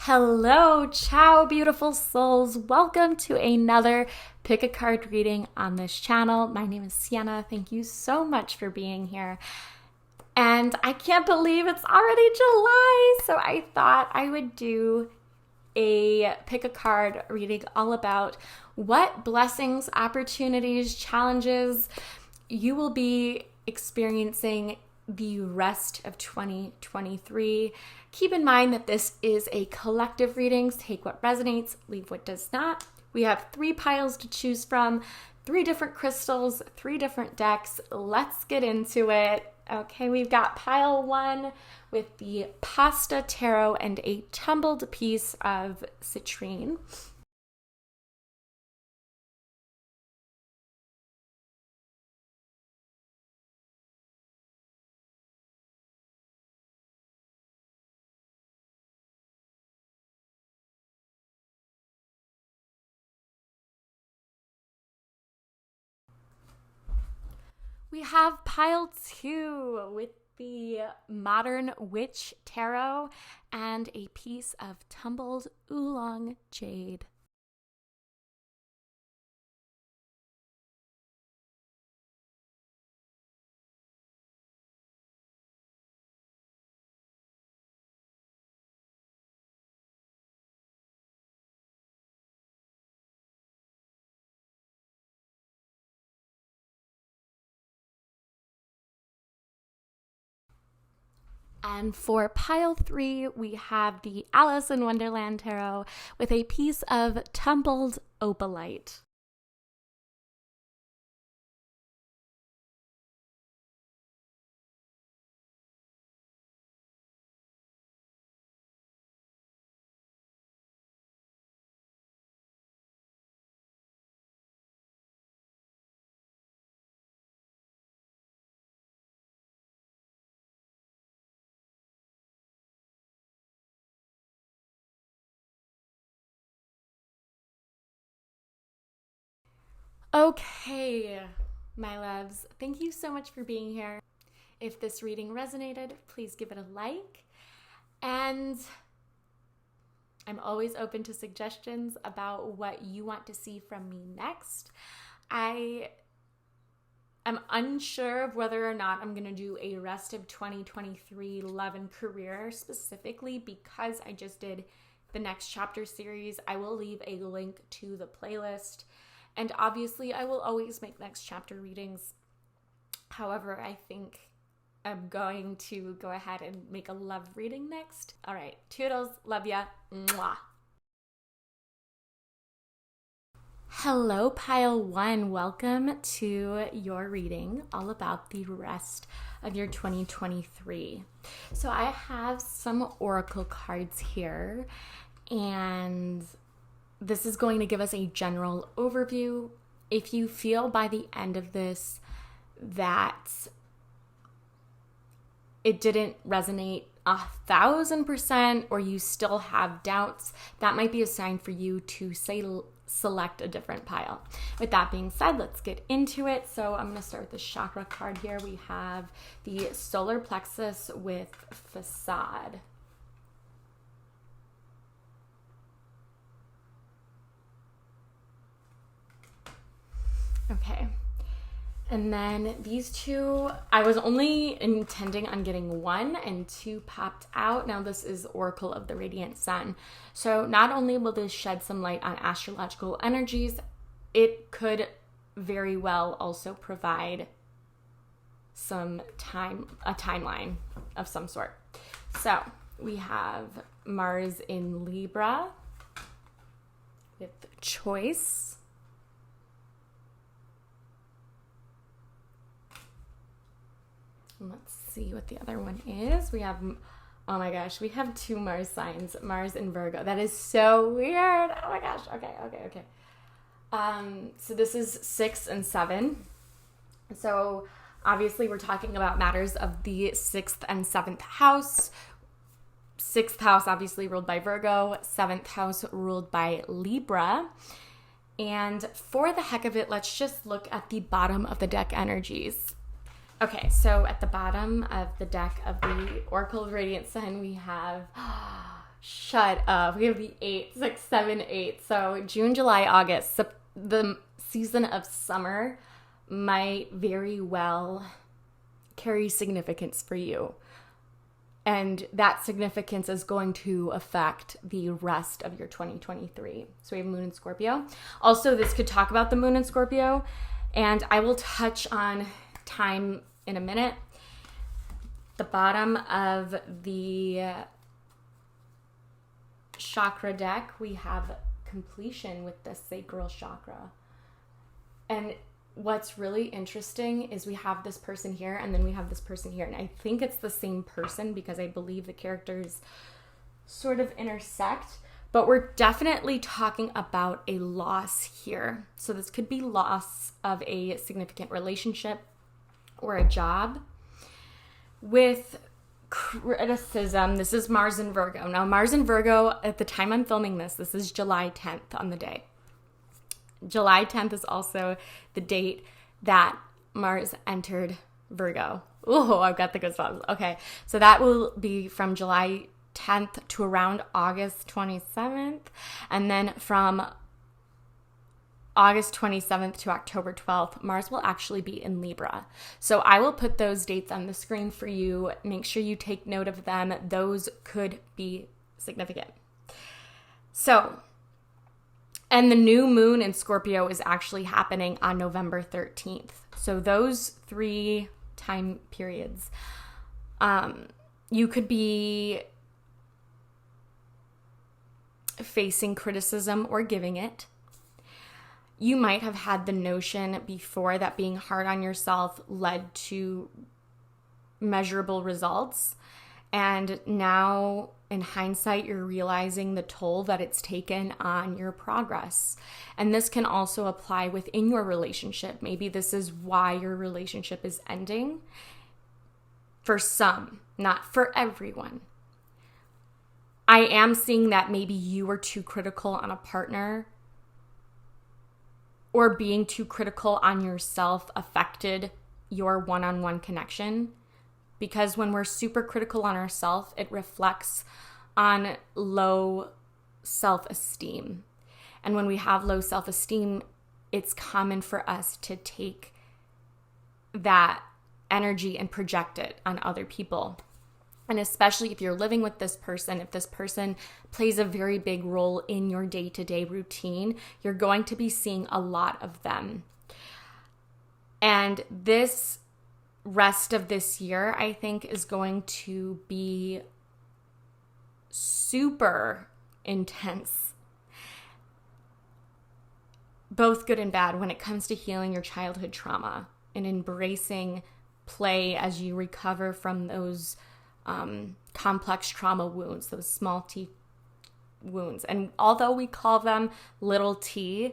Hello, ciao, beautiful souls. Welcome to another pick a card reading on this channel. My name is Siena. Thank you so much for being here. And I can't believe it's already July, so I thought I would do a pick a card reading all about what blessings, opportunities, challenges you will be experiencing the rest of 2023. Keep in mind that this is a collective reading. Take what resonates, leave what does not. We have 3 piles to choose from, 3 different crystals, 3 different decks. Let's get into it. Okay, we've got pile 1 with the Pasta Tarot and a tumbled piece of citrine. We have pile 2 with the Modern Witch Tarot and a piece of tumbled oolong jade. And for pile 3, we have the Alice in Wonderland Tarot with a piece of tumbled opalite. Okay, my loves, thank you so much for being here. If this reading resonated, please give it a like. And I'm always open to suggestions about what you want to see from me next. I am unsure of whether or not I'm going to do a rest of 2023 love and career specifically because I just did the next chapter series. I will leave a link to the playlist. And obviously, I will always make next chapter readings. However, I think I'm going to go ahead and make a love reading next. All right, toodles, love ya, mwah. Hello, pile 1. Welcome to your reading all about the rest of your 2023. So I have some oracle cards here, and this is going to give us a general overview. If you feel by the end of this that it didn't resonate 1,000% or you still have doubts, that might be a sign for you to select a different pile. With that being said, let's get into it. So I'm going to start with the chakra card here. We have the solar plexus with facade. Okay, and then these 2, I was only intending on getting 1 and 2 popped out. Now this is Oracle of the Radiant Sun. So not only will this shed some light on astrological energies, it could very well also provide a timeline of some sort. So we have Mars in Libra with choice. Let's see what the other one is. We have, oh my gosh, we have 2 Mars signs, Mars and Virgo. That is so weird. Oh my gosh. Okay. So this is 6 and 7. So obviously we're talking about matters of the 6th and 7th house. 6th house obviously ruled by Virgo, 7th house ruled by Libra. And for the heck of it, let's just look at the bottom of the deck energies. Okay, so at the bottom of the deck of the Oracle of Radiant Sun, we have Shut up. We have the 8, 6, 7, 8. So June, July, August, the season of summer might very well carry significance for you. And that significance is going to affect the rest of your 2023. So we have Moon in Scorpio. Also, this could talk about the Moon in Scorpio, and I will touch on time in a minute. The bottom of the chakra deck, we have completion with the sacral chakra. And what's really interesting is we have this person here and then we have this person here. And I think it's the same person because I believe the characters sort of intersect. But we're definitely talking about a loss here. So this could be loss of a significant relationship or a job. With criticism, this is Mars in Virgo. Now, Mars in Virgo, at the time I'm filming this is July 10th on the day. July 10th is also the date that Mars entered Virgo. Oh, I've got the goosebumps. Okay, so that will be from July 10th to around August 27th. And then from August 27th to October 12th, Mars will actually be in Libra. So I will put those dates on the screen for you. Make sure you take note of them. Those could be significant. So, and the new moon in Scorpio is actually happening on November 13th. So those 3 time periods, you could be facing criticism or giving it. You might have had the notion before that being hard on yourself led to measurable results. And now, in hindsight, you're realizing the toll that it's taken on your progress. And this can also apply within your relationship. Maybe this is why your relationship is ending. For some, not for everyone. I am seeing that maybe you were too critical on a partner, or being too critical on yourself affected your one-on-one connection. Because when we're super critical on ourselves, it reflects on low self-esteem. And when we have low self-esteem, it's common for us to take that energy and project it on other people. And especially if you're living with this person, if this person plays a very big role in your day-to-day routine, you're going to be seeing a lot of them. And this rest of this year, I think, is going to be super intense, both good and bad, when it comes to healing your childhood trauma and embracing play as you recover from those complex trauma wounds, those small t wounds. And although we call them little t,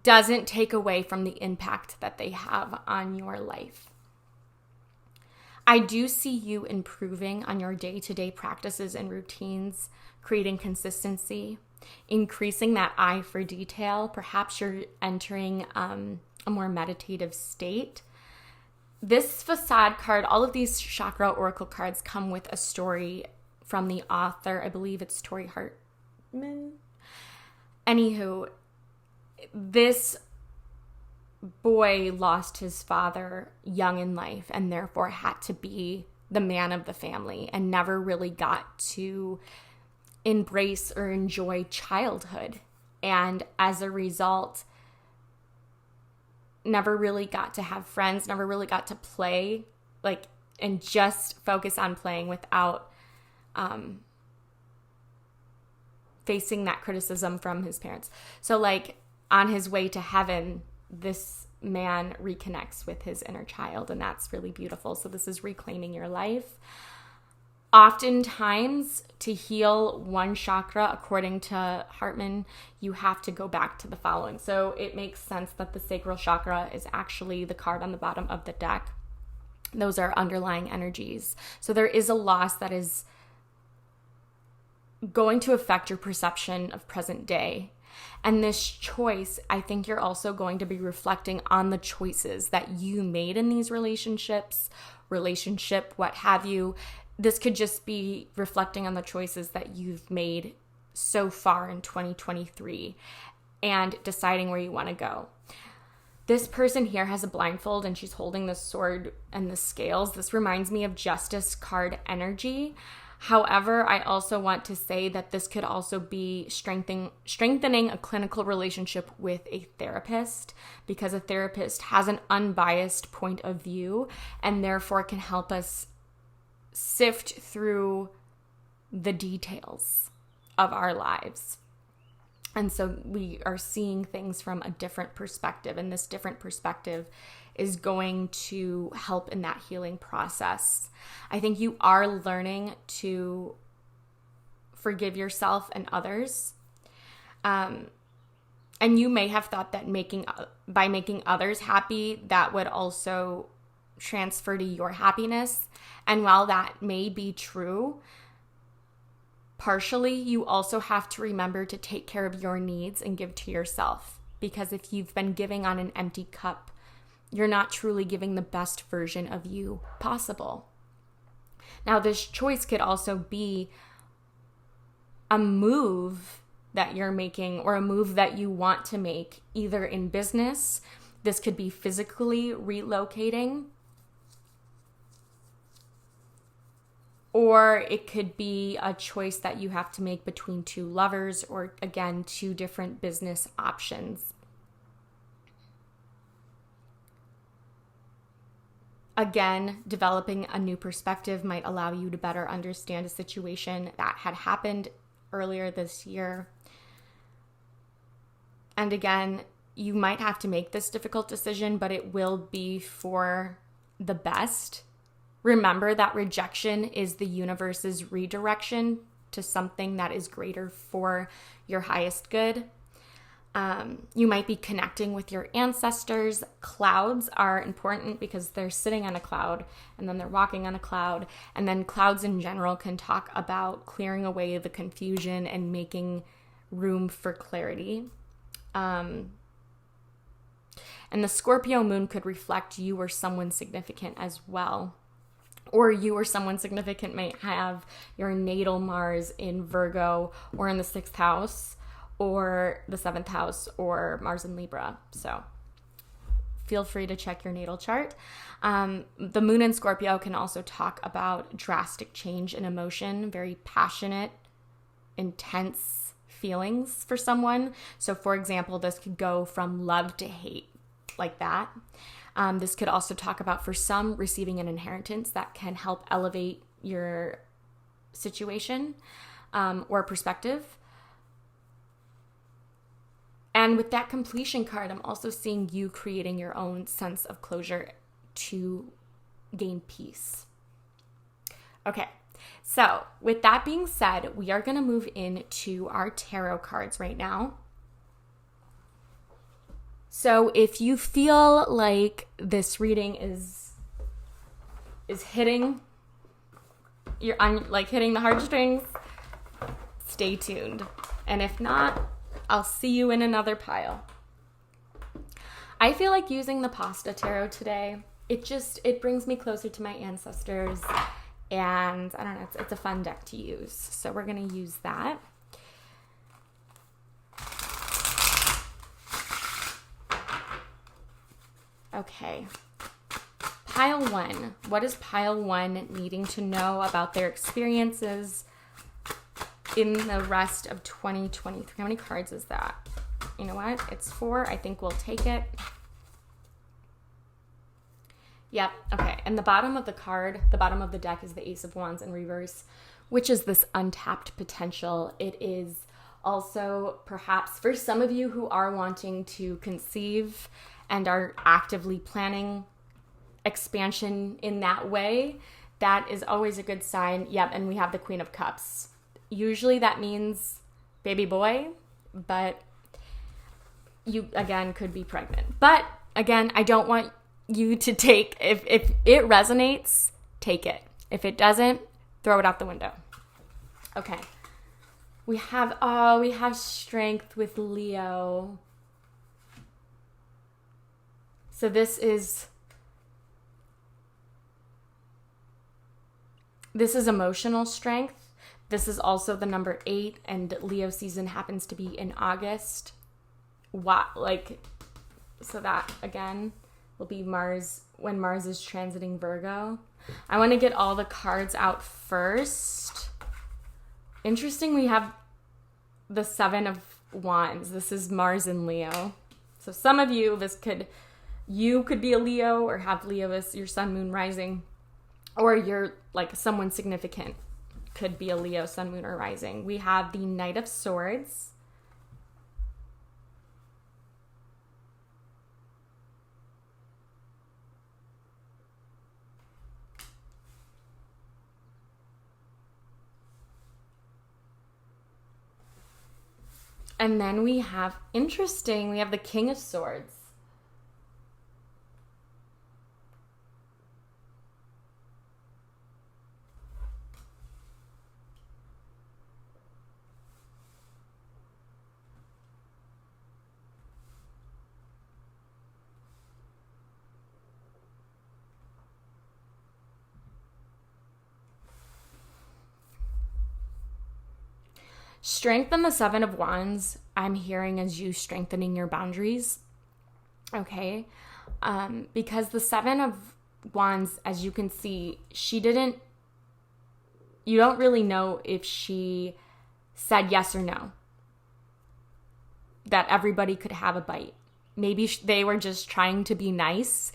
doesn't take away from the impact that they have on your life. I do see you improving on your day-to-day practices and routines, creating consistency, increasing that eye for detail. Perhaps you're entering a more meditative state. This facade card, all of these chakra oracle cards come with a story from the author. I believe it's Tori Hartman. Anywho, this boy lost his father young in life and therefore had to be the man of the family and never really got to embrace or enjoy childhood. And as a result, never really got to have friends, never really got to play, and just focus on playing without facing that criticism from his parents. So on his way to heaven, this man reconnects with his inner child, and that's really beautiful. So this is reclaiming your life. Oftentimes, to heal one chakra, according to Hartman, you have to go back to the following. So it makes sense that the sacral chakra is actually the card on the bottom of the deck. Those are underlying energies. So there is a loss that is going to affect your perception of present day. And this choice, I think you're also going to be reflecting on the choices that you made in these relationships, what have you. this could just be reflecting on the choices that you've made so far in 2023 and deciding where you want to go. This person here has a blindfold and she's holding the sword and the scales. This reminds me of Justice card energy. However, I also want to say that this could also be strengthening a clinical relationship with a therapist, because a therapist has an unbiased point of view and therefore can help us sift through the details of our lives. And so we are seeing things from a different perspective, and this different perspective is going to help in that healing process. I think you are learning to forgive yourself and others. And you may have thought that by making others happy, that would also transfer to your happiness. And while that may be true, partially, you also have to remember to take care of your needs and give to yourself. Because if you've been giving on an empty cup, you're not truly giving the best version of you possible. Now, this choice could also be a move that you're making or a move that you want to make, either in business. This could be physically relocating, or it could be a choice that you have to make between two lovers, or again, two different business options. Again, developing a new perspective might allow you to better understand a situation that had happened earlier this year. And again, you might have to make this difficult decision, but it will be for the best. Remember that rejection is the universe's redirection to something that is greater for your highest good. You might be connecting with your ancestors. Clouds are important because they're sitting on a cloud and then they're walking on a cloud. And then clouds in general can talk about clearing away the confusion and making room for clarity. And the Scorpio moon could reflect you or someone significant as well. Or you or someone significant may have your natal Mars in Virgo or in the 6th house or the 7th house or Mars in Libra. So feel free to check your natal chart. The moon in Scorpio can also talk about drastic change in emotion, very passionate, intense feelings for someone. So for example, this could go from love to hate, like that. This could also talk about, for some, receiving an inheritance that can help elevate your situation or perspective. And with that completion card, I'm also seeing you creating your own sense of closure to gain peace. Okay, so with that being said, we are going to move into our tarot cards right now. So if you feel like this reading is hitting, you're on, like hitting the heartstrings, stay tuned. And if not, I'll see you in another pile. I feel like using the pasta tarot today. It brings me closer to my ancestors, and I don't know, it's a fun deck to use. So we're going to use that. Okay. Pile 1. What is pile 1 needing to know about their experiences in the rest of 2023? How many cards is that? You know what? It's 4. I think we'll take it. Yep. Okay. And the bottom of the deck is the Ace of Wands in reverse, which is this untapped potential. It is also perhaps for some of you who are wanting to conceive and are actively planning expansion in that way, that is always a good sign. Yep. And we have the Queen of Cups. Usually that means baby boy, but you, again, could be pregnant. But again, I don't want you to take, if it resonates, take it. If it doesn't, throw it out the window. Okay. We have strength with Leo. So this is This is emotional strength. This is also the number 8, and Leo season happens to be in August. So that again will be Mars, when Mars is transiting Virgo. I want to get all the cards out first. Interesting, we have the 7 of Wands. This is Mars in Leo. So some of you, you could be a Leo or have Leo as your sun, moon, rising, or you're like someone significant could be a Leo, sun, moon, or rising. We have the Knight of Swords. And then we have the King of Swords. Strengthen the 7 of Wands, I'm hearing as you strengthening your boundaries, okay? Because the 7 of Wands, as you can see, you don't really know if she said yes or no, that everybody could have a bite. Maybe they were just trying to be nice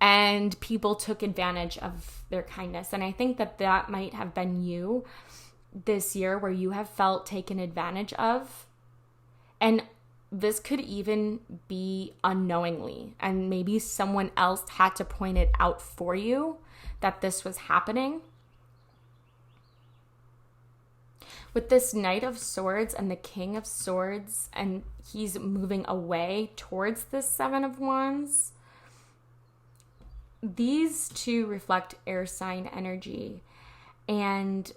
and people took advantage of their kindness. And I think that might have been you this year, where you have felt taken advantage of. And this could even be unknowingly, and maybe someone else had to point it out for you that this was happening. With this Knight of Swords and the King of Swords, and he's moving away towards this 7 of Wands, these two reflect air sign energy. And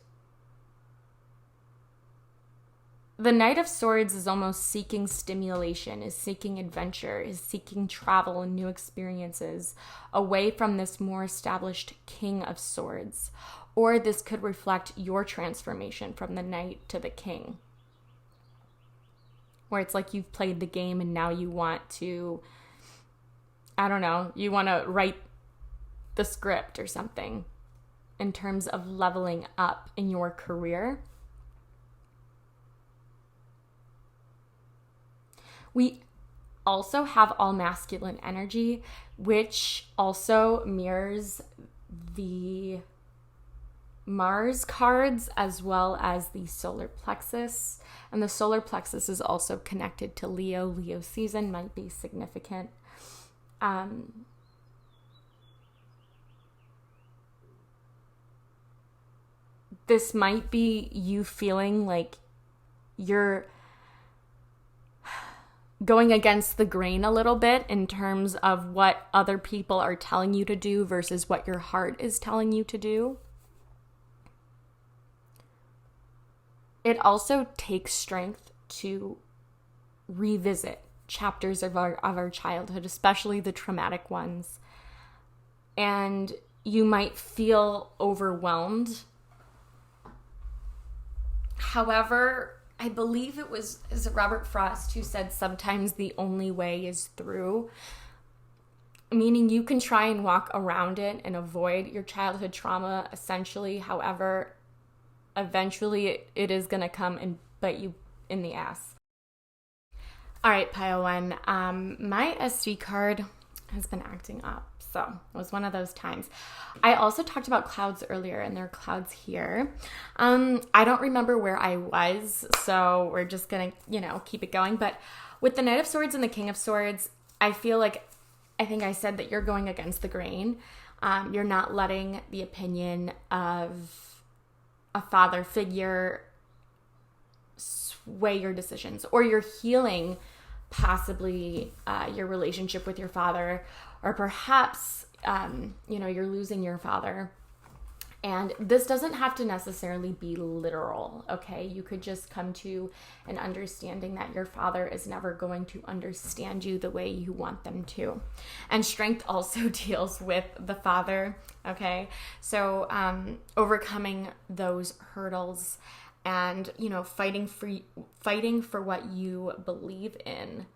the Knight of Swords is almost seeking stimulation, is seeking adventure, is seeking travel and new experiences away from this more established King of Swords. Or this could reflect your transformation from the Knight to the King, where it's like you've played the game and now you want to, you want to write the script or something in terms of leveling up in your career. We also have all masculine energy, which also mirrors the Mars cards as well as the solar plexus. And the solar plexus is also connected to Leo. Leo season might be significant. This might be you feeling like you're going against the grain a little bit in terms of what other people are telling you to do versus what your heart is telling you to do. It also takes strength to revisit chapters of our childhood, especially the traumatic ones. And you might feel overwhelmed. However, I believe is it Robert Frost who said sometimes the only way is through, meaning you can try and walk around it and avoid your childhood trauma essentially. However, eventually it is going to come and bite you in the ass. All right, Pile 1, my SV card has been acting up. So it was one of those times. I also talked about clouds earlier, and there are clouds here. I don't remember where I was, so we're just going to, keep it going. But with the Knight of Swords and the King of Swords, I think I said that you're going against the grain. You're not letting the opinion of a father figure sway your decisions, or you're healing possibly your relationship with your father, or perhaps, you're losing your father And this doesn't have to necessarily be literal, okay? You could just come to an understanding that your father is never going to understand you the way you want them to. And strength also deals with the father, okay? So overcoming those hurdles and, fighting for what you believe in.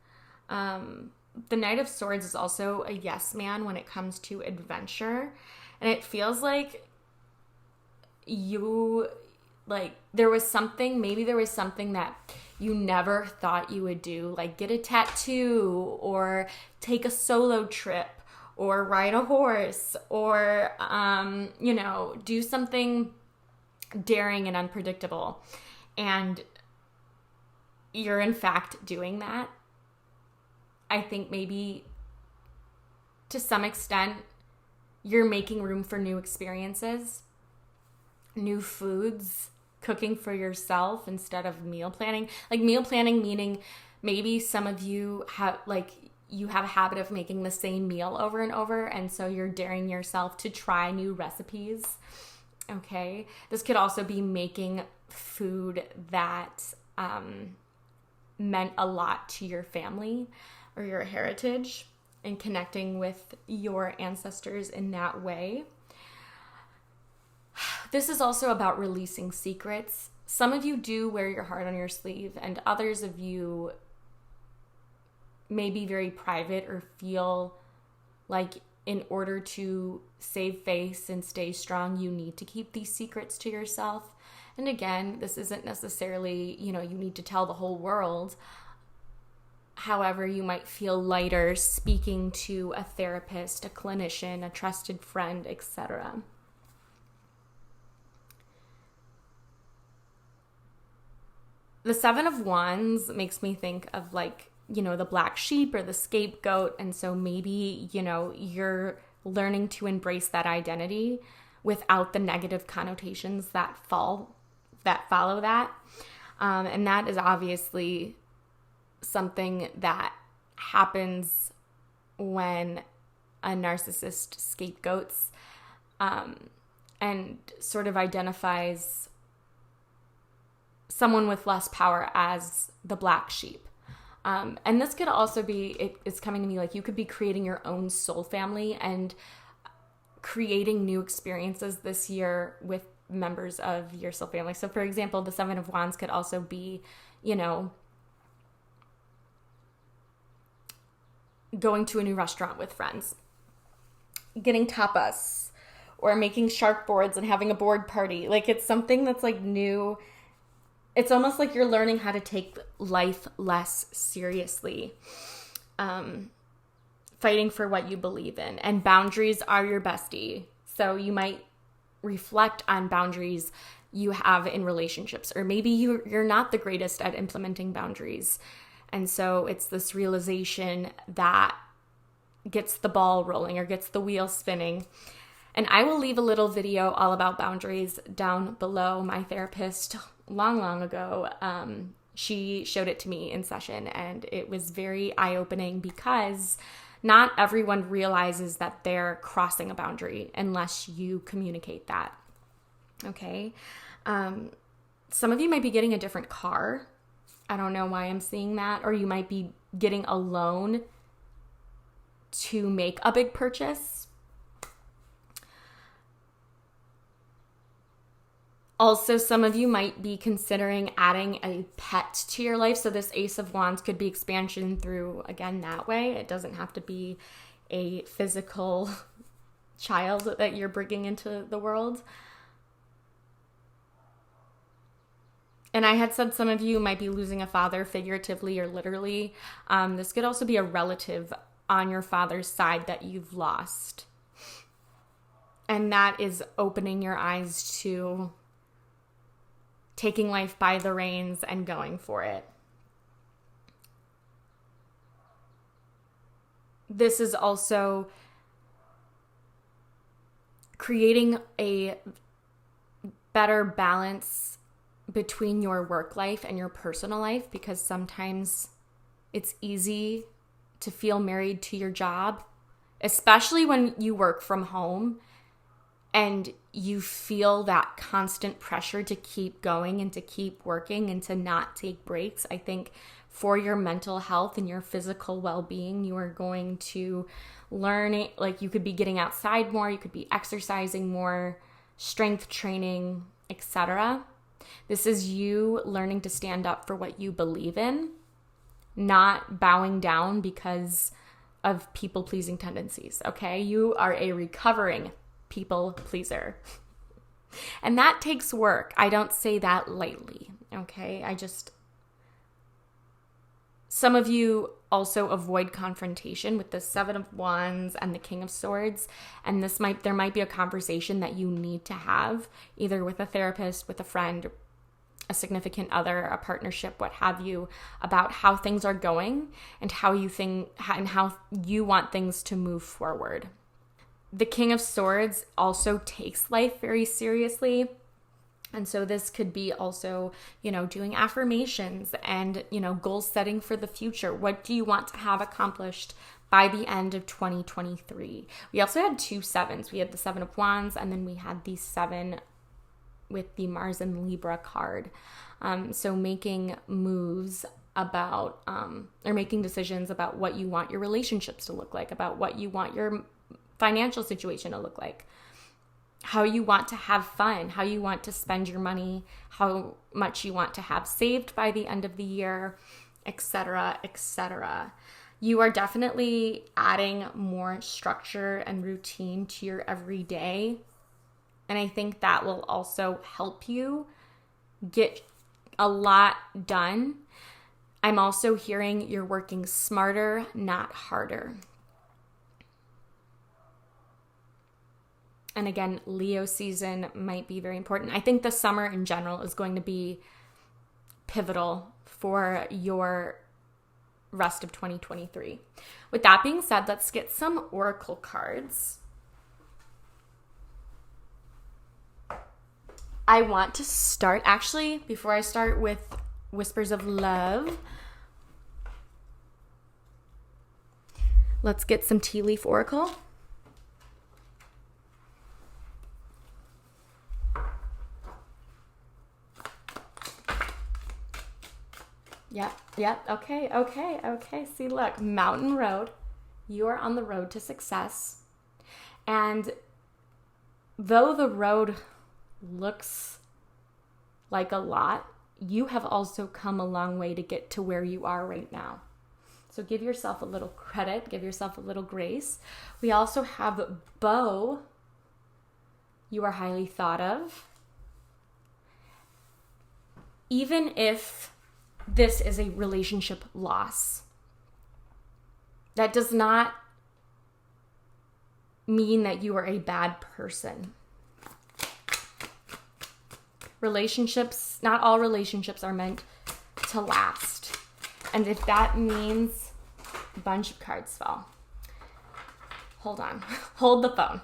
The Knight of Swords is also a yes man when it comes to adventure. And it feels like there was something that you never thought you would do, like get a tattoo or take a solo trip or ride a horse or, do something daring and unpredictable. And you're in fact doing that. I think maybe to some extent you're making room for new experiences, new foods, cooking for yourself instead of meal planning. Like meal planning meaning maybe some of you have a habit of making the same meal over and over, and so you're daring yourself to try new recipes. Okay. This could also be making food that meant a lot to your family or your heritage and connecting with your ancestors in that way. This is also about releasing secrets. Some of you do wear your heart on your sleeve, and others of you may be very private or feel like in order to save face and stay strong, you need to keep these secrets to yourself. And again, this isn't necessarily, you need to tell the whole world. However, you might feel lighter speaking to a therapist, a clinician, a trusted friend, etc. The Seven of Wands makes me think of the black sheep or the scapegoat. And so maybe, you're learning to embrace that identity without the negative connotations that follow that. And that is obviously something that happens when a narcissist scapegoats and sort of identifies someone with less power as the black sheep. And this could also be, it's coming to me like you could be creating your own soul family and creating new experiences this year with members of your soul family. So for example, the Seven of Wands could also be, going to a new restaurant with friends, getting tapas, or making shark boards and having a board party. Like it's something that's like new. It's almost like you're learning how to take life less seriously, fighting for what you believe in. And boundaries are your bestie. So you might reflect on boundaries you have in relationships, or maybe you're not the greatest at implementing boundaries. And so it's this realization that gets the ball rolling or gets the wheel spinning. And I will leave a little video all about boundaries down below. My therapist long ago, she showed it to me in session, and it was very eye-opening because not everyone realizes that they're crossing a boundary unless you communicate that. Okay. Some of you might be getting a different car. I don't know why I'm seeing that. Or you might be getting a loan to make a big purchase. Also, some of you might be considering adding a pet to your life. So this Ace of Wands could be expansion through, again, that way. It doesn't have to be a physical child that you're bringing into the world. And I had said some of you might be losing a father figuratively or literally. This could also be a relative on your father's side that you've lost. And that is opening your eyes to taking life by the reins and going for it. This is also creating a better balance between your work life and your personal life, because sometimes it's easy to feel married to your job, especially when you work from home and you feel that constant pressure to keep going and to keep working and to not take breaks. I think for your mental health and your physical well-being, you are going to learn it. Like, you could be getting outside more, you could be exercising more, strength training, etc. This is you learning to stand up for what you believe in, not bowing down because of people-pleasing tendencies, okay? You are a recovering people pleaser. And that takes work. I don't say that lightly, okay? Some of you also avoid confrontation with the Seven of Wands and the King of Swords, and there might be a conversation that you need to have, either with a therapist, with a friend, a significant other, a partnership, what have you, about how things are going and how you want things to move forward. The King of Swords also takes life very seriously. And so this could be also, doing affirmations and, goal setting for the future. What do you want to have accomplished by the end of 2023? We also had 2 sevens. We had the Seven of Wands, and then we had the 7 with the Mars and Libra card. So making moves about, or making decisions about what you want your relationships to look like, about what you want your financial situation to look like, how you want to have fun, how you want to spend your money, how much you want to have saved by the end of the year, etc., etc. You are definitely adding more structure and routine to your everyday. And I think that will also help you get a lot done. I'm also hearing you're working smarter, not harder. And again, Leo season might be very important. I think the summer in general is going to be pivotal for your rest of 2023. With that being said, let's get some oracle cards. I want to start, actually, before I start with Whispers of Love, let's get some tea leaf oracle. Yep. Okay. See, look, Mountain Road. You are on the road to success. And though the road looks like a lot, you have also come a long way to get to where you are right now. So give yourself a little credit, give yourself a little grace. We also have Beau. You are highly thought of. Even if this is a relationship loss, that does not mean that you are a bad person. Relationships, not all relationships are meant to last. And if that means a bunch of cards fell. Hold on. Hold the phone.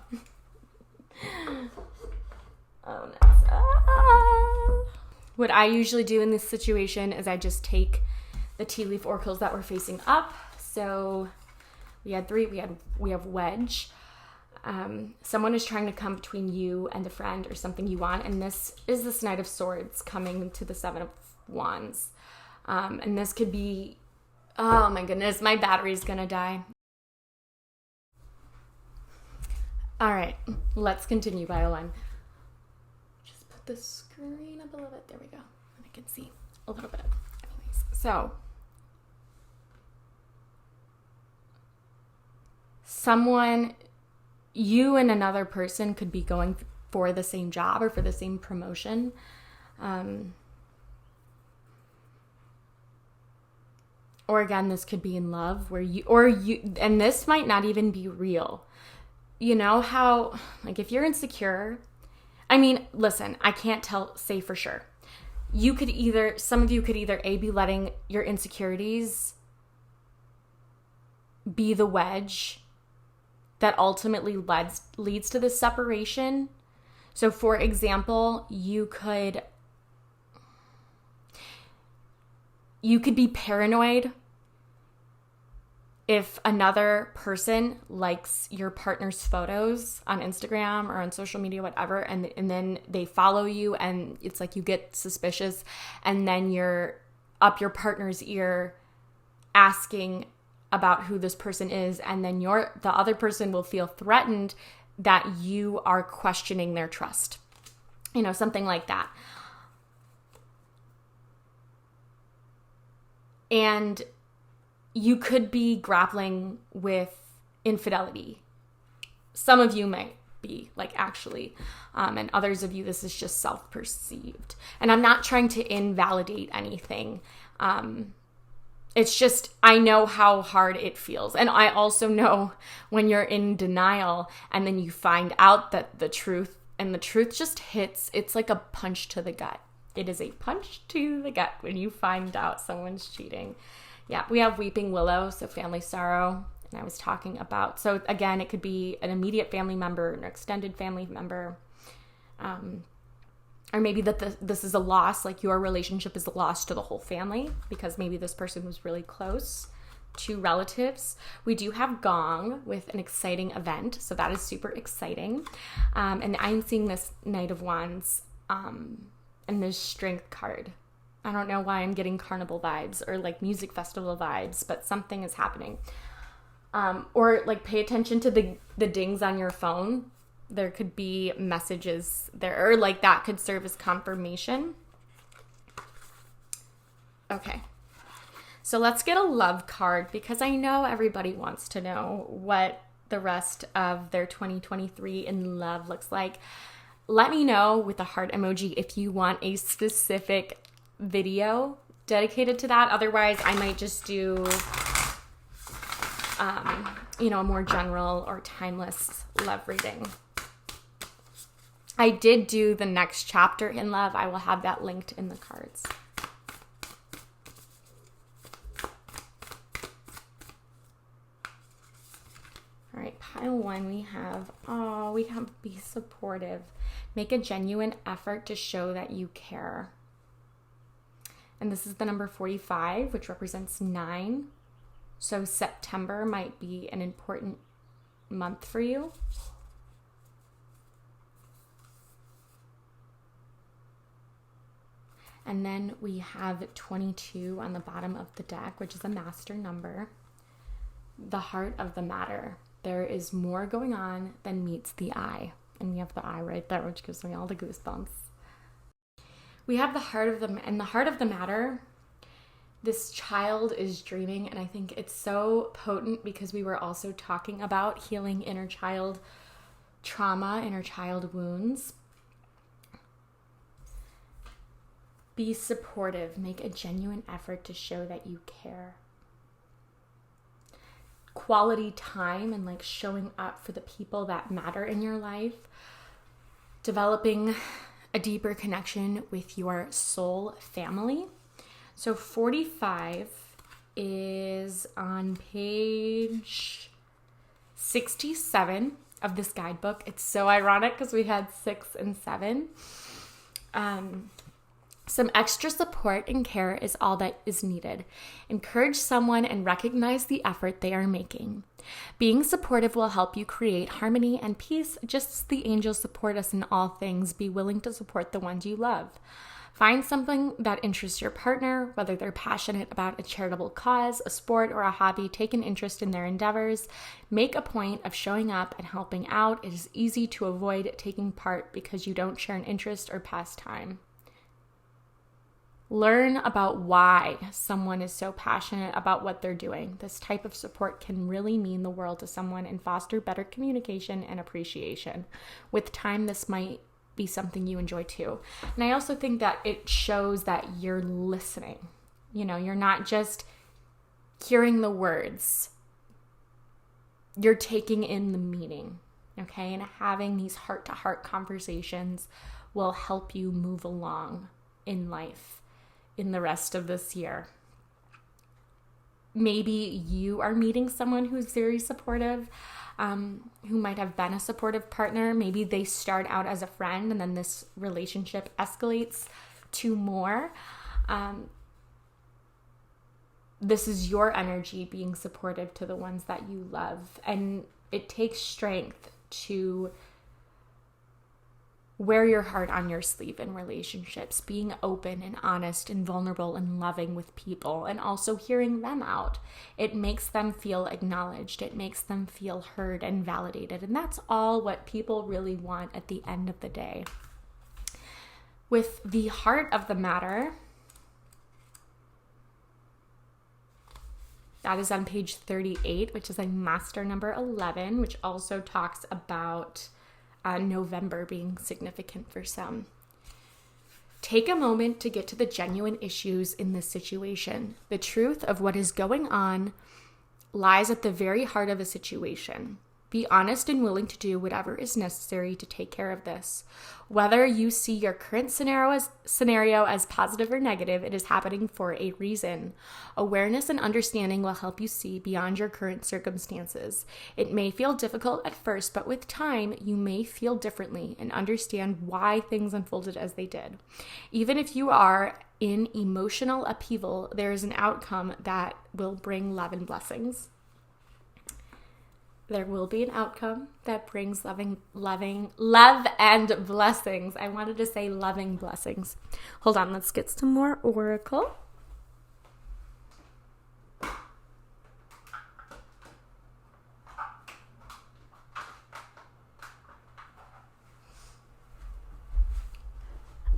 Oh, no. What I usually do in this situation is I just take the tea leaf oracles that were facing up. So we had 3. We have Wedge. Someone is trying to come between you and a friend or something you want, and this is this Knight of Swords coming to the 7 of Wands. And this could be, oh my goodness, my battery's gonna die. All right, let's continue, Violin. Just put the screen up a little bit. There we go. And I can see a little bit. Anyways, so you and another person could be going for the same job or for the same promotion. Or again, this could be in love and this might not even be real. You know how, like, if you're insecure, I mean, listen, I can't say for sure. Some of you could either be letting your insecurities be the wedge that ultimately leads to this separation. So for example, you could be paranoid if another person likes your partner's photos on Instagram or on social media, whatever, and then they follow you and it's like you get suspicious, and then you're up your partner's ear asking about who this person is, and then the other person will feel threatened that you are questioning their trust. Something like that. And you could be grappling with infidelity. Some of you might be, actually, and others of you, this is just self-perceived. And I'm not trying to invalidate anything. It's just, I know how hard it feels. And I also know when you're in denial and then you find out that the truth just hits, it's like a punch to the gut. It is a punch to the gut when you find out someone's cheating. Yeah, we have weeping willow, so family sorrow. And I was talking about, so again, it could be an immediate family member, an extended family member, or maybe that this is a loss, like your relationship is a loss to the whole family because maybe this person was really close to relatives. We do have gong with an exciting event, so that is super exciting. And I'm seeing this Knight of Wands and this Strength card. I don't know why I'm getting carnival vibes or music festival vibes, but something is happening. Or pay attention to the dings on your phone. There could be messages there, or that could serve as confirmation. Okay. So let's get a love card because I know everybody wants to know what the rest of their 2023 in love looks like. Let me know with a heart emoji if you want a specific video dedicated to that. Otherwise, I might just do, a more general or timeless love reading. I did do the next chapter in love. I will have that linked in the cards. All right, pile one, we have be supportive. Make a genuine effort to show that you care. And this is the number 45, which represents 9. So September might be an important month for you. And then we have 22 on the bottom of the deck, which is a master number. The heart of the matter. There is more going on than meets the eye. And we have the eye right there, which gives me all the goosebumps. We have the heart of the matter. This child is dreaming, and I think it's so potent because we were also talking about healing inner child trauma, inner child wounds. Be supportive. Make a genuine effort to show that you care. Quality time and showing up for the people that matter in your life. Developing a deeper connection with your soul family. So 45 is on page 67 of this guidebook. It's so ironic because we had 6 and 7. Some extra support and care is all that is needed. Encourage someone and recognize the effort they are making. Being supportive will help you create harmony and peace, just as the angels support us in all things. Be willing to support the ones you love. Find something that interests your partner, whether they're passionate about a charitable cause, a sport, or a hobby. Take an interest in their endeavors. Make a point of showing up and helping out. It is easy to avoid taking part because you don't share an interest or pastime. Learn about why someone is so passionate about what they're doing. This type of support can really mean the world to someone and foster better communication and appreciation. With time, this might be something you enjoy too. And I also think that it shows that you're listening. You're not just hearing the words. You're taking in the meaning, okay? And having these heart-to-heart conversations will help you move along in life in the rest of this year. Maybe you are meeting someone who's very supportive, who might have been a supportive partner. Maybe they start out as a friend and then this relationship escalates to more. this is your energy being supportive to the ones that you love. And it takes strength to wear your heart on your sleeve in relationships, being open and honest and vulnerable and loving with people, and also hearing them out. It makes them feel acknowledged. It makes them feel heard and validated. And that's all what people really want at the end of the day. With the heart of the matter, that is on page 38, which is a master number 11, which also talks about November being significant for some. Take a moment to get to the genuine issues in this situation. The truth of what is going on lies at the very heart of a situation. Be honest and willing to do whatever is necessary to take care of this. Whether you see your current scenario as positive or negative, it is happening for a reason. Awareness and understanding will help you see beyond your current circumstances. It may feel difficult at first, but with time, you may feel differently and understand why things unfolded as they did. Even if you are in emotional upheaval, there is an outcome that will bring love and blessings. There will be an outcome that brings love and blessings. I wanted to say loving blessings. Hold on, let's get some more oracle.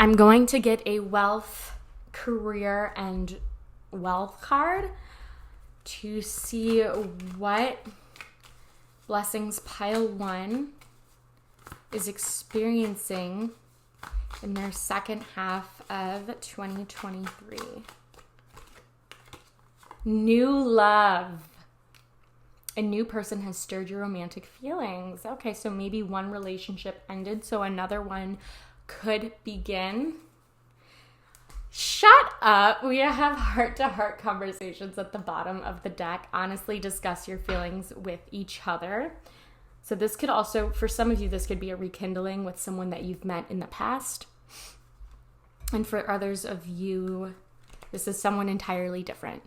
I'm going to get a wealth, career, and wealth card to see what blessings pile 1 is experiencing in their second half of 2023. New love. A new person has stirred your romantic feelings. Okay, so maybe one relationship ended, so another one could begin. Shut up. We have heart-to-heart conversations at the bottom of the deck. Honestly, discuss your feelings with each other. So this could also, for some of you, this could be a rekindling with someone that you've met in the past. And for others of you, this is someone entirely different.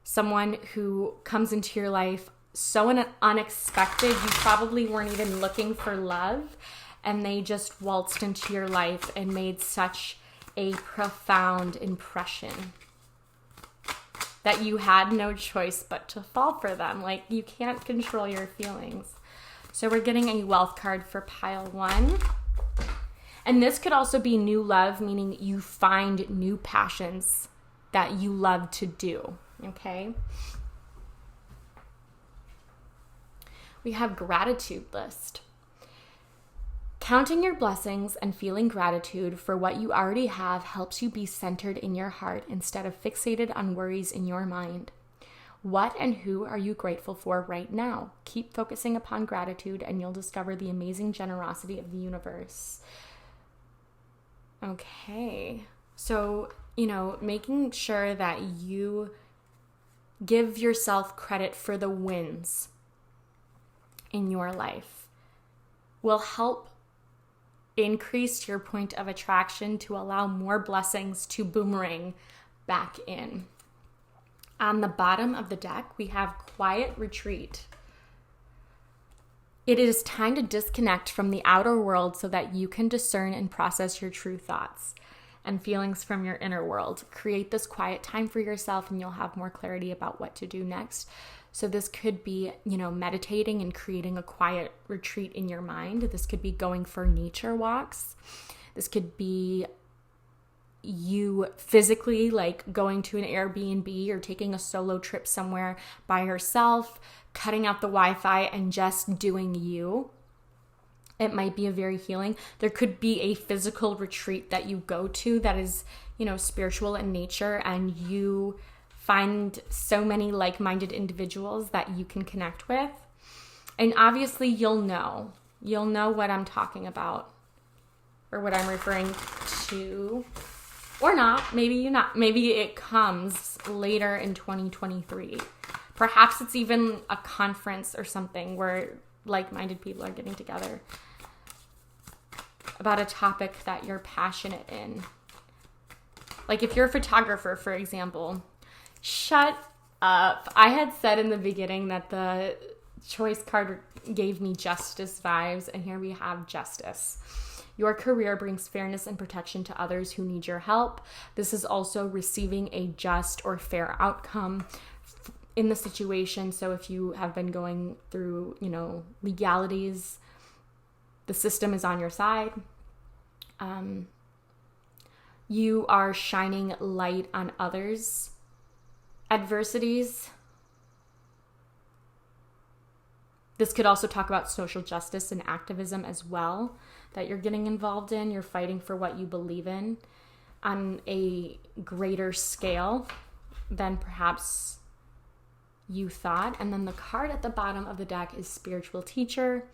Someone who comes into your life so unexpected, you probably weren't even looking for love, and they just waltzed into your life and made such a profound impression that you had no choice but to fall for them. Like, you can't control your feelings. So we're getting a wealth card for pile 1. And this could also be new love, meaning you find new passions that you love to do, okay? We have gratitude list. Counting your blessings and feeling gratitude for what you already have helps you be centered in your heart instead of fixated on worries in your mind. What and who are you grateful for right now? Keep focusing upon gratitude and you'll discover the amazing generosity of the universe. Okay, so, making sure that you give yourself credit for the wins in your life will help increase your point of attraction to allow more blessings to boomerang back in. On the bottom of the deck, we have quiet retreat. It is time to disconnect from the outer world so that you can discern and process your true thoughts and feelings from your inner world. Create this quiet time for yourself and you'll have more clarity about what to do next. So this could be, meditating and creating a quiet retreat in your mind. This could be going for nature walks. This could be you physically, like going to an Airbnb or taking a solo trip somewhere by yourself, cutting out the Wi-Fi and just doing you. It might be a very healing. There could be a physical retreat that you go to that is, spiritual in nature, and you find so many like-minded individuals that you can connect with. And obviously you'll know what I'm talking about or what I'm referring to, or not. Maybe it comes later in 2023. Perhaps it's even a conference or something where like-minded people are getting together about a topic that you're passionate in. Like if you're a photographer, for example, shut up. I had said in the beginning that the choice card gave me justice vibes, and here we have justice. Your career brings fairness and protection to others who need your help. This is also receiving a just or fair outcome in the situation. So if you have been going through, legalities, the system is on your side. You are shining light on others' adversities. This could also talk about social justice and activism as well, that you're getting involved in. You're fighting for what you believe in on a greater scale than perhaps you thought. And then the card at the bottom of the deck is spiritual teacher.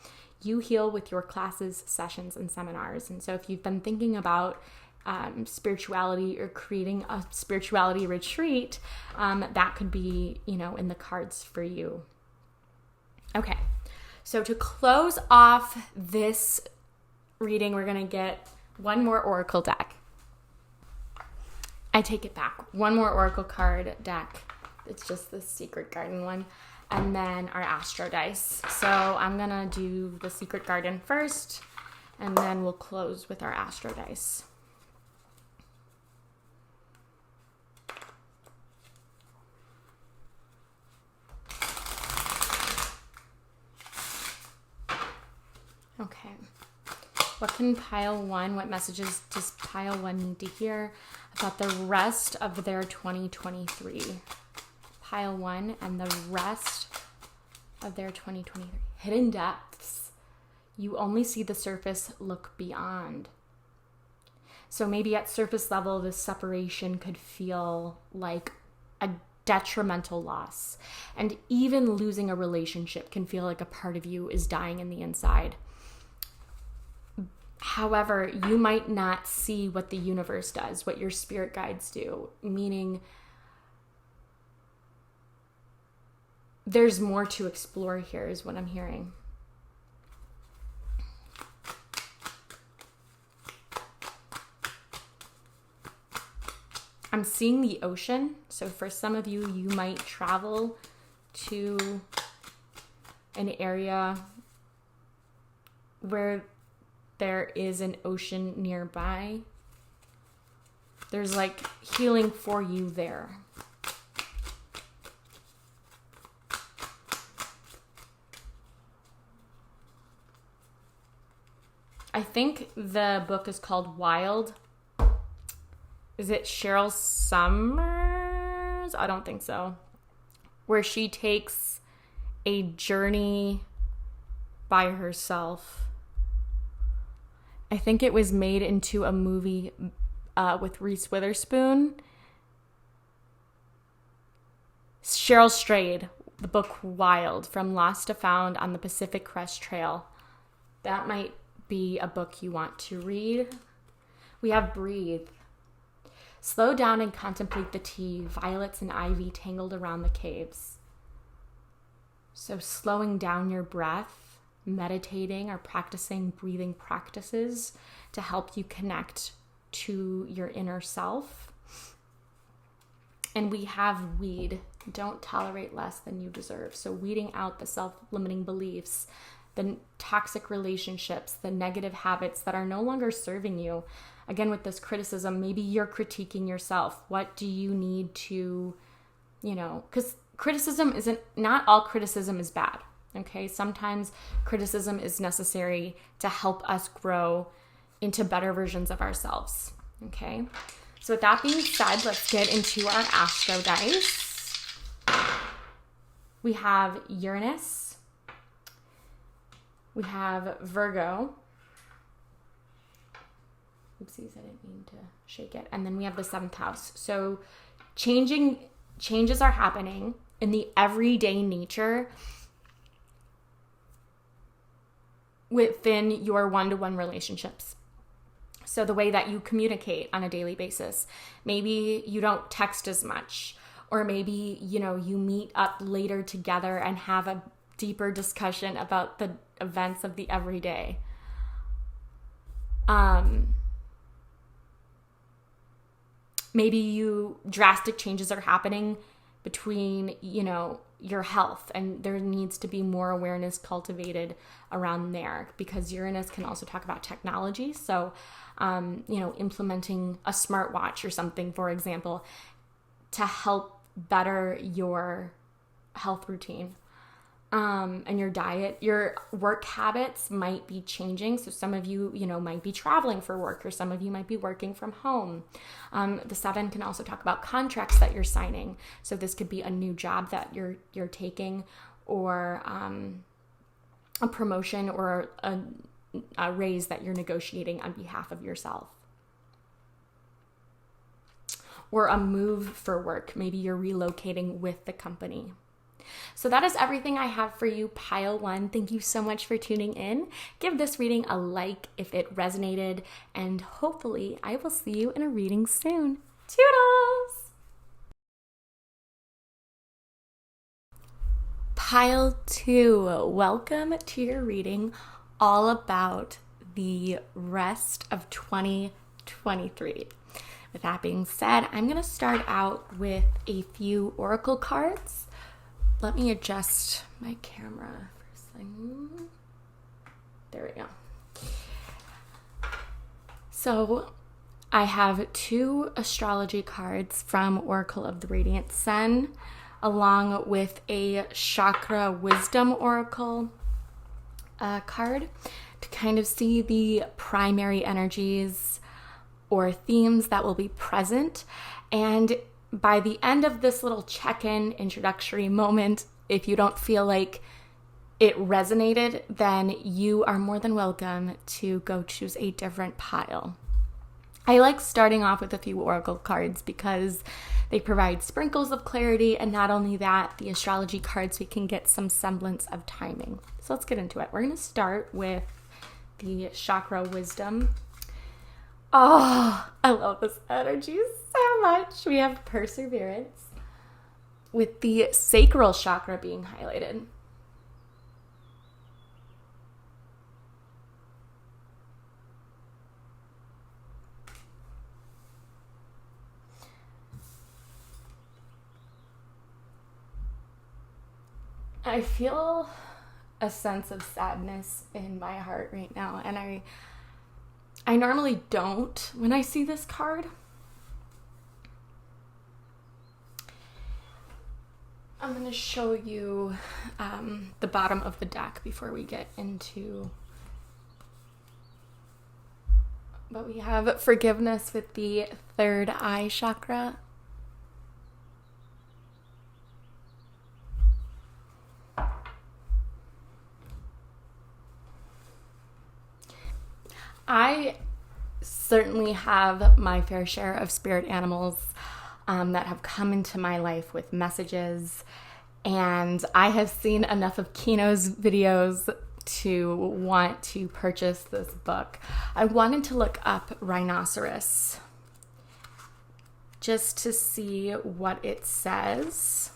You heal with your classes, sessions, and seminars. And so if you've been thinking about spirituality or creating a spirituality retreat, that could be, in the cards for you. Okay, so to close off this reading, we're going to get one more oracle deck. I take it back. One more oracle card deck. It's just the Secret Garden one. And then our Astro dice. So I'm going to do the Secret Garden first, and then we'll close with our Astro dice. Okay. What can what messages does pile 1 need to hear about the rest of their 2023? Pile 1 and the rest of their 2023. Hidden depths. You only see the surface, look beyond. So maybe at surface level, this separation could feel like a detrimental loss. And even losing a relationship can feel like a part of you is dying in the inside. However, you might not see what the universe does, what your spirit guides do, meaning there's more to explore here is what I'm hearing. I'm seeing the ocean. So for some of you, you might travel to an area where there is an ocean nearby. There's like healing for you there. I think the book is called Wild. Is it Cheryl Summers? I don't think so. Where she takes a journey by herself. I think it was made into a movie with Reese Witherspoon. Cheryl Strayed, the book Wild, From Lost to Found on the Pacific Crest Trail. That might be a book you want to read. We have Breathe. Slow down and contemplate the tea, violets and ivy tangled around the caves. So slowing down your breath, meditating or practicing breathing practices to help you connect to your inner self. And we have weed. Don't tolerate less than you deserve. So weeding out the self-limiting beliefs, the toxic relationships, the negative habits that are no longer serving you. Again, with this criticism, maybe you're critiquing yourself. What do you need to, because not all criticism is bad. Okay, sometimes criticism is necessary to help us grow into better versions of ourselves. Okay, so with that being said, let's get into our Astro dice. We have Uranus. We have Virgo. Oopsies, I didn't mean to shake it. And then we have the 7th house. So changes are happening in the everyday nature within your one-to-one relationships. So the way that you communicate on a daily basis. Maybe you don't text as much, or maybe, you meet up later together and have a deeper discussion about the events of the everyday. Maybe drastic changes are happening between, your health, and there needs to be more awareness cultivated around there, because Uranus can also talk about technology. So, implementing a smartwatch or something, for example, to help better your health routine. And your diet, your work habits might be changing. So some of you, might be traveling for work, or some of you might be working from home. The 7 can also talk about contracts that you're signing. So this could be a new job that you're taking, or a promotion, or a raise that you're negotiating on behalf of yourself. Or a move for work. Maybe you're relocating with the company. So that is everything I have for you, Pile 1. Thank you so much for tuning in. Give this reading a like if it resonated, and hopefully I will see you in a reading soon. Toodles! Pile 2, welcome to your reading all about the rest of 2023. With that being said, I'm going to start out with a few oracle cards. Let me adjust my camera for a second. There we go. So I have 2 astrology cards from Oracle of the Radiant Sun, along with a chakra wisdom oracle card, to kind of see the primary energies or themes that will be present. And by the end of this little check-in introductory moment, if you don't feel like it resonated, then you are more than welcome to go choose a different pile. I like starting off with a few oracle cards because they provide sprinkles of clarity, and not only that, the astrology cards, we can get some semblance of timing. So let's get into it. We're going to start with the chakra wisdom. Oh, I love this energy so much. We have perseverance, with the sacral chakra being highlighted. I feel a sense of sadness in my heart right now, and I normally don't when I see this card. I'm going to show you the bottom of the deck before we get into... But we have forgiveness with the 3rd eye chakra. I certainly have my fair share of spirit animals that have come into my life with messages, and I have seen enough of Kino's videos to want to purchase this book. I wanted to look up rhinoceros just to see what it says.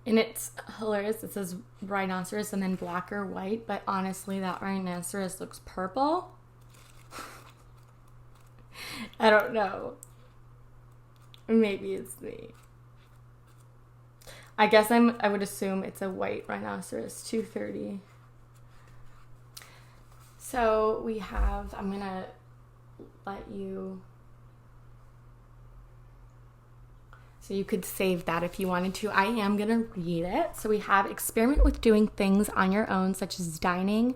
And it's hilarious. It says rhinoceros and then black or white, but honestly, that rhinoceros looks purple. I don't know. Maybe it's me. I guess I would assume it's a white rhinoceros, 230. So we have, I'm gonna let you... So you could save that if you wanted to. I am going to read it. So we have experiment with doing things on your own, such as dining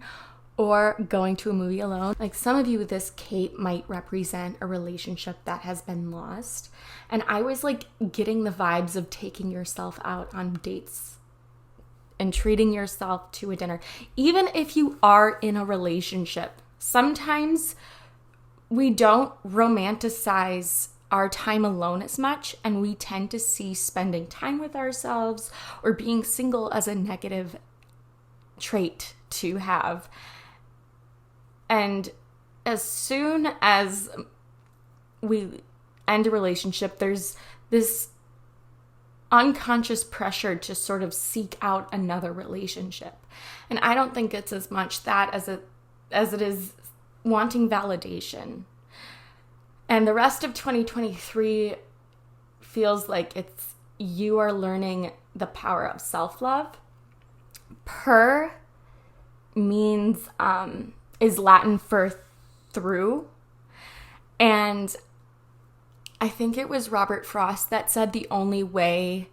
or going to a movie alone. Like some of you, this cape might represent a relationship that has been lost. And I was like getting the vibes of taking yourself out on dates and treating yourself to a dinner. Even if you are in a relationship, sometimes we don't romanticize our time alone as much, and we tend to see spending time with ourselves or being single as a negative trait to have. And as soon as we end a relationship, there's this unconscious pressure to sort of seek out another relationship. And I don't think it's as much that as it is wanting validation. And the rest of 2023 feels like you are learning the power of self-love. Per means, is Latin for through. And I think it was Robert Frost that said the only way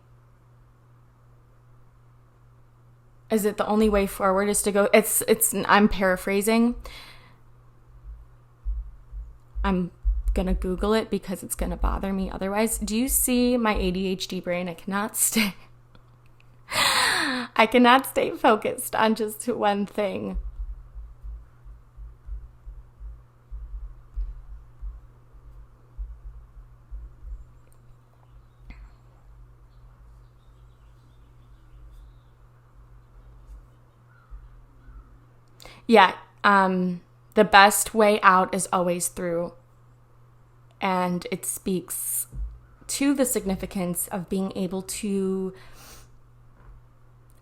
forward is to go, I'm paraphrasing. I'm going to Google it because it's going to bother me otherwise. Do you see my ADHD brain? I cannot stay focused on just one thing. Yeah, the best way out is always through. And it speaks to the significance of being able to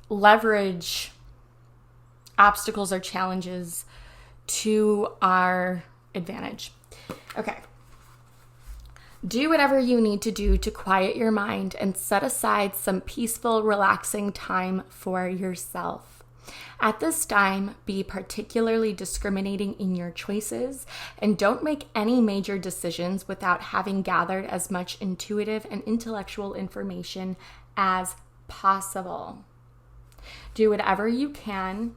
leverage obstacles or challenges to our advantage. Okay. Do whatever you need to do to quiet your mind and set aside some peaceful, relaxing time for yourself. At this time, be particularly discriminating in your choices and don't make any major decisions without having gathered as much intuitive and intellectual information as possible. Do whatever you can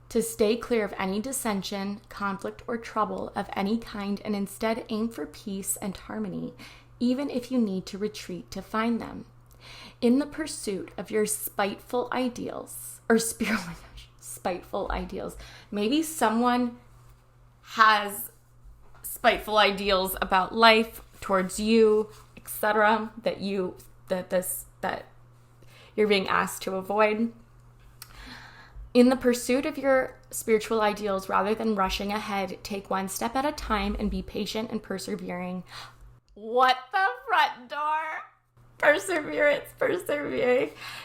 to stay clear of any dissension, conflict, or trouble of any kind, and instead aim for peace and harmony, even if you need to retreat to find them. In the pursuit of your spiteful ideals, maybe someone has spiteful ideals about life towards you, etc., that you're being asked to avoid. In the pursuit of your spiritual ideals, rather than rushing ahead, take one step at a time and be patient and persevering. What the front door? Persevering.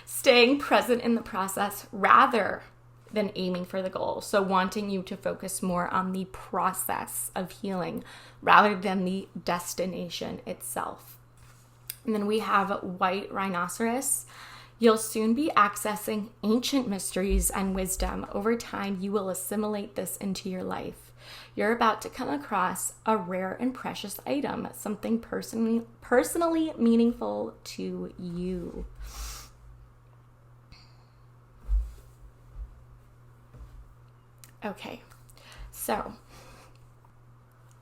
Staying present in the process rather than aiming for the goal. So wanting you to focus more on the process of healing rather than the destination itself. And then we have White Rhinoceros. You'll soon be accessing ancient mysteries and wisdom. Over time, you will assimilate this into your life. You're about to come across a rare and precious item, something personally meaningful to you. Okay, so,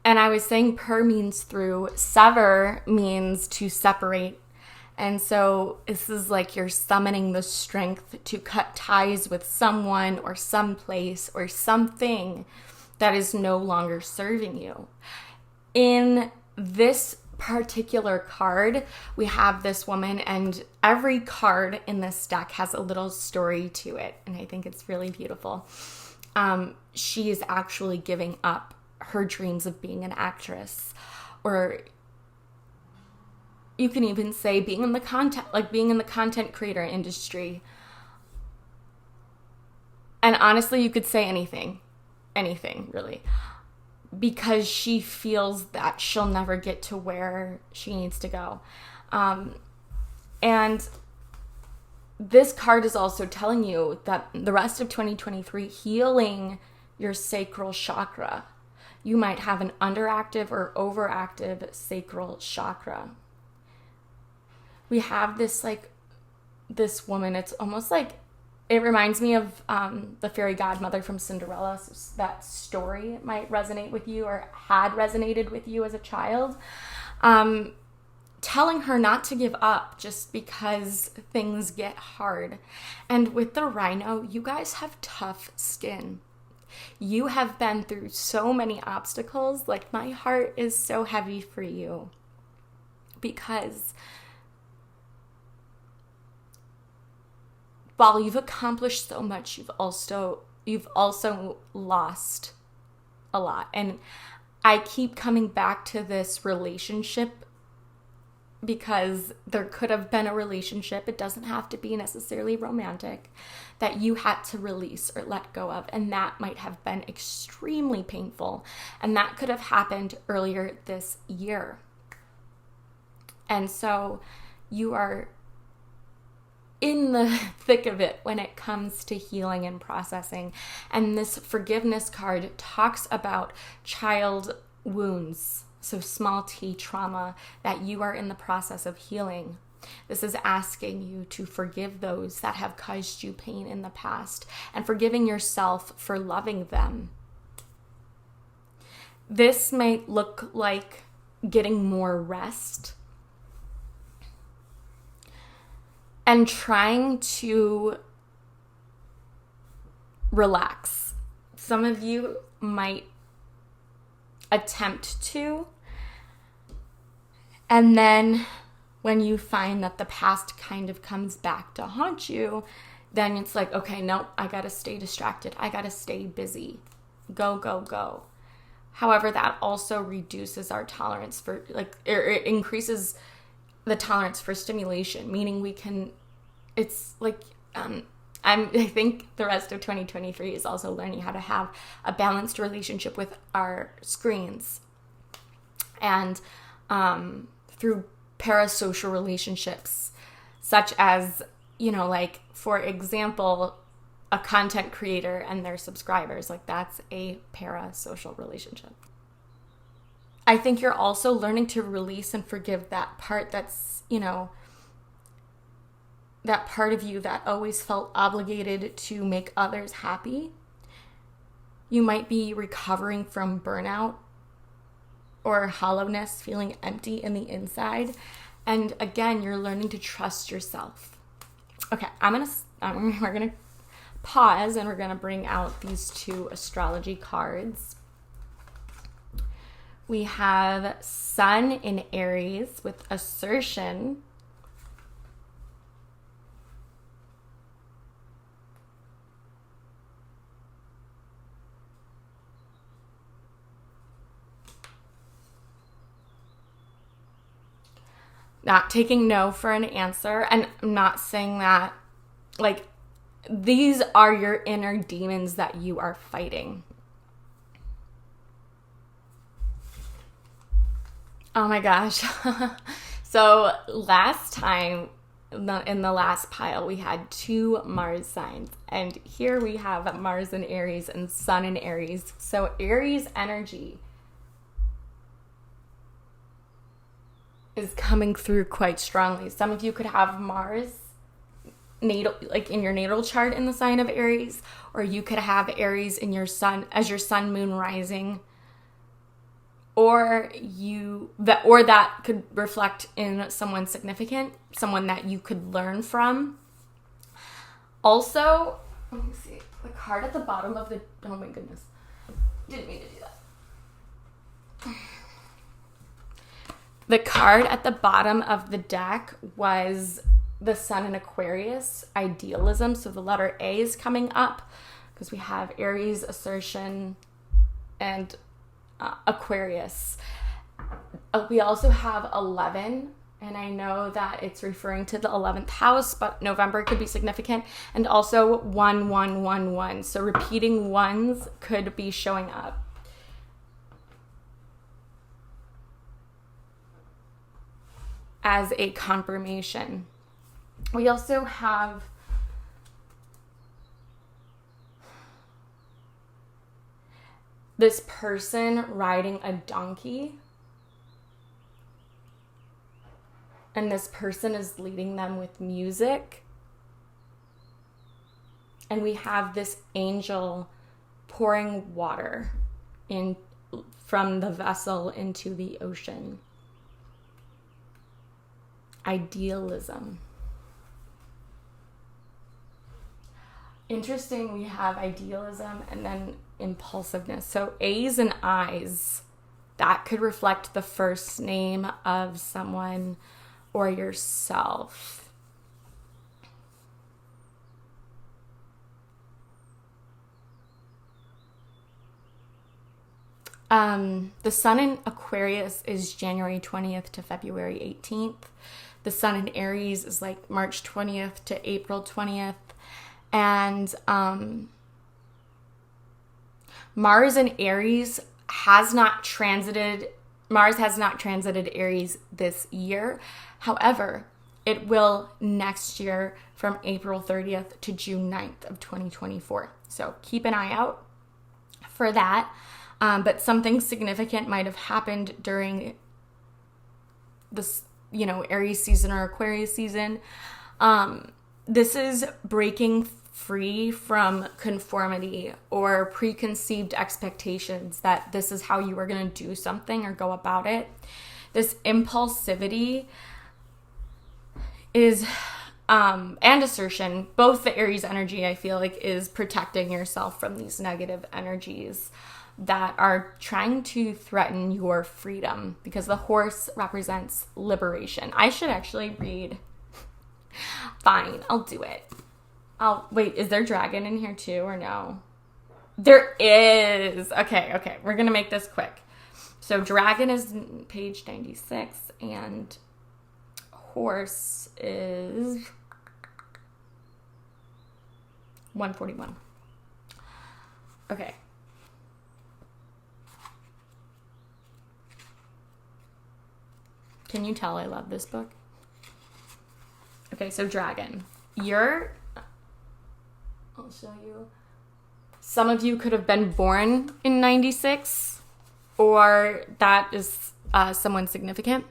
and I was saying per means through, sever means to separate. And so this is like you're summoning the strength to cut ties with someone or someplace or something that is no longer serving you. In this particular card, we have this woman, and every card in this deck has a little story to it, and I think it's really beautiful. She is actually giving up her dreams of being an actress, or you can even say being in the content creator industry. And honestly, you could say anything really, because she feels that she'll never get to where she needs to go. And this card is also telling you that the rest of 2023, healing your sacral chakra. You might have an underactive or overactive sacral chakra. We have this woman, it's almost like, it reminds me of the fairy godmother from Cinderella. So that story might resonate with you or had resonated with you as a child. Telling her not to give up just because things get hard. And with the rhino, you guys have tough skin. You have been through so many obstacles. Like, my heart is so heavy for you, because while you've accomplished so much, you've also lost a lot. And I keep coming back to this relationship because there could have been a relationship, it doesn't have to be necessarily romantic, that you had to release or let go of. And that might have been extremely painful. And that could have happened earlier this year. And so you are in the thick of it when it comes to healing and processing. And this forgiveness card talks about child wounds, so small t trauma, that you are in the process of healing. This is asking you to forgive those that have caused you pain in the past and forgiving yourself for loving them. This might look like getting more rest and trying to relax. Some of you might attempt to, and then when you find that the past kind of comes back to haunt you, then it's like, okay, no, I gotta stay distracted. I gotta stay busy. Go, go, go. However, that also reduces our tolerance for, it increases the tolerance for stimulation, meaning we can, it's like, I think the rest of 2023 is also learning how to have a balanced relationship with our screens. And through parasocial relationships, such as, for example, a content creator and their subscribers, that's a parasocial relationship. I think you're also learning to release and forgive that part that's, that part of you that always felt obligated to make others happy. You might be recovering from burnout or hollowness, feeling empty in the inside. And again, you're learning to trust yourself. Okay, we're gonna pause and we're gonna bring out these two astrology cards. We have Sun in Aries with assertion. Not taking no for an answer. And I'm not saying that, these are your inner demons that you are fighting. Oh my gosh. So last time, in the last pile, we had 2 Mars signs. And here we have Mars in Aries and Sun in Aries. So Aries energy is coming through quite strongly. Some of you could have Mars natal, in your natal chart in the sign of Aries, or you could have Aries in your sun as your sun, moon, rising, or that could reflect in someone significant, someone that you could learn from. Also, let me see the card at the bottom of the. Oh my goodness, didn't mean to do that. The card at the bottom of the deck was the Sun in Aquarius, idealism. So the letter A is coming up because we have Aries, assertion, and Aquarius. We also have 11, and I know that it's referring to the 11th house, but November could be significant. And also 1111. So repeating ones could be showing up. As a confirmation. We also have this person riding a donkey, and this person is leading them with music, and we have this angel pouring water in from the vessel into the ocean. Idealism. Interesting, we have idealism and then impulsiveness. So A's and I's, that could reflect the first name of someone or yourself. The sun in Aquarius is January 20th to February 18th. The sun in Aries is like March 20th to April 20th. And Mars in Aries has not transited Aries this year. However, it will next year from April 30th to June 9th of 2024. So keep an eye out for that. But something significant might have happened during this, Aries season or Aquarius season. This is breaking free from conformity or preconceived expectations that this is how you are going to do something or go about it. This impulsivity is, and assertion, both the Aries energy, I feel like, is protecting yourself from these negative energies that are trying to threaten your freedom, because the horse represents liberation. I should actually read. Fine, I'll do it. Wait, is there dragon in here too or no? There is. Okay. We're going to make this quick. So dragon is page 96 and horse is 141. Okay. Can you tell I love this book? Okay, so dragon. I'll show you. Some of you could have been born in 96, or that is someone significant.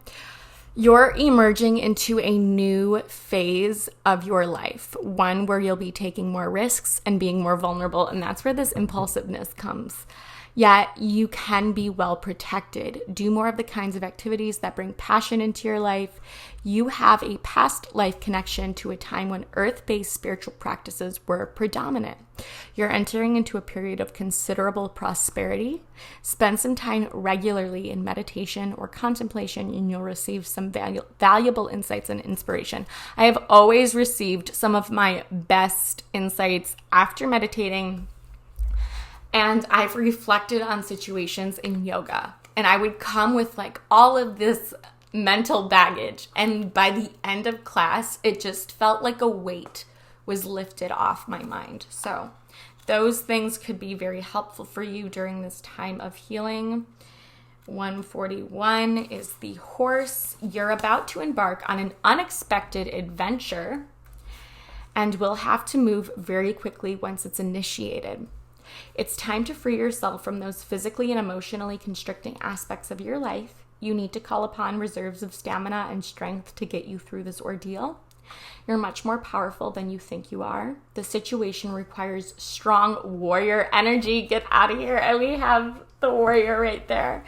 You're emerging into a new phase of your life, one where you'll be taking more risks and being more vulnerable, and that's where this impulsiveness comes. Yet you can be well protected. Do more of the kinds of activities that bring passion into your life. You have a past life connection to a time when earth-based spiritual practices were predominant. You're entering into a period of considerable prosperity. Spend some time regularly in meditation or contemplation, and you'll receive some valuable insights and inspiration. I have always received some of my best insights after meditating. And I've reflected on situations in yoga, and I would come with like all of this mental baggage. And by the end of class, it just felt like a weight was lifted off my mind. So those things could be very helpful for you during this time of healing. 141 is the horse. You're about to embark on an unexpected adventure and will have to move very quickly once it's initiated. It's time to free yourself from those physically and emotionally constricting aspects of your life. You need to call upon reserves of stamina and strength to get you through this ordeal. You're much more powerful than you think you are. The situation requires strong warrior energy. Get out of here. And we have the warrior right there.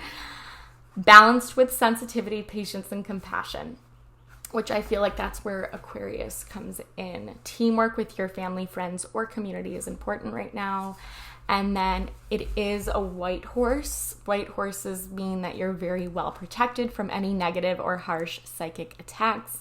Balanced with sensitivity, patience, and compassion, which I feel like that's where Aquarius comes in. Teamwork with your family, friends, or community is important right now. And then it is a white horse. White horses mean that you're very well protected from any negative or harsh psychic attacks.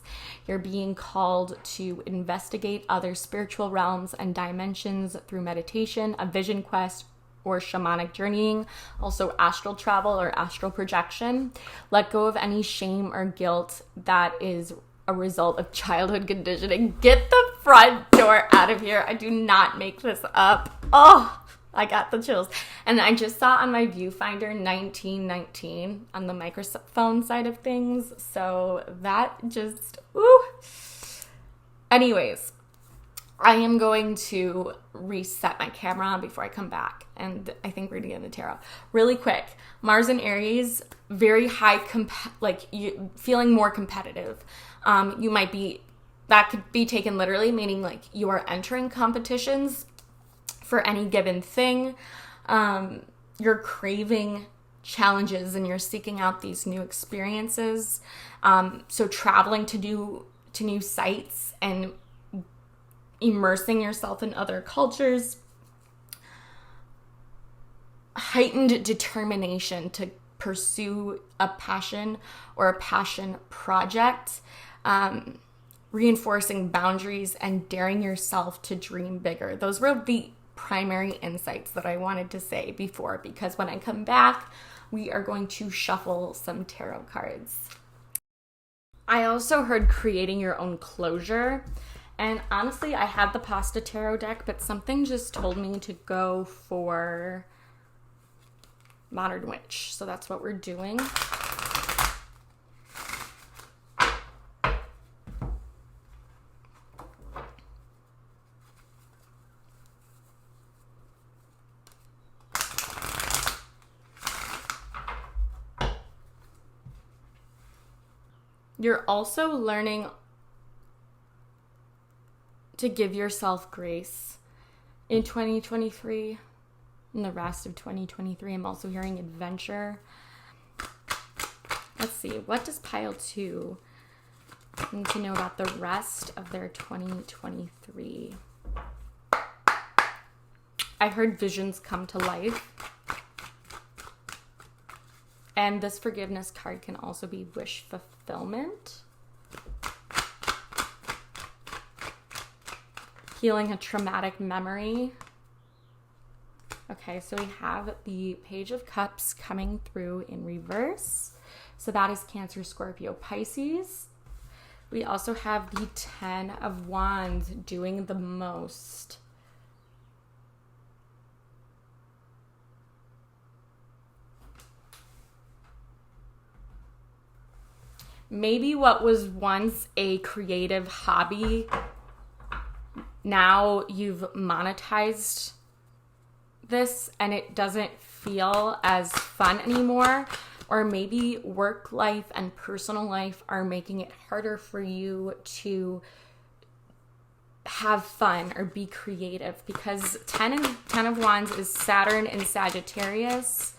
You're being called to investigate other spiritual realms and dimensions through meditation, a vision quest, or shamanic journeying, also astral travel or astral projection. Let go of any shame or guilt that is a result of childhood conditioning. Get the front door out of here. I do not make this up. Oh, I got the chills. And I just saw on my viewfinder 1919 on the microphone side of things. So that just, ooh. Anyways, I am going to reset my camera before I come back. And I think we're going to get into tarot. Really quick, Mars in Aries, very high, feeling more competitive. You might be, that could be taken literally, meaning like you are entering competitions for any given thing. You're craving challenges and you're seeking out these new experiences. So traveling to new sites and immersing yourself in other cultures. Heightened determination to pursue a passion or a passion project. Reinforcing boundaries and daring yourself to dream bigger. Those were the primary insights that I wanted to say before, because when I come back, we are going to shuffle some tarot cards. I also heard creating your own closure. And honestly, I had the Pasta Tarot deck, but something just told me to go for Modern Witch. So that's what we're doing. You're also learning to give yourself grace in 2023 and the rest of 2023. I'm also hearing adventure. Let's see, what does pile 2 need to know about the rest of their 2023? I heard visions come to life. And this forgiveness card can also be wish fulfillment. Healing a traumatic memory. Okay, so we have the Page of Cups coming through in reverse. So that is Cancer, Scorpio, Pisces. We also have the 10 of Wands doing the most. Maybe what was once a creative hobby, now you've monetized this and it doesn't feel as fun anymore. Or maybe work life and personal life are making it harder for you to have fun or be creative, because 10 of Wands is Saturn in Sagittarius.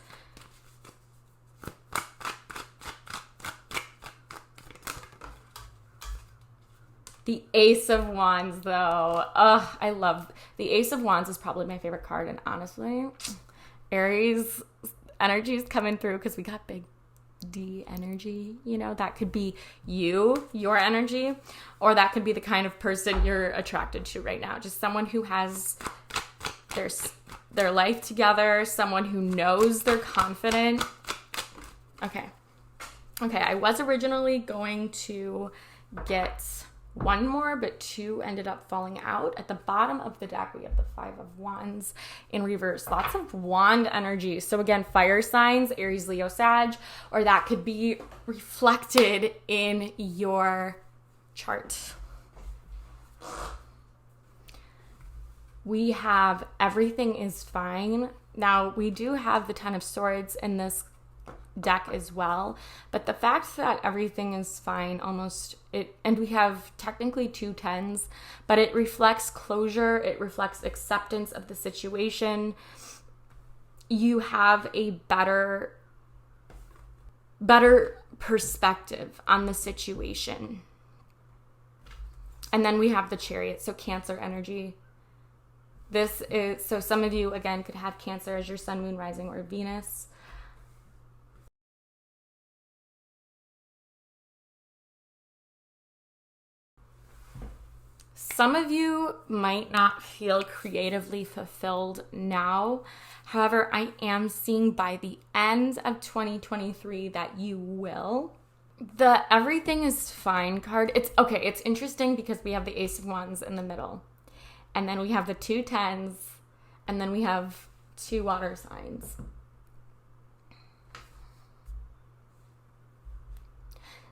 The Ace of Wands, though. I love the Ace of Wands is probably my favorite card. And honestly, Aries energy is coming through because we got big D energy. You know, that could be you, your energy, or that could be the kind of person you're attracted to right now. Just someone who has their life together, someone who knows they're confident. Okay, I was originally going to get one more, but 2 ended up falling out. At the bottom of the deck, we have the 5 of Wands in reverse. Lots of wand energy. So again, fire signs, Aries, Leo, Sag, or that could be reflected in your chart. We have everything is fine. Now, we do have the 10 of Swords in this deck as well, but the fact that everything is fine and we have technically 2 10s, but it reflects closure, it reflects acceptance of the situation. You have a better perspective on the situation. And then we have the Chariot, so Cancer energy. This is, so some of you again could have Cancer as your sun, moon, rising, or Venus. Some of you might not feel creatively fulfilled now. However, I am seeing by the end of 2023 that you will. The everything is fine card. It's interesting because we have the Ace of Wands in the middle. And then we have the 2 10s. And then we have 2 water signs.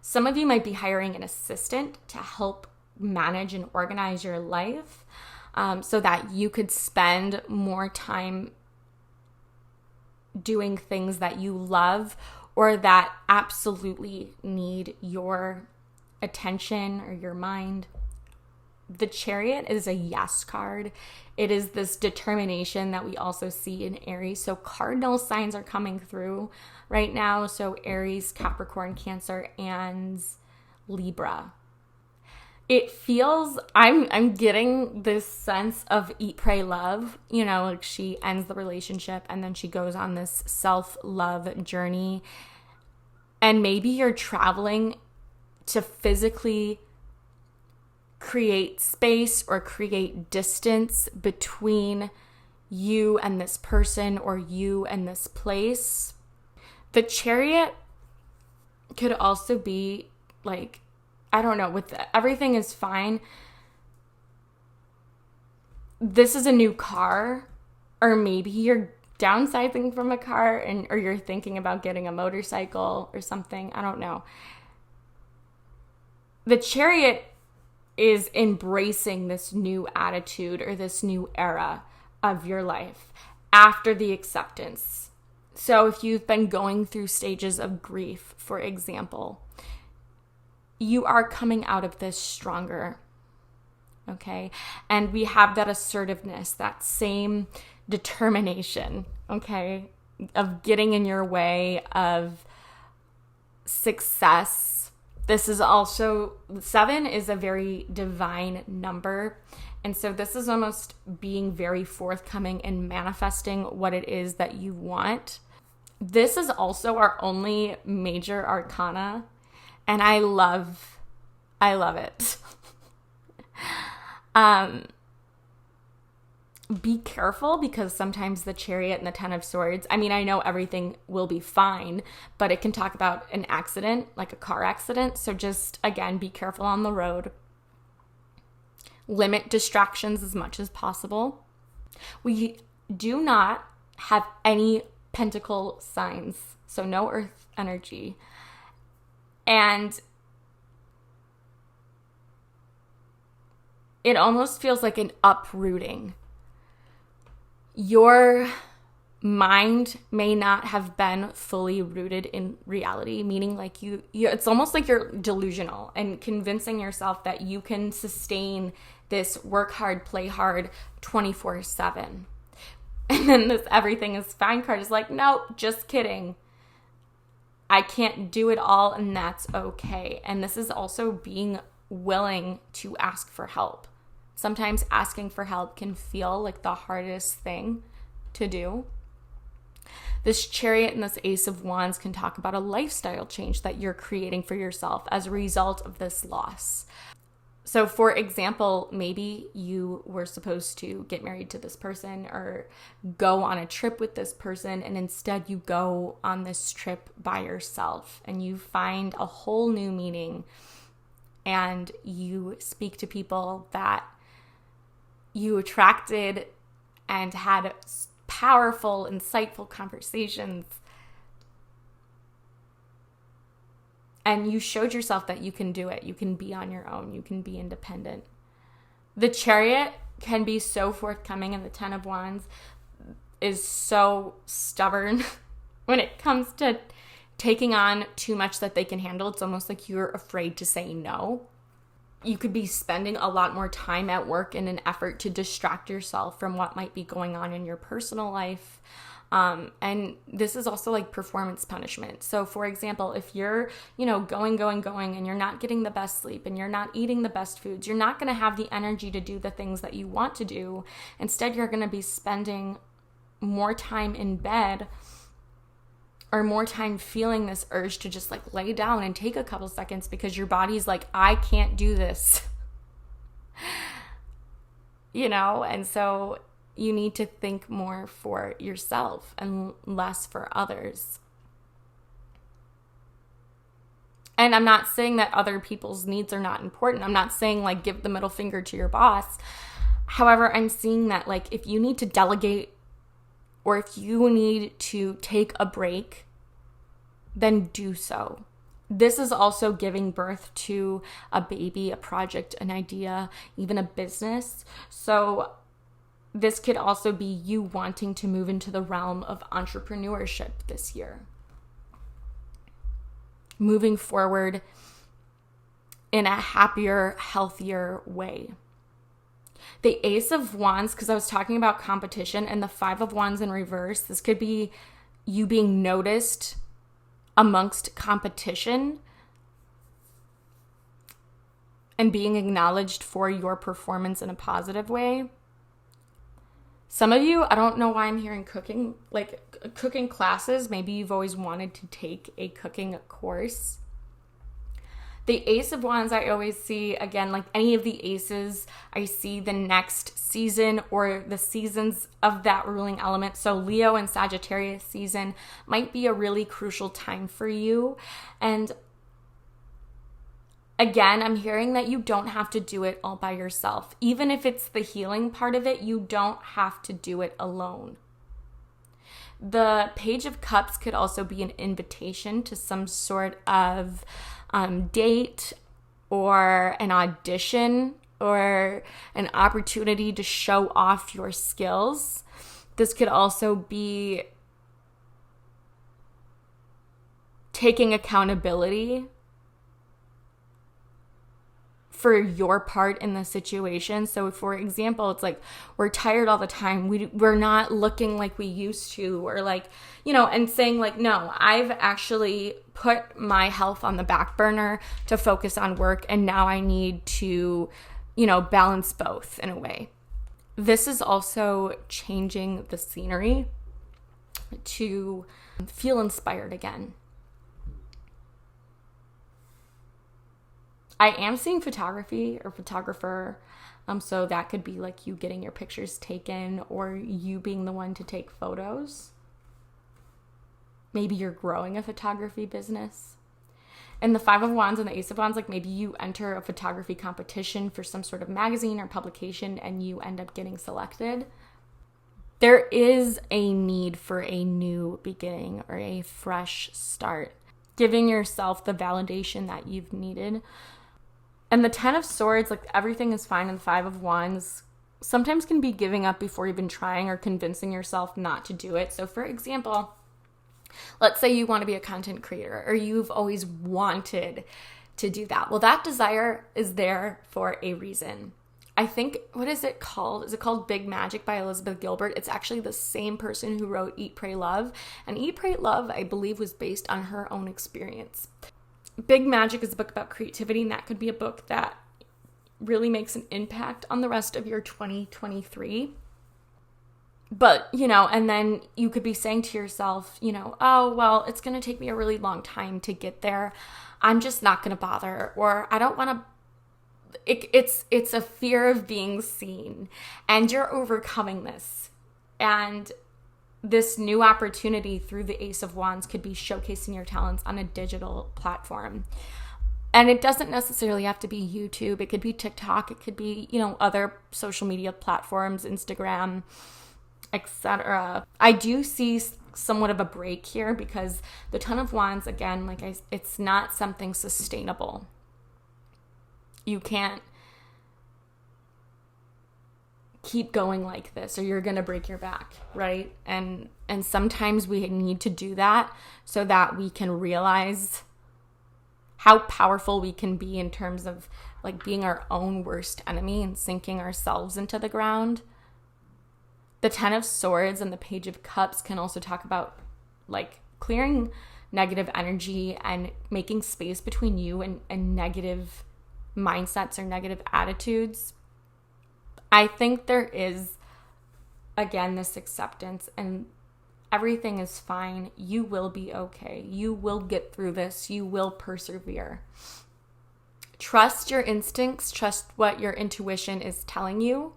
Some of you might be hiring an assistant to help manage and organize your life, so that you could spend more time doing things that you love or that absolutely need your attention or your mind. The Chariot is a yes card. It is this determination that we also see in Aries. So cardinal signs are coming through right now. So Aries, Capricorn, Cancer, and Libra. It feels, I'm getting this sense of eat, pray, love. You know, like she ends the relationship and then she goes on this self-love journey. And maybe you're traveling to physically create space or create distance between you and this person or you and this place. The Chariot could also be like, I don't know, with everything is fine. This is a new car, or maybe you're downsizing from a car or you're thinking about getting a motorcycle or something. I don't know. The Chariot is embracing this new attitude or this new era of your life after the acceptance. So if you've been going through stages of grief, for example, you are coming out of this stronger. Okay. And we have that assertiveness, that same determination, okay, of getting in your way, of success. This is also, 7 is a very divine number. And so this is almost being very forthcoming and manifesting what it is that you want. This is also our only major arcana. And I love it. Be careful, because sometimes the Chariot and the 10 of Swords, I mean, I know everything will be fine, but it can talk about an accident, like a car accident. So just, again, be careful on the road. Limit distractions as much as possible. We do not have any pentacle signs, so no earth energy. And it almost feels like an uprooting. Your mind may not have been fully rooted in reality, meaning like you it's almost like you're delusional and convincing yourself that you can sustain this work hard, play hard 24/7. And then this everything is fine card is like, no, just kidding. I can't do it all, and that's okay. And this is also being willing to ask for help. Sometimes asking for help can feel like the hardest thing to do. This Chariot and this Ace of Wands can talk about a lifestyle change that you're creating for yourself as a result of this loss. So for example, maybe you were supposed to get married to this person or go on a trip with this person, and instead you go on this trip by yourself and you find a whole new meaning, and you speak to people that you attracted and had powerful, insightful conversations. And you showed yourself that you can do it. You can be on your own. You can be independent. The Chariot can be so forthcoming, and the 10 of Wands is so stubborn when it comes to taking on too much that they can handle. It's almost like you're afraid to say no. You could be spending a lot more time at work in an effort to distract yourself from what might be going on in your personal life. And this is also like performance punishment. So for example, if you're, going, and you're not getting the best sleep and you're not eating the best foods, you're not going to have the energy to do the things that you want to do. Instead, you're going to be spending more time in bed, or more time feeling this urge to just like lay down and take a couple seconds because your body's like, I can't do this. And so you need to think more for yourself and less for others. And I'm not saying that other people's needs are not important. I'm not saying like give the middle finger to your boss. However, I'm seeing that like if you need to delegate, or if you need to take a break, then do so. This is also giving birth to a baby, a project, an idea, even a business. So this could also be you wanting to move into the realm of entrepreneurship this year. Moving forward in a happier, healthier way. The Ace of Wands, because I was talking about competition, and the 5 of Wands in reverse, this could be you being noticed amongst competition and being acknowledged for your performance in a positive way. Some of you, I don't know why I'm hearing cooking classes. Maybe you've always wanted to take a cooking course. The Ace of Wands, I always see, again, like any of the aces, I see the next season or the seasons of that ruling element. So Leo and Sagittarius season might be a really crucial time for you. And again, I'm hearing that you don't have to do it all by yourself. Even if it's the healing part of it, you don't have to do it alone. The Page of Cups could also be an invitation to some sort of date or an audition or an opportunity to show off your skills. This could also be taking accountability for your part in the situation. So for example, it's like we're tired all the time. We're not looking like we used to, or like, and saying like, no, I've actually put my health on the back burner to focus on work. And now I need to, balance both in a way. This is also changing the scenery to feel inspired again. I am seeing photography or photographer. So that could be like you getting your pictures taken or you being the one to take photos. Maybe you're growing a photography business. And the Five of Wands and the Ace of Wands, like maybe you enter a photography competition for some sort of magazine or publication and you end up getting selected. There is a need for a new beginning or a fresh start, giving yourself the validation that you've needed. And the Ten of Swords, like everything is fine, and the Five of Wands sometimes can be giving up before even trying or convincing yourself not to do it. So for example, let's say you want to be a content creator or you've always wanted to do that. Well, that desire is there for a reason. I think, what is it called? Is it called Big Magic by Elizabeth Gilbert? It's actually the same person who wrote Eat, Pray, Love. And Eat, Pray, Love, I believe, was based on her own experience. Big Magic is a book about creativity, and that could be a book that really makes an impact on the rest of your 2023. But, and then you could be saying to yourself, oh, well, it's going to take me a really long time to get there. I'm just not going to bother, or I don't want to. It's a fear of being seen, and you're overcoming this. And this new opportunity through the Ace of Wands could be showcasing your talents on a digital platform. And it doesn't necessarily have to be YouTube. It could be TikTok. It could be, other social media platforms, Instagram, etc. I do see somewhat of a break here because the Ten of Wands, again, it's not something sustainable. You can't keep going like this or you're going to break your back, right? And sometimes we need to do that so that we can realize how powerful we can be in terms of like being our own worst enemy and sinking ourselves into the ground. The Ten of Swords and the Page of Cups can also talk about like clearing negative energy and making space between you and negative mindsets or negative attitudes. I think there is, again, this acceptance and everything is fine. You will be okay. You will get through this. You will persevere. Trust your instincts. Trust what your intuition is telling you.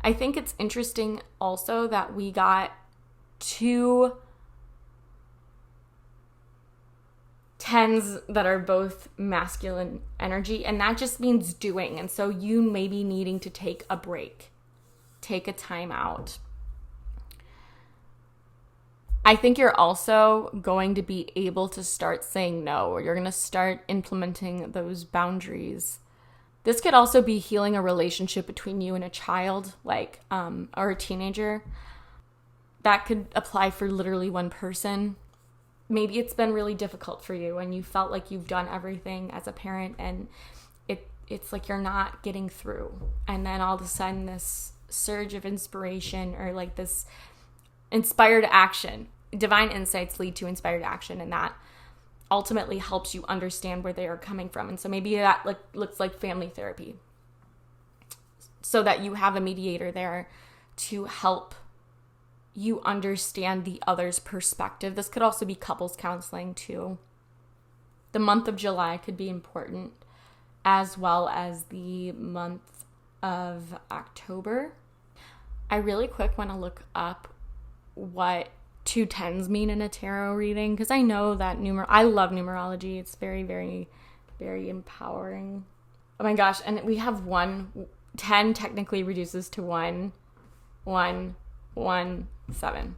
I think it's interesting also that we got two tens that are both masculine energy, and that just means doing. And so you may be needing to take a break, take a time out. I think you're also going to be able to start saying no, or you're going to start implementing those boundaries. This could also be healing a relationship between you and a child, or a teenager. That could apply for literally one person. Maybe it's been really difficult for you and you felt like you've done everything as a parent and it's like you're not getting through. And then all of a sudden this surge of inspiration or like this inspired action, divine insights lead to inspired action, and that ultimately helps you understand where they are coming from. And so maybe that looks like family therapy so that you have a mediator there to help you understand the other's perspective. This could also be couples counseling too. The month of July could be important, as well as the month of October. I really quick want to look up what 210s mean in a tarot reading, because I know that I love numerology. It's very, very, very empowering. Oh my gosh, and we have 10 technically reduces to 1, 1, 1, 7.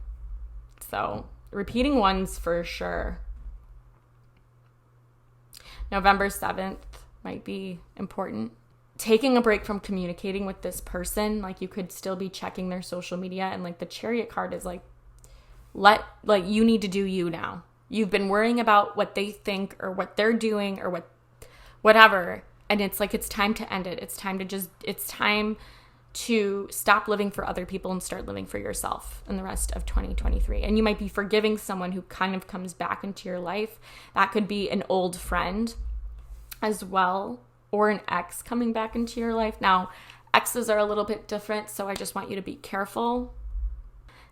So repeating ones for sure. November 7th might be important. Taking a break from communicating with this person, like you could still be checking their social media, and like the Chariot card is like, you need to do you now. You've been worrying about what they think or what they're doing or whatever. And it's like, it's time to end it. It's time to stop living for other people and start living for yourself in the rest of 2023. And you might be forgiving someone who kind of comes back into your life. That could be an old friend as well, or an ex coming back into your life. Now, exes are a little bit different, so I just want you to be careful.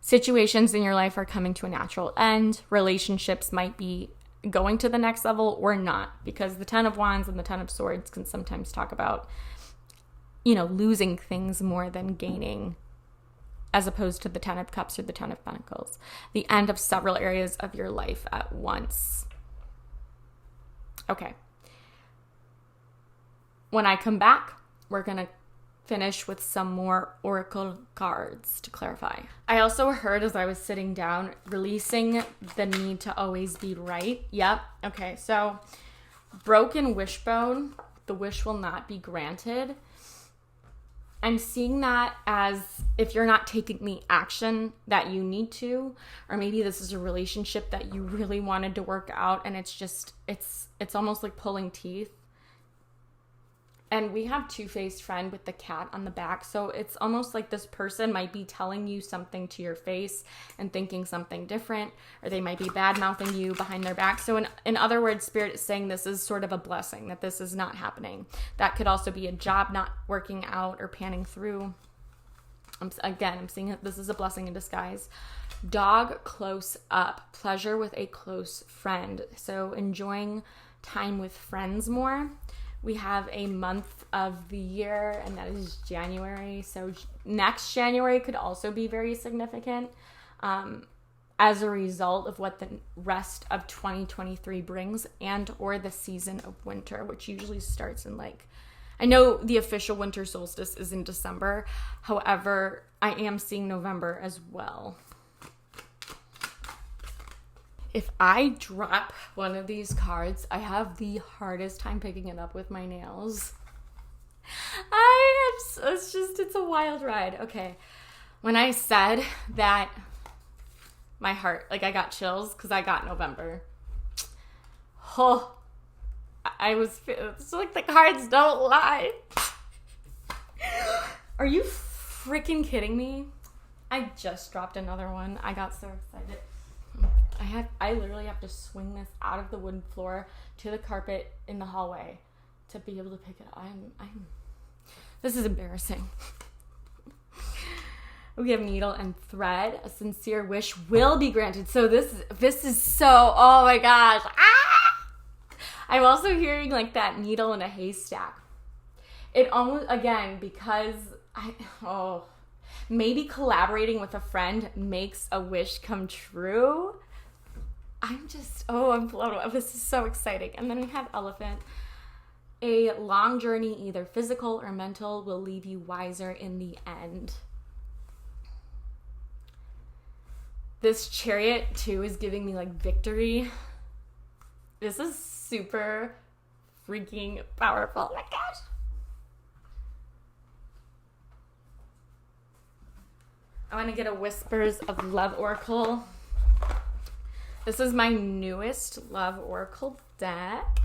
Situations in your life are coming to a natural end. Relationships might be going to the next level or not, because the 10 of Wands and the 10 of Swords can sometimes talk about, losing things more than gaining, as opposed to the 10 of Cups or the 10 of Pentacles. The end of several areas of your life at once. Okay. When I come back, we're going to finish with some more oracle cards to clarify. I also heard, as I was sitting down, releasing the need to always be right. Yep. Okay. So broken wishbone, the wish will not be granted. I'm seeing that as if you're not taking the action that you need to, or maybe this is a relationship that you really wanted to work out, and it's almost like pulling teeth. And we have two-faced friend with the cat on the back. So it's almost like this person might be telling you something to your face and thinking something different, or they might be bad-mouthing you behind their back. So in other words, Spirit is saying this is sort of a blessing, that this is not happening. That could also be a job not working out or panning through. I'm seeing this is a blessing in disguise. Dog close up. Pleasure with a close friend. So enjoying time with friends more. We have a month of the year, and that is January. So next January could also be very significant as a result of what the rest of 2023 brings, and or the season of winter, which usually starts in I know the official winter solstice is in December. However, I am seeing November as well. If I drop one of these cards, I have the hardest time picking it up with my nails. It's a wild ride. Okay. When I said that my heart, I got chills because I got November. Oh, it's like the cards don't lie. Are you freaking kidding me? I just dropped another one. I got so excited. I literally have to swing this out of the wooden floor to the carpet in the hallway to be able to pick it up. This is embarrassing. We have needle and thread. A sincere wish will be granted. So this is so, oh my gosh. Ah! I'm also hearing that needle in a haystack. It almost, again, because maybe collaborating with a friend makes a wish come true. I'm blown away. This is so exciting. And then we have elephant. A long journey, either physical or mental, will leave you wiser in the end. This chariot, too, is giving me, victory. This is super freaking powerful. Oh, my gosh. I want to get a Whispers of Love Oracle. This is my newest Love Oracle deck.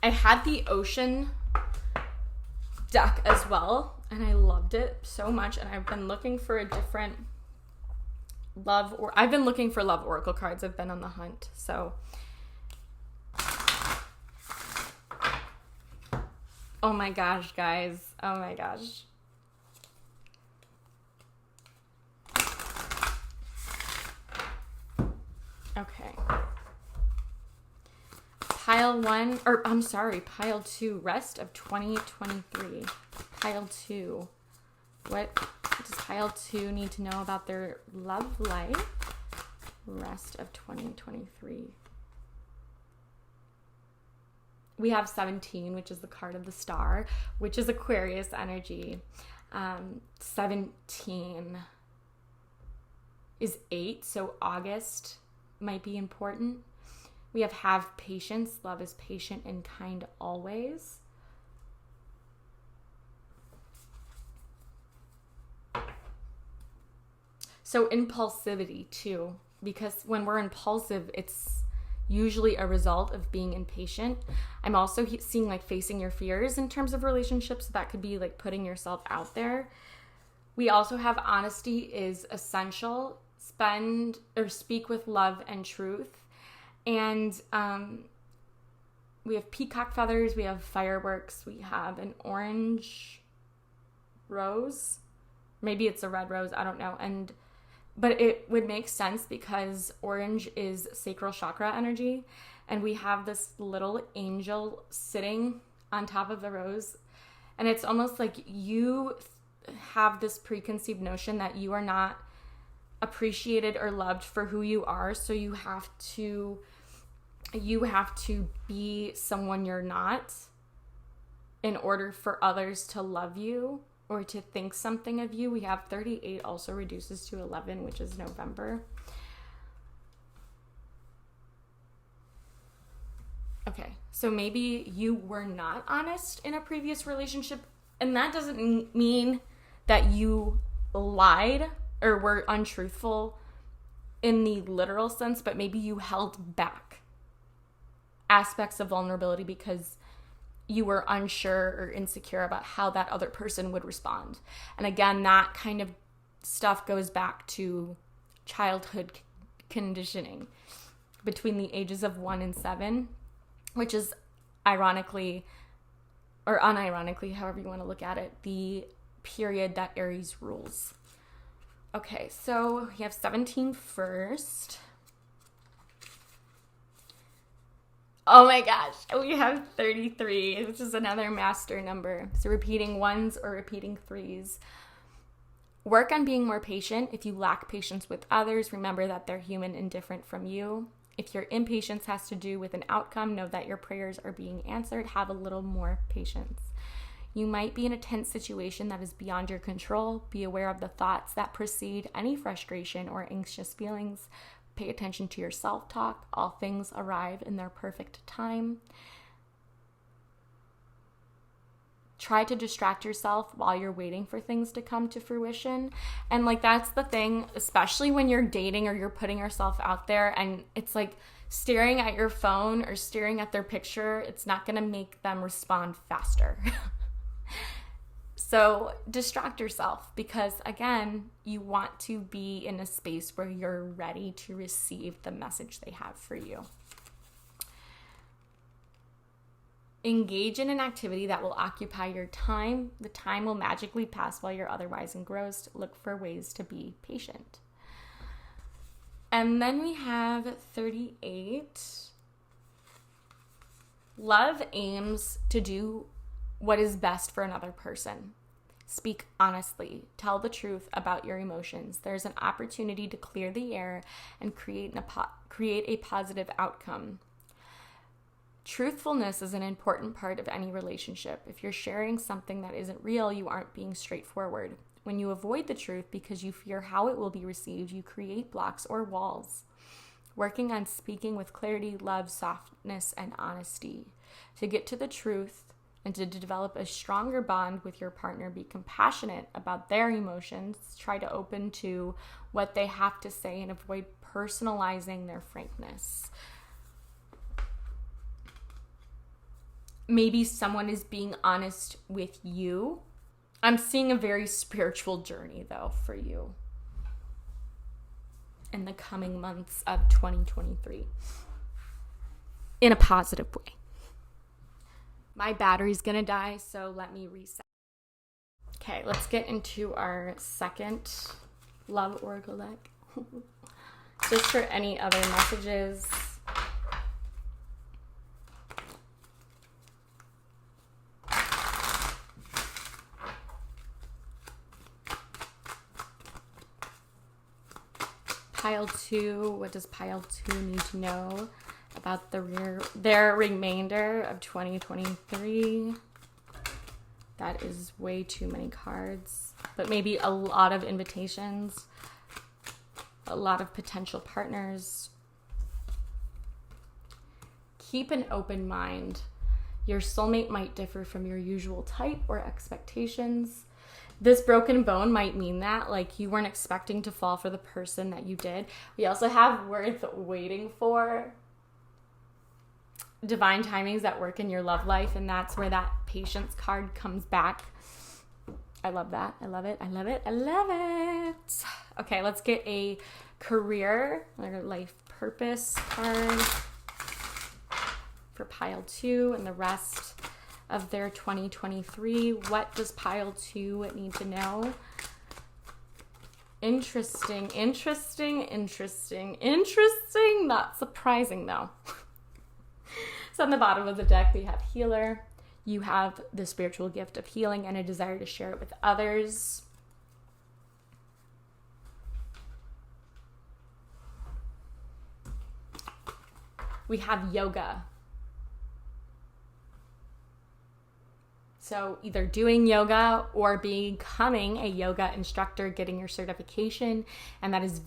I had the Ocean deck as well, and I loved it so much, and I've been looking for a different love Oracle cards. I've been on the hunt, so oh my gosh, guys. Oh my gosh. Okay. pile 1, or I'm sorry, pile 2, rest of 2023. Pile 2. What does pile 2 need to know about their love life? Rest of 2023. We have 17, which is the card of the star, which is Aquarius energy. 17 is 8, so August might be important. We have patience. Love is patient and kind always. So impulsivity too, because when we're impulsive, it's usually a result of being impatient. I'm also seeing like facing your fears in terms of relationships. So that could be like putting yourself out there. We also have honesty is essential. Spend or speak with love and truth. And we have peacock feathers. We have fireworks. We have an orange rose. Maybe it's a red rose. I don't know. But it would make sense because orange is sacral chakra energy. And we have this little angel sitting on top of the rose. And it's almost like you have this preconceived notion that you are not appreciated or loved for who you are. So you have to be someone you're not in order for others to love you or to think something of you. We have 38 also reduces to 11, which is November. Okay, so maybe you were not honest in a previous relationship, and that doesn't mean that you lied or were untruthful in the literal sense, but maybe you held back aspects of vulnerability because you were unsure or insecure about how that other person would respond. And again, that kind of stuff goes back to childhood conditioning between the ages of 1 and 7, which is ironically, or unironically, however you want to look at it, the period that Aries rules. Okay, so we have 17 first. Oh my gosh, we have 33, which is another master number. So repeating 1s or repeating 3s. Work on being more patient. If you lack patience with others, remember that they're human and different from you. If your impatience has to do with an outcome, know that your prayers are being answered. Have a little more patience. You might be in a tense situation that is beyond your control. Be aware of the thoughts that precede any frustration or anxious feelings. Pay attention to your self-talk. All things arrive in their perfect time. Try to distract yourself while you're waiting for things to come to fruition. And like, that's the thing, especially when you're dating or you're putting yourself out there and it's like staring at your phone or staring at their picture, it's not going to make them respond faster. So distract yourself because, again, you want to be in a space where you're ready to receive the message they have for you. Engage in an activity that will occupy your time. The time will magically pass while you're otherwise engrossed. Look for ways to be patient. And then we have 38. Love aims to do what is best for another person. Speak honestly. Tell the truth about your emotions. There's an opportunity to clear the air and create a positive outcome. Truthfulness is an important part of any relationship. If you're sharing something that isn't real, you aren't being straightforward. When you avoid the truth because you fear how it will be received, you create blocks or walls. Working on speaking with clarity, love, softness, and honesty. To get to the truth and to develop a stronger bond with your partner, be compassionate about their emotions. Try to open to what they have to say and avoid personalizing their frankness. Maybe someone is being honest with you. I'm seeing a very spiritual journey, though, for you in the coming months of 2023 in a positive way. My battery's gonna die, so let me reset. Okay, let's get into our second love oracle deck. Just for any other messages. Pile 2, what does pile 2 need to know about their remainder of 2023? That is way too many cards, but maybe a lot of invitations, a lot of potential partners. Keep an open mind. Your soulmate might differ from your usual type or expectations. This broken bone might mean that, like, you weren't expecting to fall for the person that you did. We also have worth waiting for. Divine timings that work in your love life, and that's where that patience card comes back. I love that. I love it. I love it. I love it. Okay, let's get a career or life purpose card for pile 2 and the rest of their 2023. What does pile 2 need to know? Interesting. Not surprising though. So on the bottom of the deck, we have healer. You have the spiritual gift of healing and a desire to share it with others. We have yoga. So either doing yoga or becoming a yoga instructor, getting your certification. And that is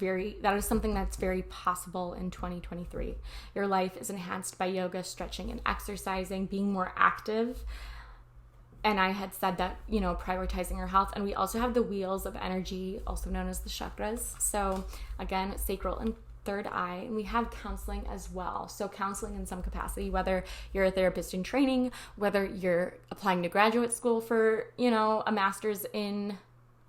something that's very possible in 2023. Your life is enhanced by yoga, stretching, and exercising, being more active. And I had said that, prioritizing your health. And we also have the wheels of energy, also known as the chakras. So again, sacral and third eye, and we have counseling as well. So counseling in some capacity, whether you're a therapist in training, whether you're applying to graduate school for, a master's in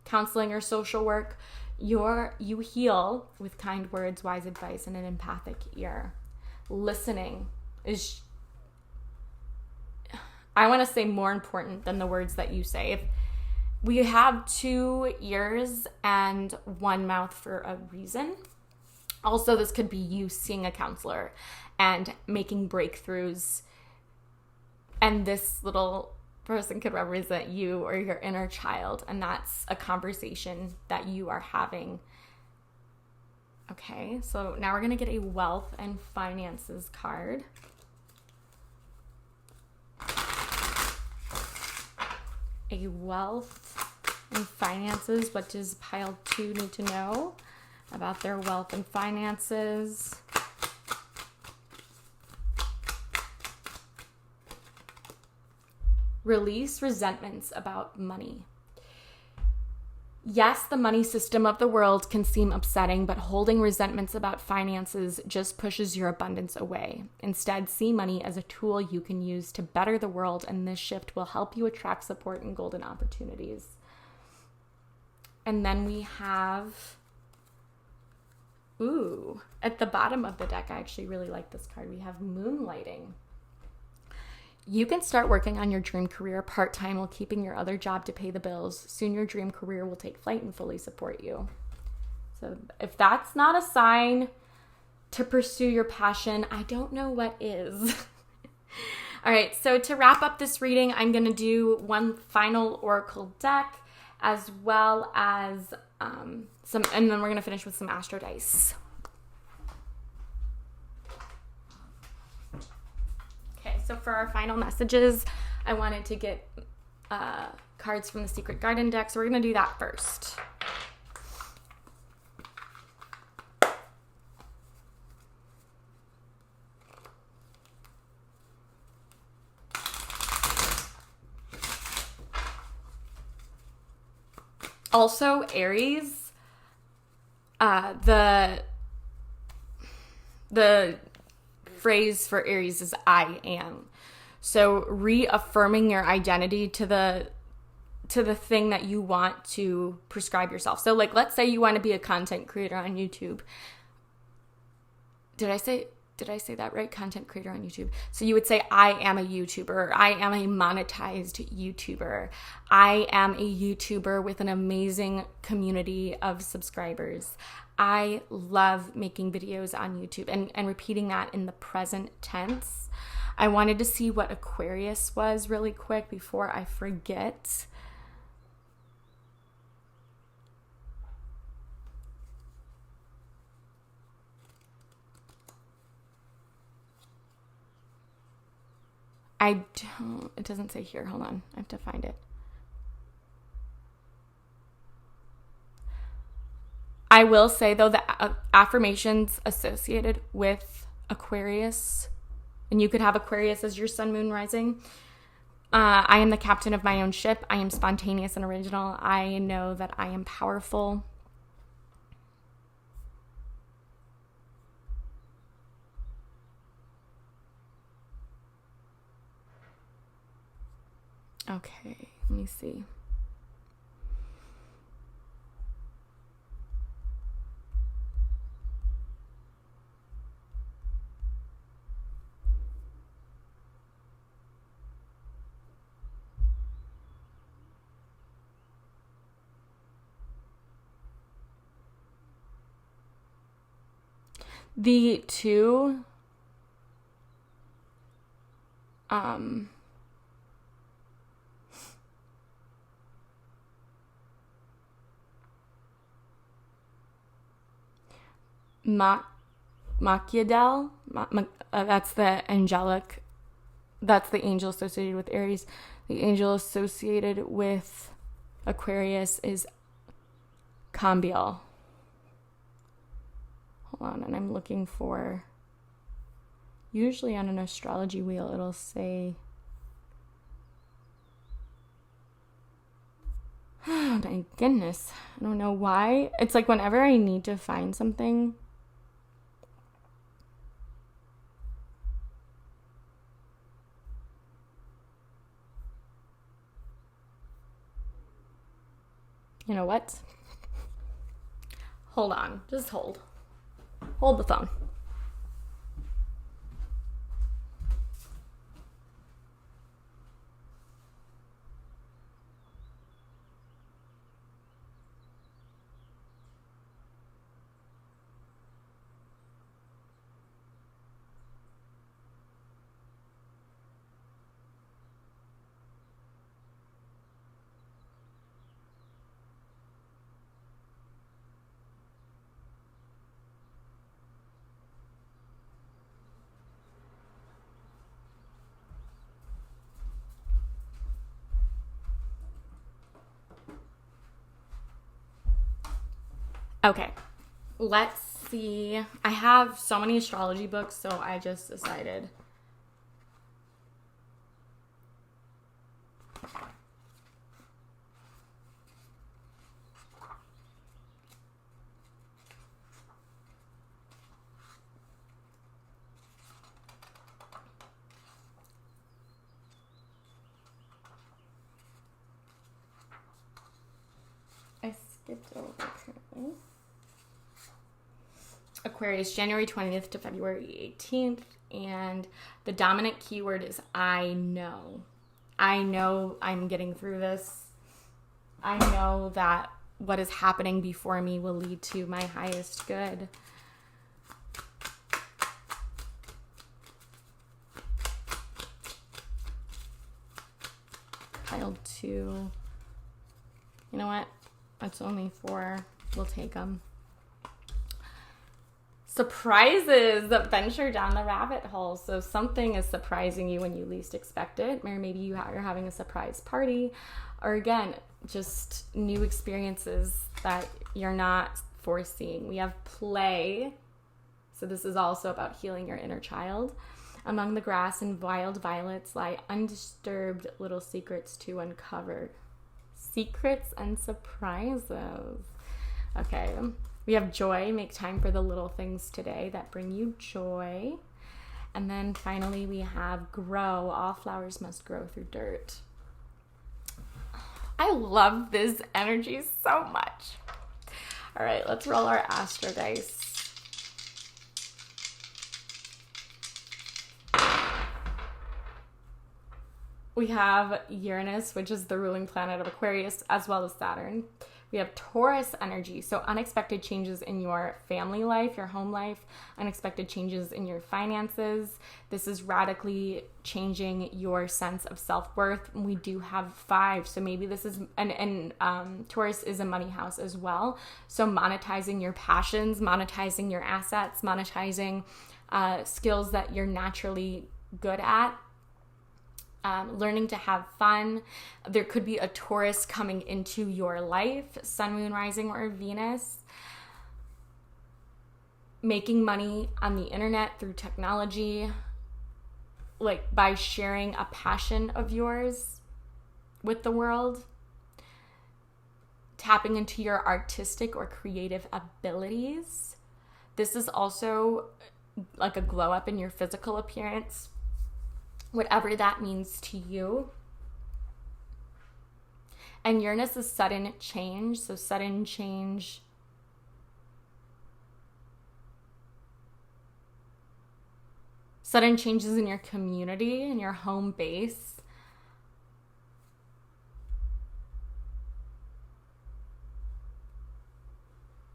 counseling or social work, you heal with kind words, wise advice, and an empathic ear. Listening is, I want to say, more important than the words that you say. If we have 2 ears and 1 mouth for a reason. Also, this could be you seeing a counselor and making breakthroughs. And this little person could represent you or your inner child. And that's a conversation that you are having. Okay, so now we're going to get a wealth and finances card. A wealth and finances. What does pile 2 need to know about their wealth and finances? Release resentments about money. Yes, the money system of the world can seem upsetting, but holding resentments about finances just pushes your abundance away. Instead, see money as a tool you can use to better the world, and this shift will help you attract support and golden opportunities. And then we have, at the bottom of the deck, I actually really like this card. We have moonlighting. You can start working on your dream career part-time while keeping your other job to pay the bills. Soon your dream career will take flight and fully support you. So if that's not a sign to pursue your passion, I don't know what is. All right, so to wrap up this reading, I'm going to do one final oracle deck as well as and then we're going to finish with some astro dice. Okay, so for our final messages, I wanted to get cards from the Secret Garden deck, so we're going to do that first. Also, Aries, the phrase for Aries is I am. So reaffirming your identity to the thing that you want to prescribe yourself. So like, let's say you want to be a content creator on YouTube. Did I say that right? Content creator on YouTube. So you would say, I am a YouTuber. I am a monetized YouTuber. I am a YouTuber with an amazing community of subscribers. I love making videos on YouTube and repeating that in the present tense. I wanted to see what Aquarius was really quick before I forget. it doesn't say here. Hold on. I have to find it. I will say, though, the affirmations associated with Aquarius, and you could have Aquarius as your sun, moon, rising. I am the captain of my own ship. I am spontaneous and original. I know that I am powerful. Okay, let me see. The two Machiavel, that's the angel associated with Aries. The angel associated with Aquarius is Cambiel. Hold on, and I'm looking for, usually on an astrology wheel, it'll say, oh my goodness, I don't know why. It's like whenever I need to find something, you know what? Hold on, just hold. Hold the phone. Okay, let's see. I have so many astrology books, so I just decided. I skipped over currently. Aquarius, January 20th to February 18th. And the dominant keyword is I know. I know I'm getting through this. I know that what is happening before me will lead to my highest good. Pile 2. You know what? That's only 4. We'll take them. Surprises that venture down the rabbit hole. So something is surprising you when you least expect it. Or maybe you're having a surprise party. Or again, just new experiences that you're not foreseeing. We have play. So this is also about healing your inner child. Among the grass and wild violets lie undisturbed little secrets to uncover. Secrets and surprises. Okay. We have joy. Make time for the little things today that bring you joy. And then finally we have grow. All flowers must grow through dirt. I love this energy so much. All right, let's roll our astro dice. We have Uranus, which is the ruling planet of Aquarius, as well as Saturn. We have Taurus energy, so unexpected changes in your family life, your home life, unexpected changes in your finances. This is radically changing your sense of self-worth. We do have 5, so maybe this is, and Taurus is a money house as well. So monetizing your passions, monetizing your assets, monetizing skills that you're naturally good at. learning to have fun. There could be a Taurus coming into your life, Sun, Moon, Rising, or Venus. Making money on the internet through technology, like by sharing a passion of yours with the world. Tapping into your artistic or creative abilities. This is also like a glow up in your physical appearance, whatever that means to you. And Uranus is sudden change. So sudden change sudden changes in your community, in your home base.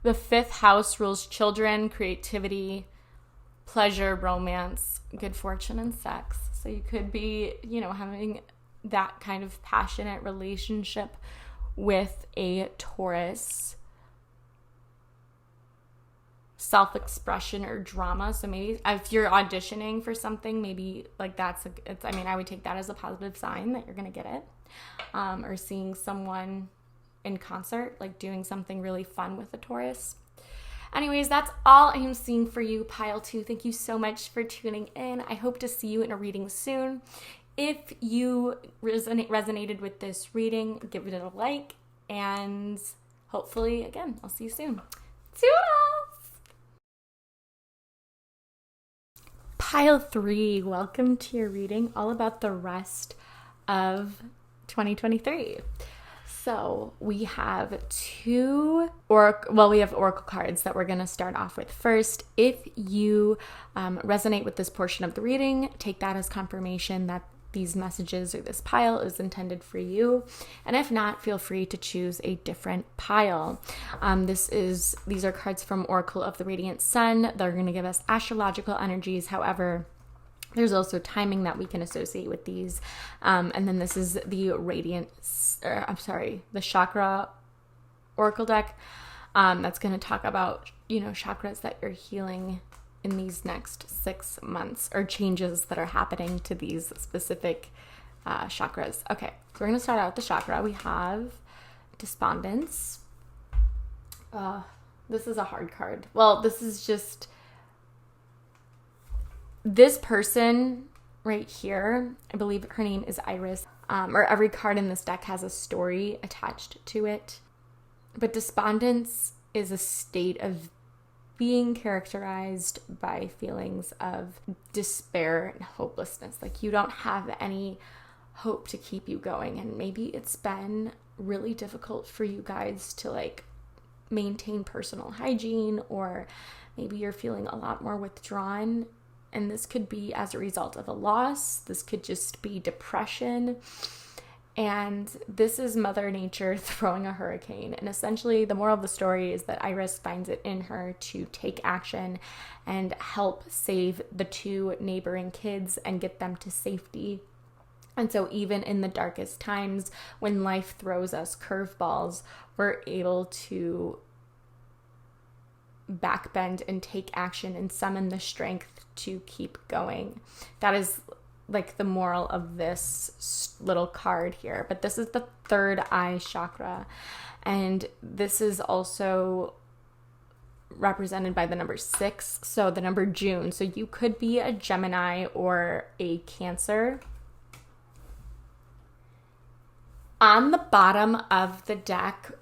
The 5th house rules children, creativity, pleasure, romance, good fortune, and sex. So you could be, having that kind of passionate relationship with a Taurus. Self-expression or drama. So maybe if you're auditioning for something, maybe like I would take that as a positive sign that you're going to get it. Or seeing someone in concert, like doing something really fun with a Taurus. Anyways, that's all I am seeing for you, Pile 2. Thank you so much for tuning in. I hope to see you in a reading soon. If you resonated with this reading, give it a like. And hopefully, again, I'll see you soon. Toodles! Pile 3, welcome to your reading all about the rest of 2023. So we have we have oracle cards that we're going to start off with first. If you resonate with this portion of the reading, take that as confirmation that these messages or this pile is intended for you. And if not, feel free to choose a different pile. These are cards from Oracle of the Radiant Sun. They're going to give us astrological energies. However, there's also timing that we can associate with these. And then this is the the chakra oracle deck. That's going to talk about, chakras that you're healing in these next 6 months, or changes that are happening to these specific chakras. Okay, so we're going to start out with the chakra. We have Despondence. This is a hard card. Well, this is just this person right here. I believe her name is Iris. Or every card in this deck has a story attached to it. But despondence is a state of being characterized by feelings of despair and hopelessness. Like you don't have any hope to keep you going. And maybe it's been really difficult for you guys to maintain personal hygiene, or maybe you're feeling a lot more withdrawn. And this could be as a result of a loss. This could just be depression. And this is Mother Nature throwing a hurricane. And essentially the moral of the story is that Iris finds it in her to take action and help save the 2 neighboring kids and get them to safety. And so even in the darkest times, when life throws us curveballs, we're able to backbend and take action and summon the strength to keep going. That is the moral of this little card here. But this is the 3rd eye chakra, and this is also represented by the number 6, so the number June. So you could be a Gemini or a Cancer. On the bottom of the deck,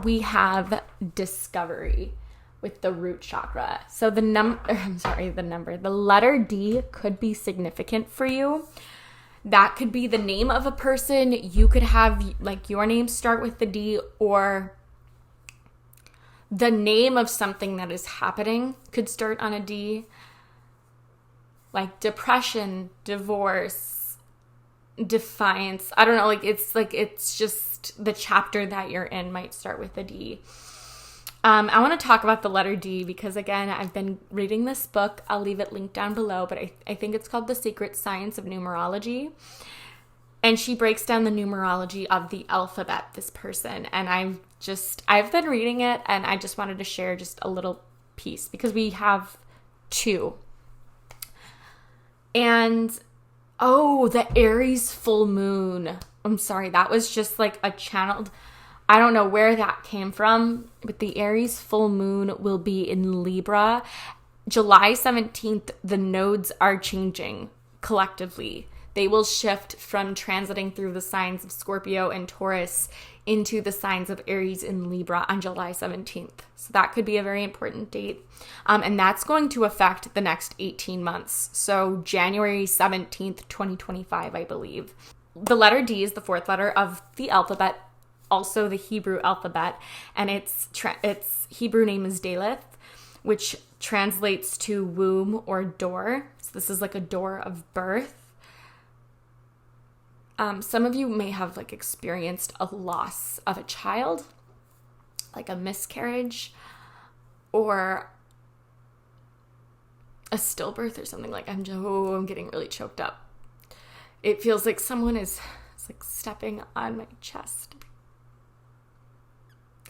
we have discovery with the root chakra. So the letter D could be significant for you. That could be the name of a person. You could have your name start with the D, or the name of something that is happening could start on a D. Like depression, divorce, defiance. I don't know, it's just the chapter that you're in might start with a D. I want to talk about the letter D because, again, I've been reading this book. I'll leave it linked down below, but I think it's called The Secret Science of Numerology. And she breaks down the numerology of the alphabet, this person. And I've been reading it, and I just wanted to share just a little piece because we have 2. And, oh, the Aries full moon. I'm sorry, that was just like a channeled, I don't know where that came from, but the Aries full moon will be in Libra. July 17th, the nodes are changing collectively. They will shift from transiting through the signs of Scorpio and Taurus into the signs of Aries and Libra on July 17th. So that could be a very important date. And that's going to affect the next 18 months. So January 17th, 2025, I believe. The letter D is the 4th letter of the alphabet, also the Hebrew alphabet. And its Hebrew name is Daleth, which translates to womb or door. So this is like a door of birth. Some of you may have like experienced a loss of a child, like a miscarriage or a stillbirth or something. Like I'm getting really choked up. It feels like someone is like stepping on my chest.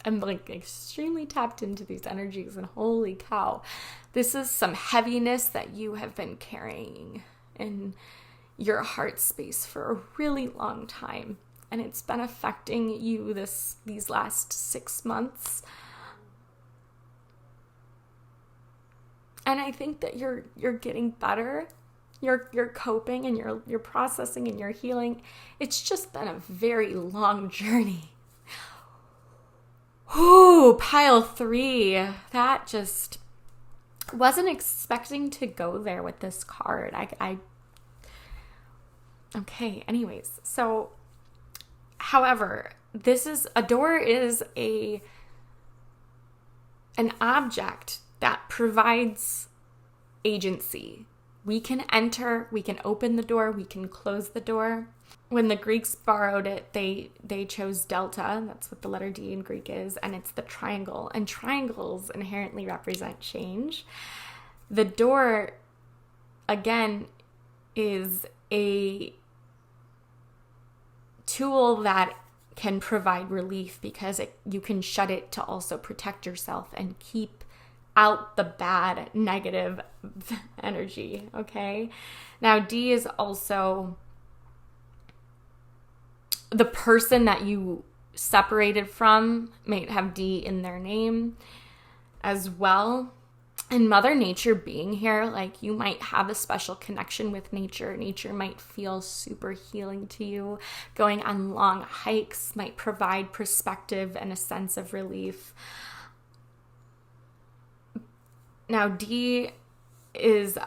I'm like extremely tapped into these energies, and holy cow, this is some heaviness that you have been carrying in your heart space for a really long time, and it's been affecting you these last 6 months. And I think that you're getting better. You're coping and you're processing and you're healing. It's just been a very long journey. Ooh, pile 3. That just wasn't expecting to go there with this card. Okay, anyways. So, however, a door is an object that provides agency. We can enter, we can open the door, we can close the door. When the Greeks borrowed it, they chose delta. That's what the letter D in Greek is, and it's the triangle. And triangles inherently represent change. The door, again, is a tool that can provide relief because you can shut it to also protect yourself and keep out the bad, negative energy, okay? Now, D is also the person that you separated from may have D in their name as well. And Mother Nature being here, like you might have a special connection with nature. Nature might feel super healing to you. Going on long hikes might provide perspective and a sense of relief. Now, D is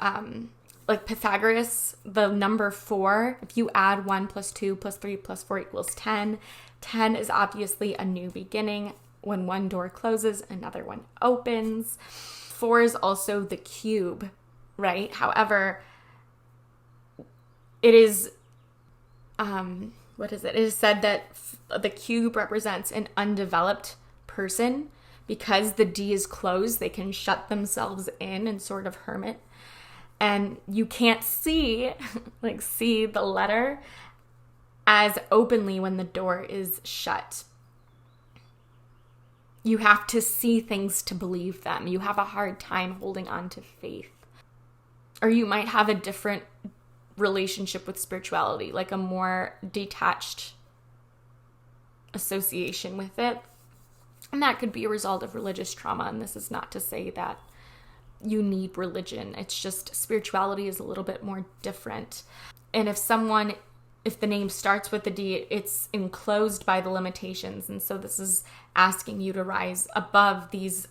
like Pythagoras, the number 4. If you add 1 plus 2 plus 3 plus 4 equals 10. 10 is obviously a new beginning. When one door closes, another one opens. 4 is also the cube, right? However, it is, It is said that the cube represents an undeveloped person. Because the D is closed, they can shut themselves in and sort of hermit. And you can't see the letter as openly when the door is shut. You have to see things to believe them. You have a hard time holding on to faith. Or you might have a different relationship with spirituality, like a more detached association with it. And that could be a result of religious trauma. And this is not to say that you need religion. It's just spirituality is a little bit more different. And if the name starts with the D, it's enclosed by the limitations. And so this is asking you to rise above these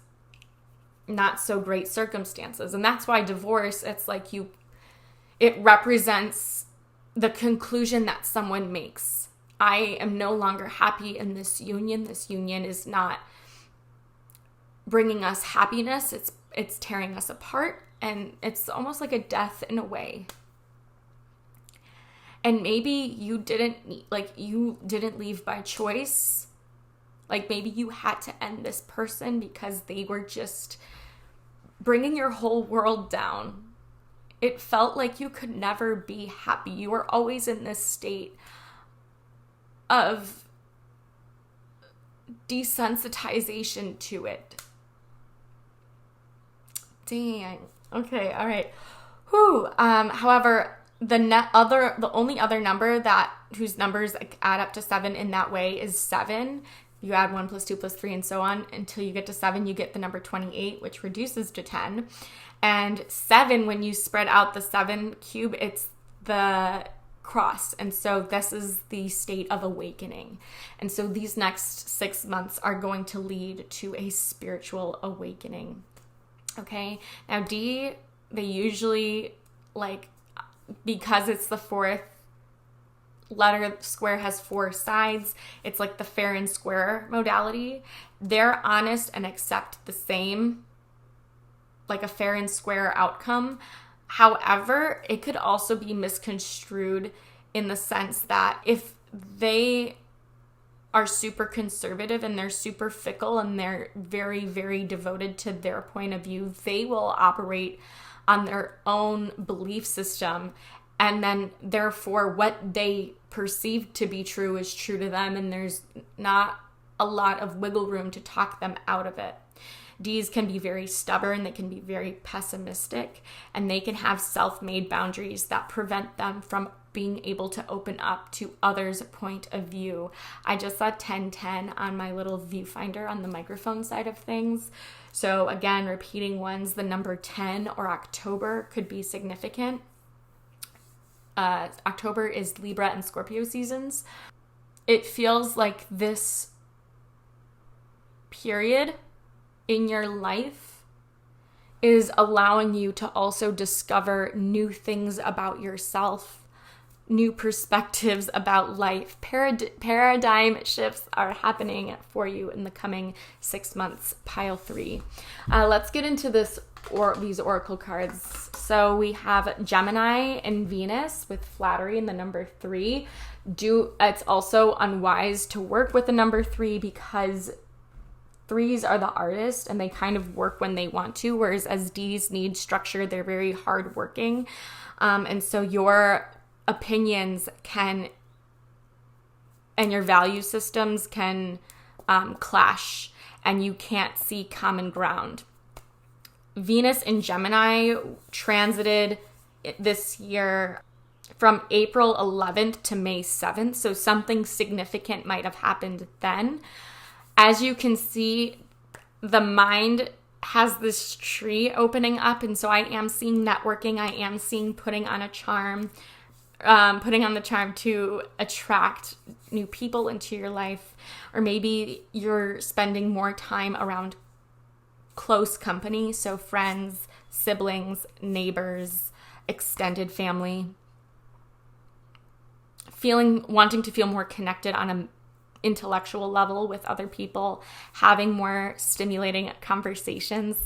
not so great circumstances. And that's why divorce, it's like it represents the conclusion that someone makes. I am no longer happy in this union. This union is not bringing us happiness. It's tearing us apart, and it's almost like a death in a way. And maybe you didn't leave by choice. Like maybe you had to end this person because they were just bringing your whole world down. It felt like you could never be happy. You were always in this state of desensitization to it. Dang, Okay, all right. Whew. However, the only other number whose numbers like add up to 7 in that way is 7. You add 1 plus 2 plus 3 and so on until you get to 7, you get the number 28, which reduces to 10. And 7, when you spread out the 7 cube, it's the cross. And so this is the state of awakening. And so these next 6 months are going to lead to a spiritual awakening. Okay. Now D, they usually because it's the fourth letter, square has 4 sides. It's like the fair and square modality. They're honest and accept the same, like a fair and square outcome. However, it could also be misconstrued in the sense that if they are super conservative and they're super fickle and they're very, very devoted to their point of view, they will operate on their own belief system. And then therefore what they perceive to be true is true to them. And there's not a lot of wiggle room to talk them out of it. D's can be very stubborn, they can be very pessimistic, and they can have self-made boundaries that prevent them from being able to open up to others' point of view. I just saw 1010 on my little viewfinder on the microphone side of things. So again, repeating ones, the number 10 or October could be significant. October is Libra and Scorpio seasons. It feels like this period in your life is allowing you to also discover new things about yourself, new perspectives about life. Paradigm shifts are happening for you in the coming 6 months, pile 3. Let's get into these oracle cards. So we have Gemini and Venus with flattery in the number 3. It's also unwise to work with the number 3 because 3s are the artist and they kind of work when they want to, whereas as Ds need structure, they're very hardworking. And so your opinions and your value systems can clash and you can't see common ground. Venus in Gemini transited this year from April 11th to May 7th. So something significant might have happened then. As you can see, the mind has this tree opening up. And so I am seeing networking. I am seeing putting on the charm to attract new people into your life. Or maybe you're spending more time around close company. So friends, siblings, neighbors, extended family. Wanting to feel more connected on an intellectual level with other people, having more stimulating conversations,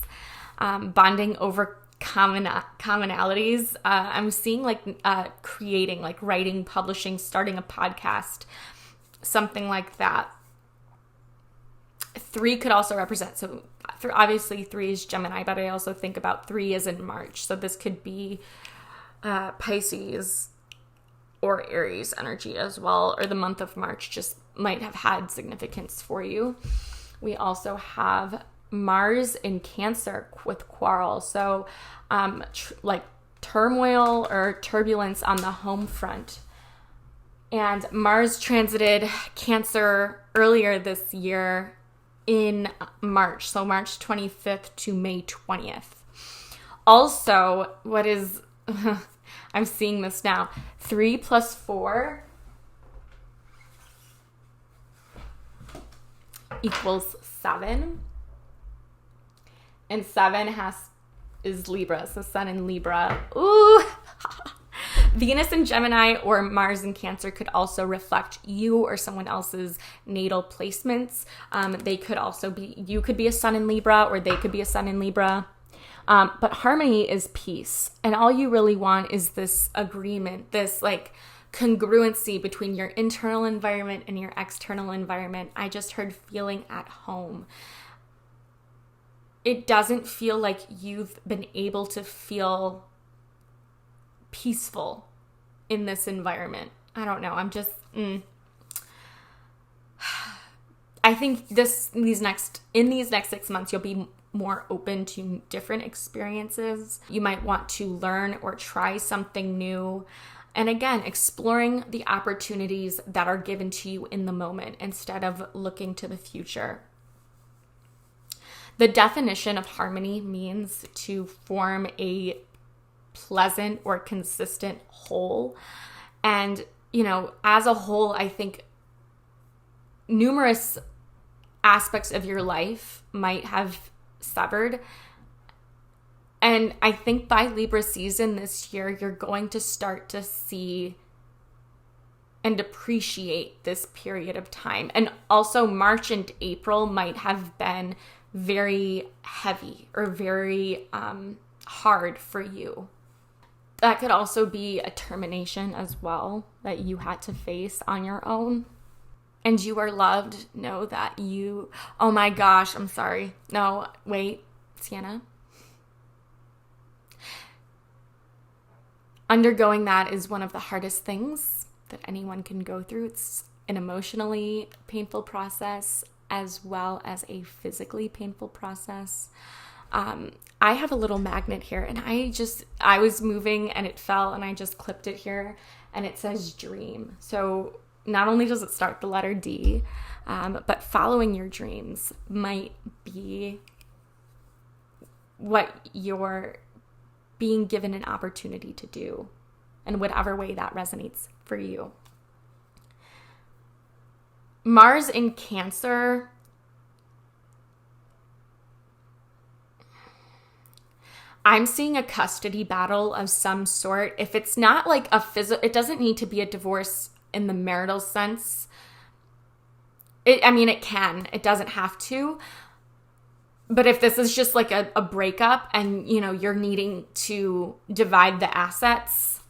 bonding over commonalities. I'm seeing creating, like writing, publishing, starting a podcast, something like that. 3 could also represent, so obviously 3 is Gemini, but I also think about 3 as in March. So this could be Pisces or Aries energy as well, or the month of March just might have had significance for you. We also have Mars in Cancer with quarrel. So turmoil or turbulence on the home front. And Mars transited Cancer earlier this year in March. So March 25th to May 20th. Also, I'm seeing this now, 3 plus 4 equals 7. And 7 is Libra, so Sun in Libra. Ooh! Venus in Gemini or Mars in Cancer could also reflect you or someone else's natal placements. You could be a Sun in Libra, or they could be a Sun in Libra. But harmony is peace. And all you really want is this agreement, this congruency between your internal environment and your external environment. I just heard feeling at home. It doesn't feel like you've been able to feel peaceful in this environment. I don't know. I think in these next 6 months, you'll be more open to different experiences. You might want to learn or try something new. And again, exploring the opportunities that are given to you in the moment instead of looking to the future. The definition of harmony means to form a pleasant or consistent whole. And, as a whole, I think numerous aspects of your life might have severed. And I think by Libra season this year, you're going to start to see and appreciate this period of time. And also March and April might have been very heavy or very hard for you. That could also be a termination as well that you had to face on your own. And you are loved. Know that you, oh my gosh, I'm sorry. No, wait, Siena. Undergoing that is one of the hardest things that anyone can go through. It's an emotionally painful process as well as a physically painful process. I have a little magnet here, and I was moving and it fell, and I just clipped it here, and it says dream. So not only does it start the letter D, but following your dreams might be what you're being given an opportunity to do, in whatever way that resonates for you. Mars in Cancer. I'm seeing a custody battle of some sort. If it's not like a physical, it doesn't need to be a divorce in the marital sense. It can. It doesn't have to. But if this is just like a breakup and, you're needing to divide the assets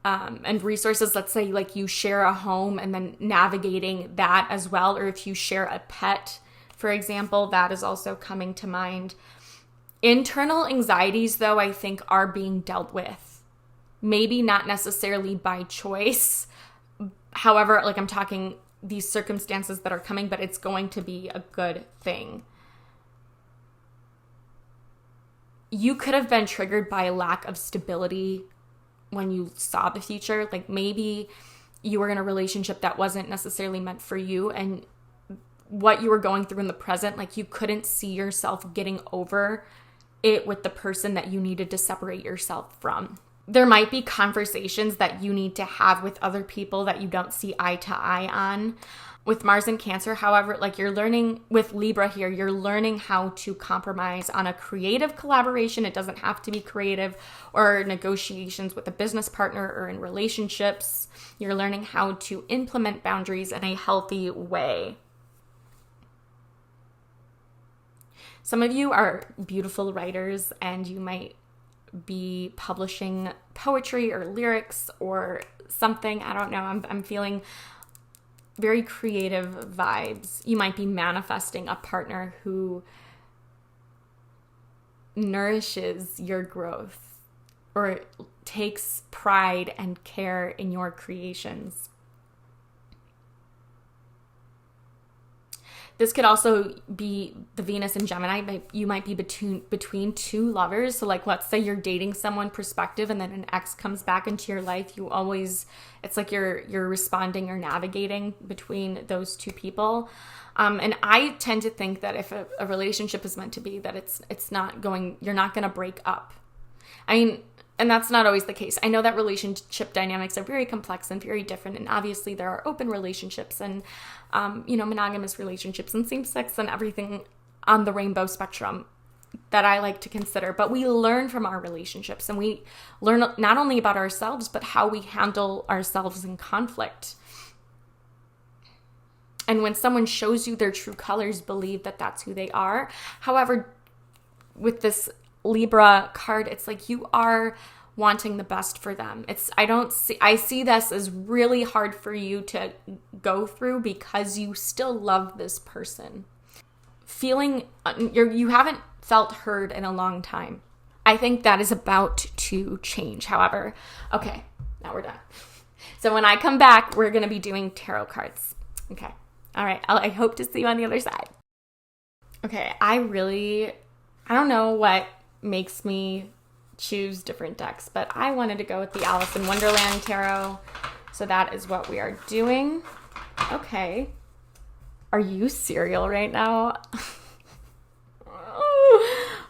and resources, let's say like you share a home and then navigating that as well. Or if you share a pet, for example, that is also coming to mind. Internal anxieties, though, I think are being dealt with. Maybe not necessarily by choice. However, like I'm talking these circumstances that are coming, but it's going to be a good thing. You could have been triggered by a lack of stability when you saw the future. Like maybe you were in a relationship that wasn't necessarily meant for you, and what you were going through in the present, like you couldn't see yourself getting over it with the person that you needed to separate yourself from. There might be conversations that you need to have with other people that you don't see eye to eye on. With Mars in Cancer, however, like you're learning with Libra here, you're learning how to compromise on a creative collaboration. It doesn't have to be creative, or negotiations with a business partner or in relationships. You're learning how to implement boundaries in a healthy way. Some of you are beautiful writers and you might be publishing poetry or lyrics or something. I don't know. I'm feeling very creative vibes. You might be manifesting a partner who nourishes your growth or takes pride and care in your creations. This could also be the Venus in Gemini. You might be between two lovers. So like, let's say you're dating someone prospective and then an ex comes back into your life. It's like you're responding or navigating between those two people. And I tend to think that if a relationship is meant to be, that you're not going to break up. And that's not always the case. I know that relationship dynamics are very complex and very different. And obviously there are open relationships and, monogamous relationships and same-sex and everything on the rainbow spectrum that I like to consider. But we learn from our relationships, and we learn not only about ourselves, but how we handle ourselves in conflict. And when someone shows you their true colors, believe that that's who they are. However, with this Libra card, it's like you are wanting the best for them. I see this as really hard for you to go through because you still love this person. You haven't felt heard in a long time. I think that is about to change, however. Okay, now we're done. So when I come back, we're going to be doing tarot cards. Okay. All right. I hope to see you on the other side. Okay. Okay, I don't know what makes me choose different decks, but I wanted to go with the Alice in Wonderland Tarot. So that is what we are doing. Okay. Are you cereal right now?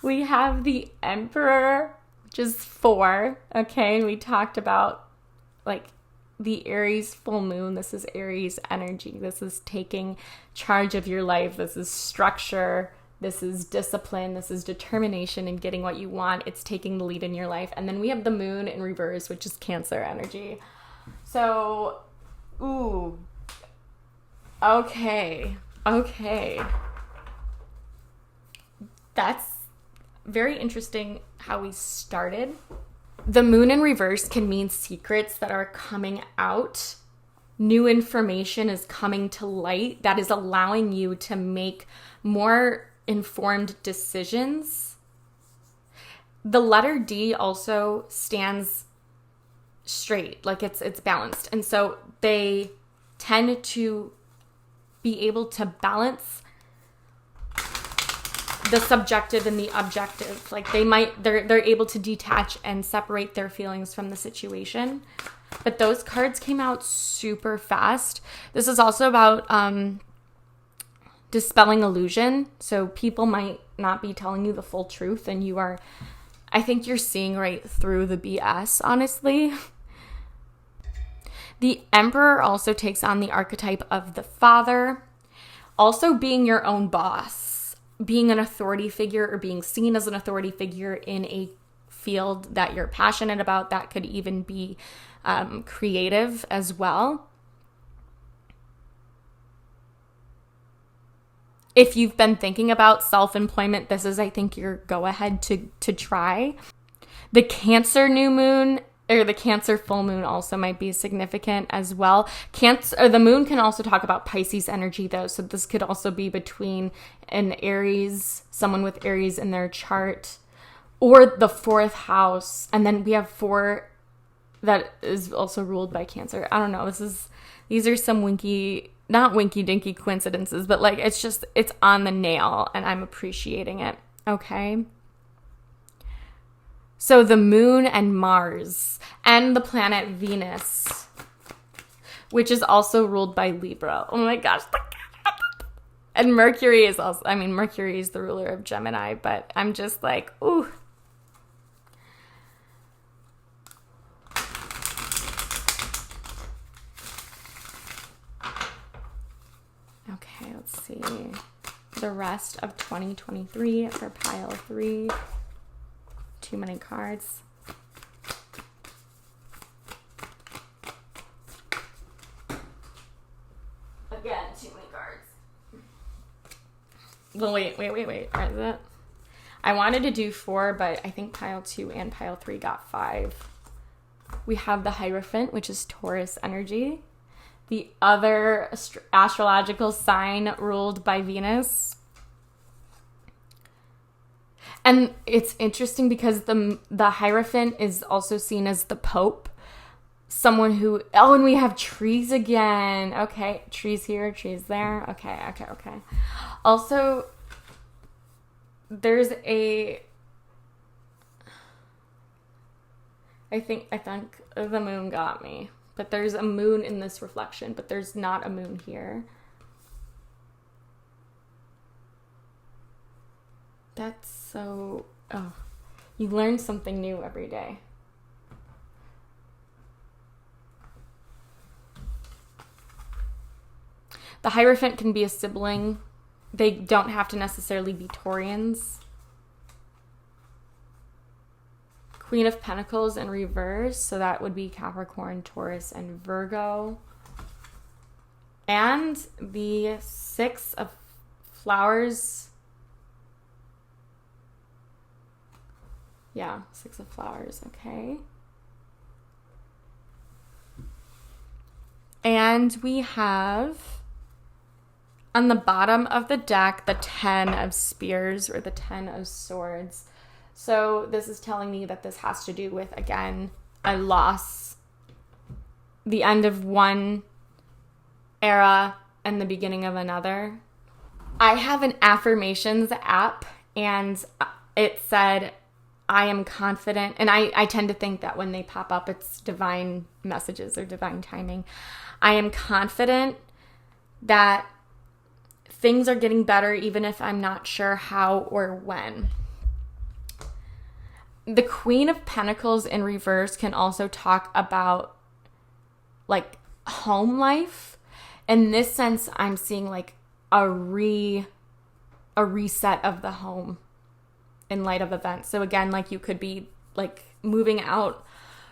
We have the Emperor, which is 4. Okay, and we talked about like the Aries full moon. This is Aries energy. This is taking charge of your life. This is structure. This is discipline. This is determination in getting what you want. It's taking the lead in your life. And then we have the moon in reverse, which is Cancer energy. So, ooh. Okay. That's very interesting how we started. The moon in reverse can mean secrets that are coming out. New information is coming to light that is allowing you to make more informed decisions. The letter D also stands straight, like it's balanced. And so they tend to be able to balance the subjective and the objective. Like they're able to detach and separate their feelings from the situation. But those cards came out super fast. This is also about dispelling illusion. So people might not be telling you the full truth, and I think you're seeing right through the BS, honestly. The Emperor also takes on the archetype of the father, also being your own boss, being an authority figure or being seen as an authority figure in a field that you're passionate about. That could even be creative as well. If you've been thinking about self-employment, this is, I think, your go-ahead to try. The Cancer new moon or the Cancer full moon also might be significant as well. The moon can also talk about Pisces energy, though. So this could also be between an Aries, someone with Aries in their chart, or the 4th house. And then we have 4 that is also ruled by Cancer. I don't know. These are some not winky dinky coincidences, but like it's on the nail, and I'm appreciating it. Okay. So the moon and Mars and the planet Venus, which is also ruled by Libra. Oh my gosh. And Mercury is Mercury is the ruler of Gemini, but I'm just like, ooh. Okay, let's see. The rest of 2023 for pile 3. Too many cards. Again, too many cards. Well, wait. Is it? I wanted to do 4, but I think pile 2 and pile 3 got 5. We have the Hierophant, which is Taurus energy. The other astrological sign ruled by Venus. And it's interesting because the Hierophant is also seen as the Pope. Someone who... Oh, and we have trees again. Okay, trees here, trees there. Okay. Also, there's a... I think the moon got me. But there's a moon in this reflection, but there's not a moon here. That's so... Oh, you learn something new every day. The Hierophant can be a sibling. They don't have to necessarily be Taurians. Queen of Pentacles in reverse, so that would be Capricorn, Taurus, and Virgo. And the 6 of Flowers. Yeah, 6 of Flowers, okay. And we have, on the bottom of the deck, the 10 of Spears or the 10 of Swords. So this is telling me that this has to do with, again, a loss, the end of one era and the beginning of another. I have an affirmations app, and it said, I am confident. And I tend to think that when they pop up, it's divine messages or divine timing. I am confident that things are getting better, even if I'm not sure how or when. The Queen of Pentacles in reverse can also talk about like home life. In this sense, I'm seeing like a reset of the home in light of events. So again, like you could be like moving out,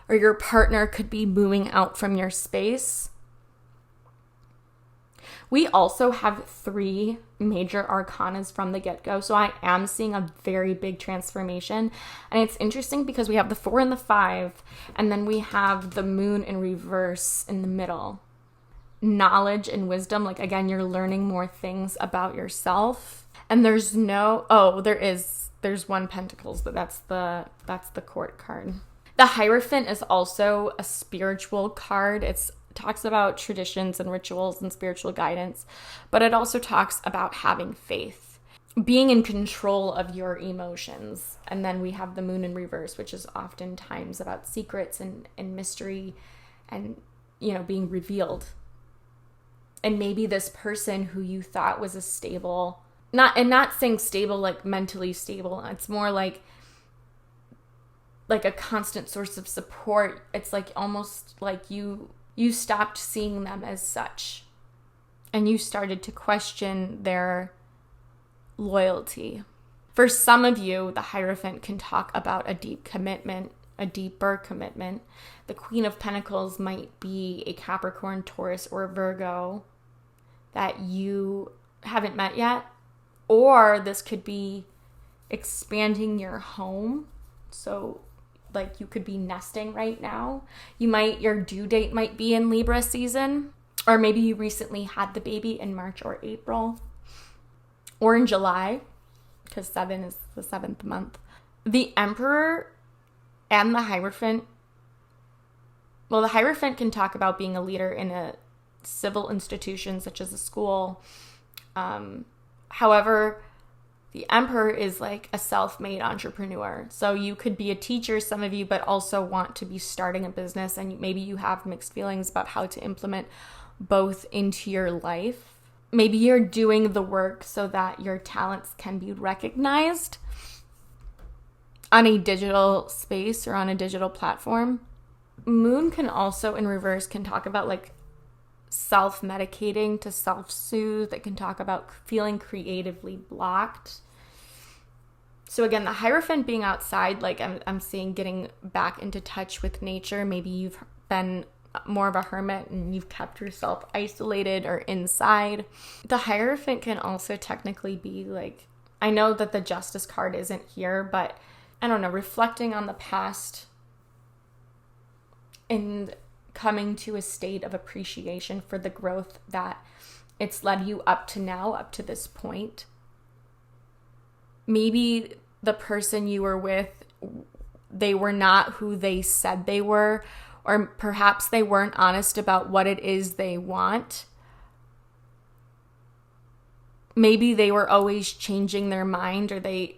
or your partner could be moving out from your space. We also have 3 major arcanas from the get-go. So I am seeing a very big transformation. And it's interesting because we have the 4 and the 5, and then we have the moon in reverse in the middle. Knowledge and wisdom, like again, you're learning more things about yourself. And there's 1 pentacles, but that's the court card. The Hierophant is also a spiritual card. It talks about traditions and rituals and spiritual guidance, but it also talks about having faith, being in control of your emotions. And then we have the moon in reverse, which is oftentimes about secrets and mystery and, being revealed. And maybe this person who you thought was a stable, not saying stable like mentally stable, it's more like a constant source of support. It's like almost like you stopped seeing them as such, and you started to question their loyalty. For some of you, the Hierophant can talk about a deep commitment, a deeper commitment. The Queen of Pentacles might be a Capricorn, Taurus, or Virgo that you haven't met yet. Or this could be expanding your home. So like you could be nesting right now. Your due date might be in Libra season, or maybe you recently had the baby in March or April, or in July, because 7 is the 7th month. The Emperor and the Hierophant, well, the Hierophant can talk about being a leader in a civil institution such as a school. However, the Emperor is like a self-made entrepreneur. So you could be a teacher, some of you, but also want to be starting a business, and maybe you have mixed feelings about how to implement both into your life. Maybe you're doing the work so that your talents can be recognized on a digital space or on a digital platform. Moon can also, in reverse, can talk about like self-medicating to self-soothe. It can talk about feeling creatively blocked. So again, the Hierophant being outside, like I'm seeing getting back into touch with nature. Maybe you've been more of a hermit and you've kept yourself isolated or inside. The Hierophant can also technically be like, I know that the Justice card isn't here, but I don't know, reflecting on the past and coming to a state of appreciation for the growth that it's led you up to now, up to this point. Maybe the person you were with, they were not who they said they were, or perhaps they weren't honest about what it is they want. Maybe they were always changing their mind, or they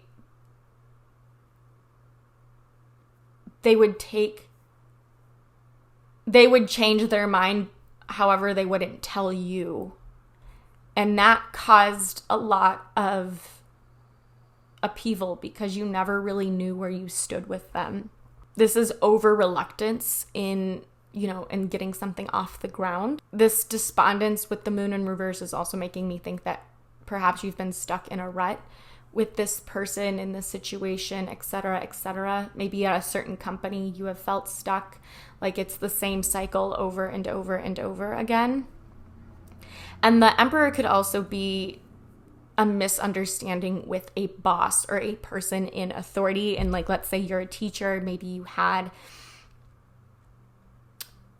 would change their mind, however, they wouldn't tell you. And that caused a lot of upheaval because you never really knew where you stood with them. This is over reluctance in getting something off the ground. This despondence with the moon in reverse is also making me think that perhaps you've been stuck in a rut with this person in this situation, etc., etc. Maybe at a certain company you have felt stuck, like it's the same cycle over and over and over again. And the Emperor could also be a misunderstanding with a boss or a person in authority. And like, let's say you're a teacher, maybe you had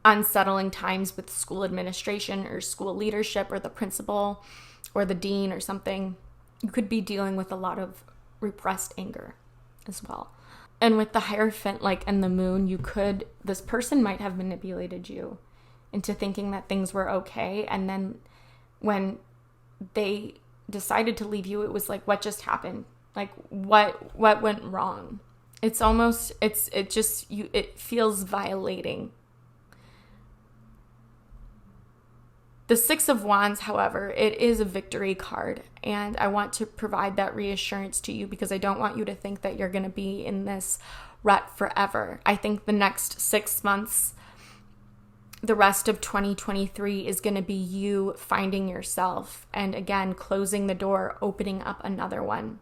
unsettling times with school administration or school leadership or the principal or the dean or something. You could be dealing with a lot of repressed anger as well. And with the Hierophant, like, and the moon, this person might have manipulated you into thinking that things were okay. And then when they decided to leave you, it was like, what just happened? Like, what went wrong? It's almost, it feels violating. The Six of Wands, however, it is a victory card, and I want to provide that reassurance to you because I don't want you to think that you're going to be in this rut forever. I think the next 6 months, the rest of 2023 is going to be you finding yourself and, again, closing the door, opening up another one.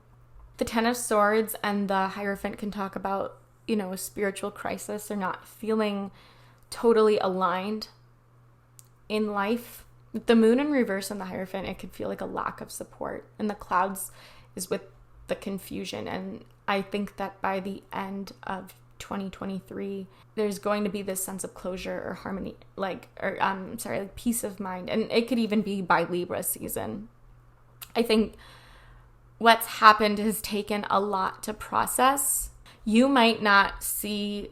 The Ten of Swords and the Hierophant can talk about, a spiritual crisis or not feeling totally aligned in life. With the Moon in reverse and the Hierophant, it could feel like a lack of support. And the Clouds is with the confusion. And I think that by the end of 2023, there's going to be this sense of closure or harmony, like peace of mind. And it could even be by Libra season. I think what's happened has taken a lot to process. You might not see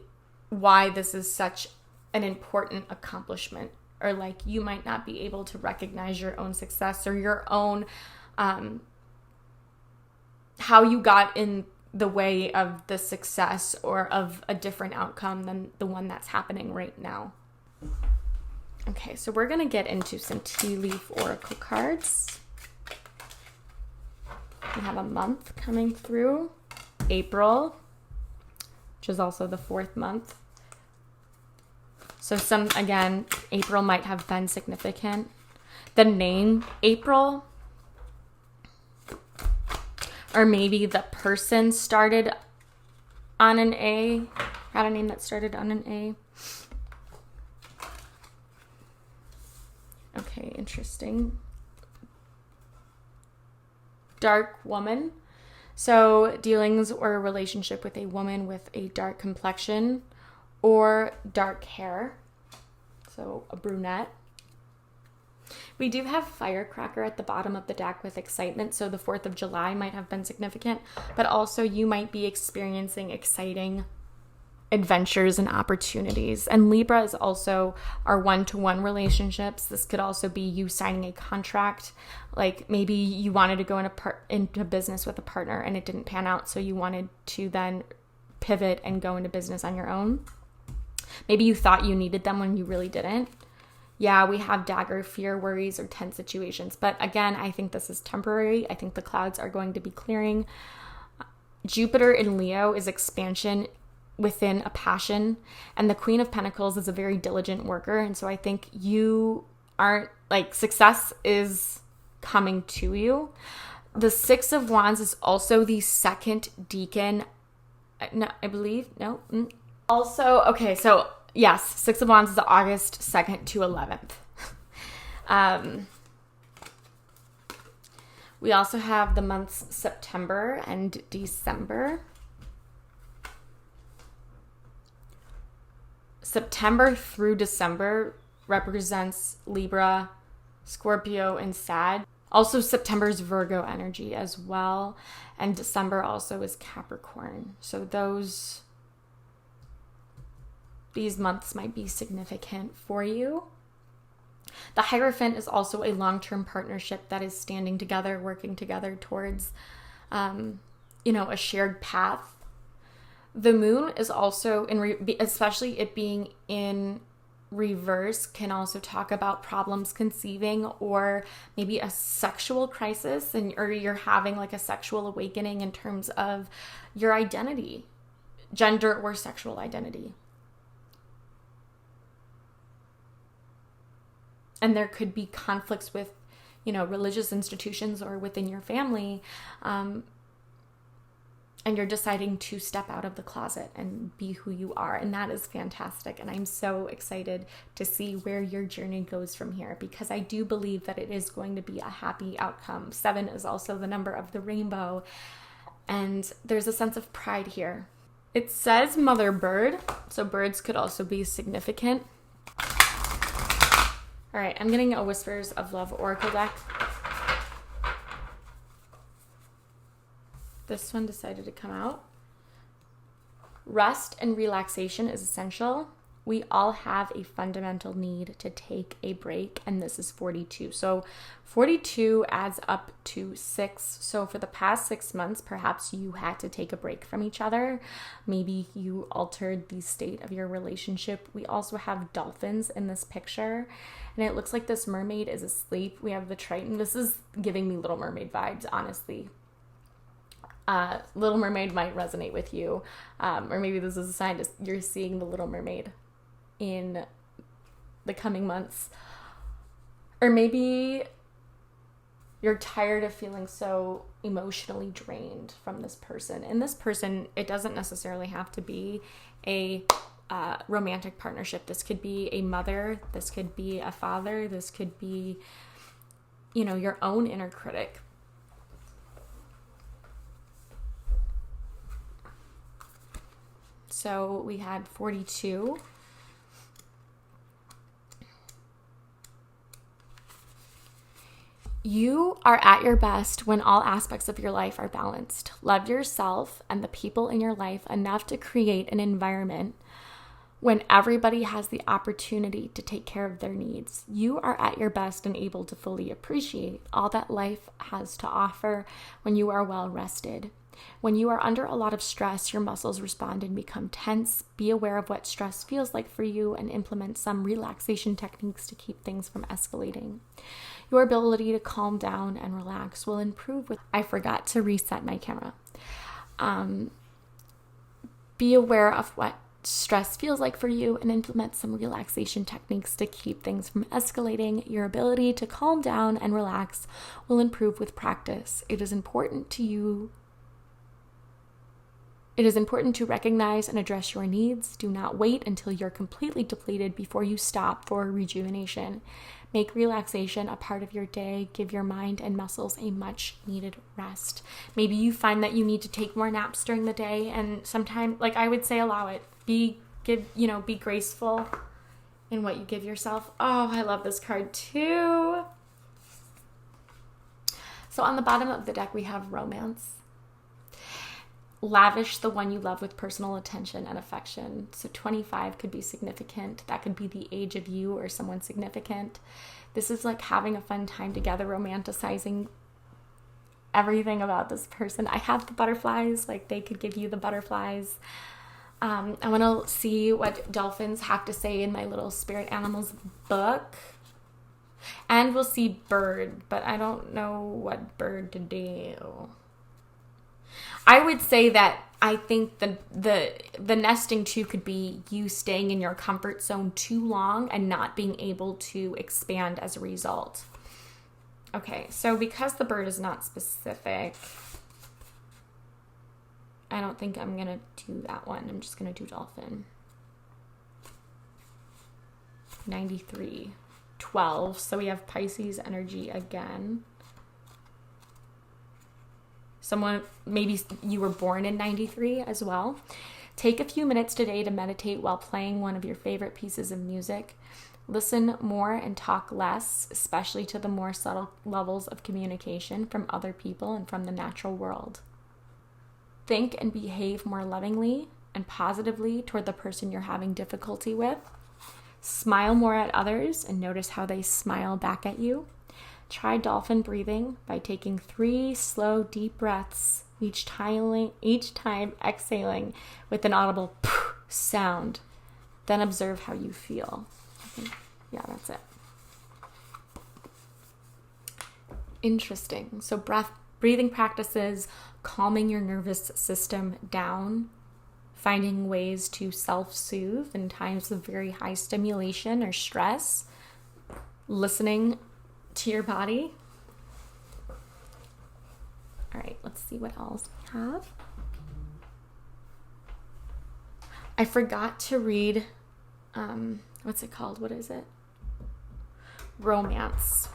why this is such an important accomplishment, or like you might not be able to recognize your own success or your own, how you got in the way of the success or of a different outcome than the one that's happening right now. Okay, so we're going to get into some tea leaf oracle cards. We have a month coming through, April, which is also the 4th month. So April might have been significant. The name April, or maybe the person started on an A, had a name that started on an A. Okay, interesting. Dark woman. So dealings or a relationship with a woman with a dark complexion or dark hair. So a brunette. We do have firecracker at the bottom of the deck with excitement. So the 4th of July might have been significant, but also you might be experiencing exciting adventures and opportunities. And Libra is also our one-to-one relationships. This could also be you signing a contract. Like maybe you wanted to go into business with a partner and it didn't pan out. So you wanted to then pivot and go into business on your own. Maybe you thought you needed them when you really didn't. Yeah, we have dagger, fear, worries, or tense situations. But again, I think this is temporary. I think the clouds are going to be clearing. Jupiter in Leo is expansion within a passion. And the Queen of Pentacles is a very diligent worker. And so I think you aren't, success is coming to you. The Six of Wands is also the second decan. No, I believe. No. Also, okay, so yes, Six of Wands is August 2nd to 11th. We also have the months September and December. September through December represents Libra, Scorpio, and Sag. Also, September's Virgo energy as well. And December also is Capricorn. So these months might be significant for you. The Hierophant is also a long-term partnership that is standing together, working together towards, a shared path. The Moon is also, especially it being in reverse, can also talk about problems conceiving or maybe a sexual crisis, or you're having like a sexual awakening in terms of your identity, gender or sexual identity. And there could be conflicts with, religious institutions or within your family. And you're deciding to step out of the closet and be who you are. And that is fantastic. And I'm so excited to see where your journey goes from here, because I do believe that it is going to be a happy outcome. 7 is also the number of the rainbow. And there's a sense of pride here. It says mother bird. So birds could also be significant. All right, I'm getting a Whispers of Love Oracle deck. This one decided to come out. Rest and relaxation is essential. We all have a fundamental need to take a break, and this is 42. So 42 adds up to 6. So for the past 6 months, perhaps you had to take a break from each other. Maybe you altered the state of your relationship. We also have dolphins in this picture, and it looks like this mermaid is asleep. We have the Triton. This is giving me Little Mermaid vibes, honestly. Little Mermaid might resonate with you, or maybe this is a sign you're seeing the Little Mermaid in the coming months, or maybe you're tired of feeling so emotionally drained from this person. And this person, it doesn't necessarily have to be a romantic partnership. This could be a mother, this could be a father, this could be, your own inner critic. So we had 42. You are at your best when all aspects of your life are balanced. Love yourself and the people in your life enough to create an environment when everybody has the opportunity to take care of their needs. You are at your best and able to fully appreciate all that life has to offer when you are well rested. When you are under a lot of stress, your muscles respond and become tense. Be aware of what stress feels like for you and implement some relaxation techniques to keep things from escalating. Your ability to calm down and relax will improve I forgot to reset my camera. Be aware of what stress feels like for you and implement some relaxation techniques to keep things from escalating. Your ability to calm down and relax will improve with practice. It is important to recognize and address your needs. Do not wait until you're completely depleted before you stop for rejuvenation. Make relaxation a part of your day. Give your mind and muscles a much needed rest. Maybe you find that you need to take more naps during the day, and sometimes, I would say, allow it. Be graceful in what you give yourself. Oh, I love this card too. So on the bottom of the deck, we have romance. Lavish the one you love with personal attention and affection. So 25 could be significant. That could be the age of you or someone significant. This is like having a fun time together, romanticizing everything about this person. I have the butterflies, they could give you the butterflies. I want to see what dolphins have to say in my little spirit animals book. And we'll see bird, but I don't know what bird to do. I would say that I think the nesting too could be you staying in your comfort zone too long and not being able to expand as a result. Okay, so because the bird is not specific, I don't think I'm going to do that one. I'm just going to do dolphin. 93. 12. So we have Pisces energy again. Maybe you were born in 93 as well. Take a few minutes today to meditate while playing one of your favorite pieces of music. Listen more and talk less, especially to the more subtle levels of communication from other people and from the natural world. Think and behave more lovingly and positively toward the person you're having difficulty with. Smile more at others and notice how they smile back at you. Try dolphin breathing by taking 3 slow, deep breaths, each time exhaling with an audible sound. Then observe how you feel. Yeah, that's it. Interesting. So breathing practices, calming your nervous system down, finding ways to self-soothe in times of very high stimulation or stress, listening to your body. All right, let's see what else we have. I forgot to read, what's it called? What is it? Romance.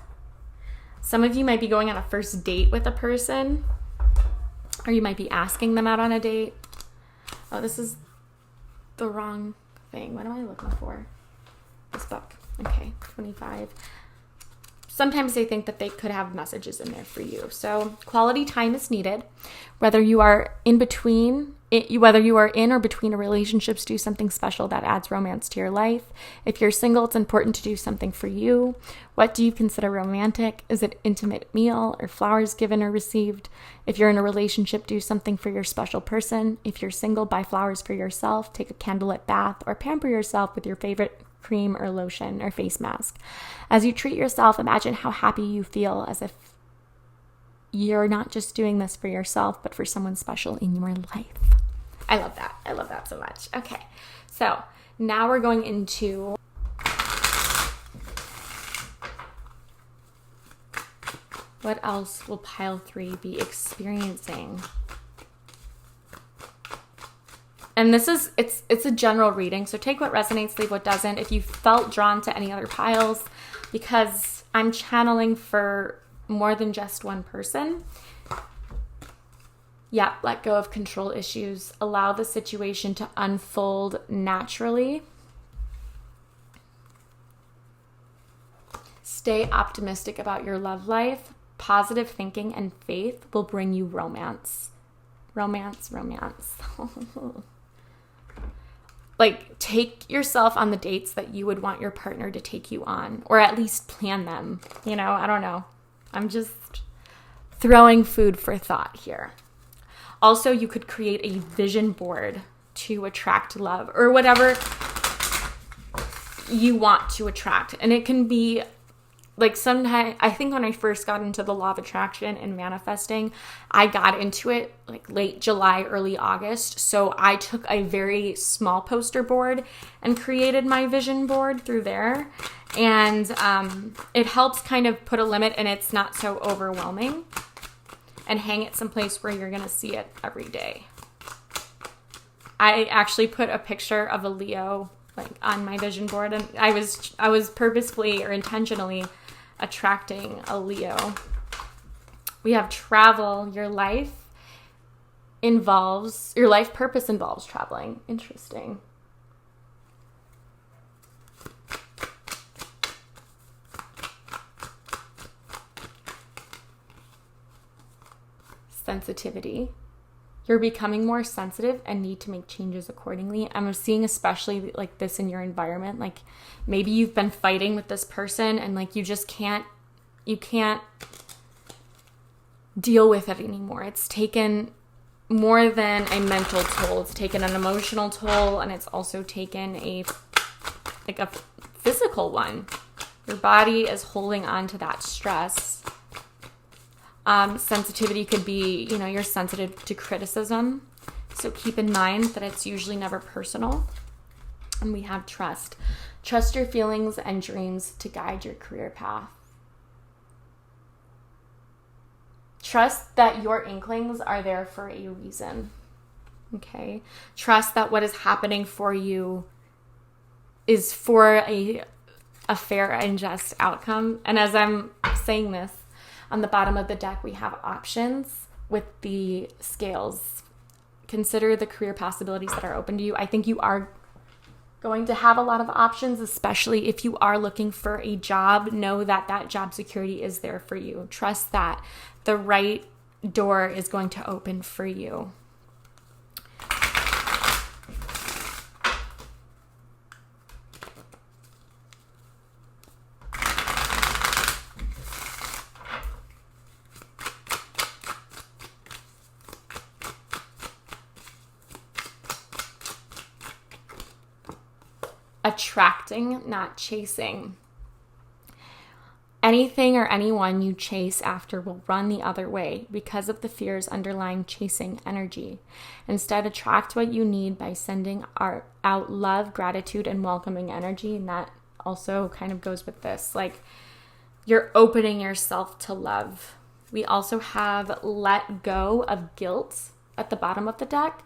Some of you might be going on a first date with a person, or you might be asking them out on a date. Oh, this is the wrong thing. What am I looking for? This book. Okay, 25. Sometimes they think that they could have messages in there for you. So quality time is needed. Whether you are in between whether you are in or between relationships, do something special that adds romance to your life. If you're single, it's important to do something for you. What do you consider romantic? Is it intimate meal or flowers given or received? If you're in a relationship, do something for your special person. If you're single, buy flowers for yourself, take a candlelit bath, or pamper yourself with your favorite cream or lotion or face mask. As you treat yourself, imagine how happy you feel, as if you're not just doing this for yourself, but for someone special in your life. I love that. I love that so much. Okay, so now we're going into what else will pile 3 be experiencing? And this is, it's a general reading, so take what resonates, leave what doesn't. If you felt drawn to any other piles, because I'm channeling for more than just one person. Yeah, let go of control issues. Allow the situation to unfold naturally. Stay optimistic about your love life. Positive thinking and faith will bring you romance. Romance. Like, take yourself on the dates that you would want your partner to take you on, or at least plan them. You know, I don't know. I'm just throwing food for thought here. Also, you could create a vision board to attract love, or whatever you want to attract. And it can be like, sometimes, I think when I first got into the law of attraction and manifesting, I got into it like late July, early August. So I took a very small poster board and created my vision board through there. And it helps kind of put a limit, and it's not so overwhelming. And hang it someplace where you're going to see it every day. I actually put a picture of a Leo like on my vision board, and I was purposefully or intentionally attracting a Leo. We have travel. Your life purpose involves traveling. Interesting. Sensitivity. You're becoming more sensitive and need to make changes accordingly. I'm seeing especially like this in your environment. Like, maybe you've been fighting with this person and like you can't deal with it anymore. It's taken more than a mental toll. It's taken an emotional toll, and it's also taken a physical one. Your body is holding on to that stress. Sensitivity could be, you're sensitive to criticism. So keep in mind that it's usually never personal. And we have trust. Trust your feelings and dreams to guide your career path. Trust that your inklings are there for a reason. Okay? Trust that what is happening for you is for a fair and just outcome. And as I'm saying this, on the bottom of the deck, we have options with the scales. Consider the career possibilities that are open to you. I think you are going to have a lot of options, especially if you are looking for a job. Know that that job security is there for you. Trust that the right door is going to open for you. Attracting, not chasing. Anything or anyone you chase after will run the other way because of the fears underlying chasing energy. Instead, attract what you need by sending out love, gratitude, and welcoming energy. And that also kind of goes with this. Like, you're opening yourself to love. We also have let go of guilt at the bottom of the deck.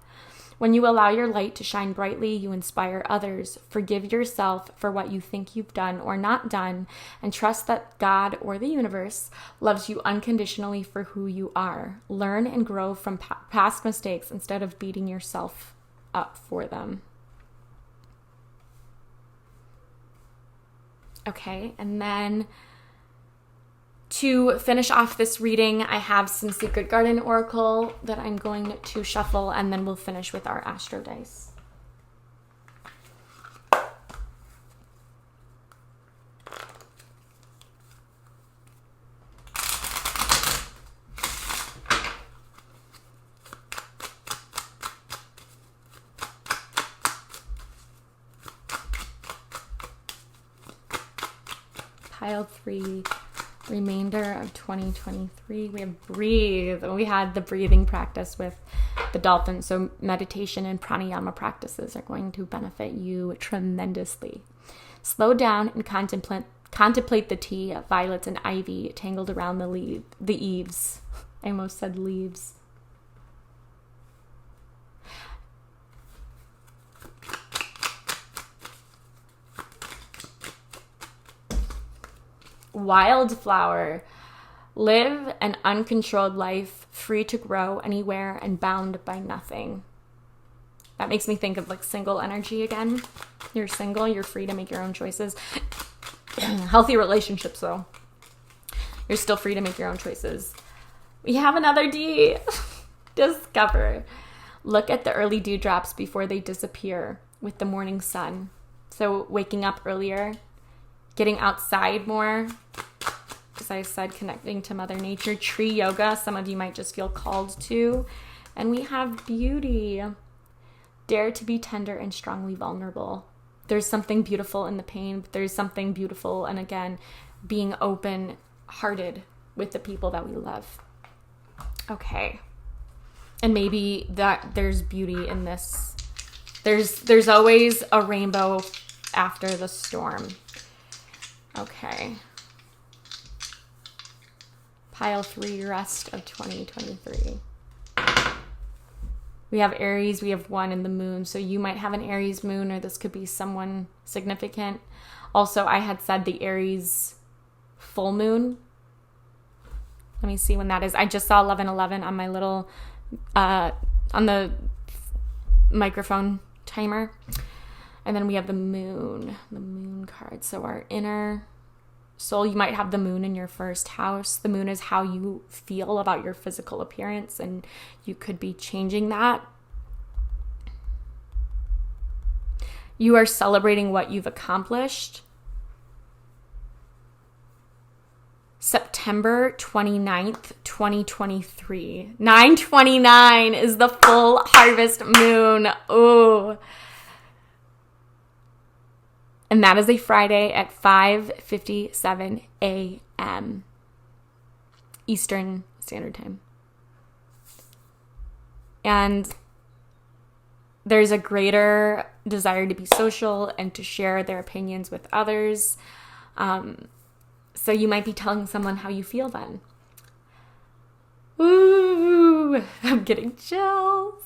When you allow your light to shine brightly, you inspire others. Forgive yourself for what you think you've done or not done, and trust that God or the universe loves you unconditionally for who you are. Learn and grow from past mistakes instead of beating yourself up for them. Okay, and then To finish off this reading, I have some Secret Garden Oracle that I'm going to shuffle, and then we'll finish with our Astro Dice. Pile 3, remainder of 2023. We have breathe. We had the breathing practice with the dolphin. So meditation and pranayama practices are going to benefit you tremendously. Slow down and contemplate the tea of violets and ivy tangled around the eaves. I almost said leaves. Wildflower. Live an uncontrolled life, free to grow anywhere and bound by nothing. That makes me think of like single energy again. You're single, you're free to make your own choices. Healthy relationships though. You're still free to make your own choices. We have another D. Discover. Look at the early dewdrops before they disappear with the morning sun. So waking up earlier, getting outside more, as I said, connecting to Mother Nature. Tree yoga, some of you might just feel called to. And we have beauty. Dare to be tender and strongly vulnerable. There's something beautiful in the pain, but there's something beautiful, and again, being open-hearted with the people that we love. Okay. And maybe that there's beauty in this. There's always a rainbow after the storm. Okay. Pile 3, rest of 2023. We have Aries, we have 1 in the moon. So you might have an Aries moon, or this could be someone significant. Also, I had said the Aries full moon. Let me see when that is. I just saw 11:11 on my little, on the microphone timer. And then we have the moon card. So our inner soul, you might have the moon in your first house. The moon is how you feel about your physical appearance, and you could be changing that. You are celebrating what you've accomplished. September 29th, 2023. 9/29 is the full harvest moon. Oh. And that is a Friday at 5:57 a.m. Eastern Standard Time. And there's a greater desire to be social and to share their opinions with others. So you might be telling someone how you feel then. Ooh, I'm getting chills.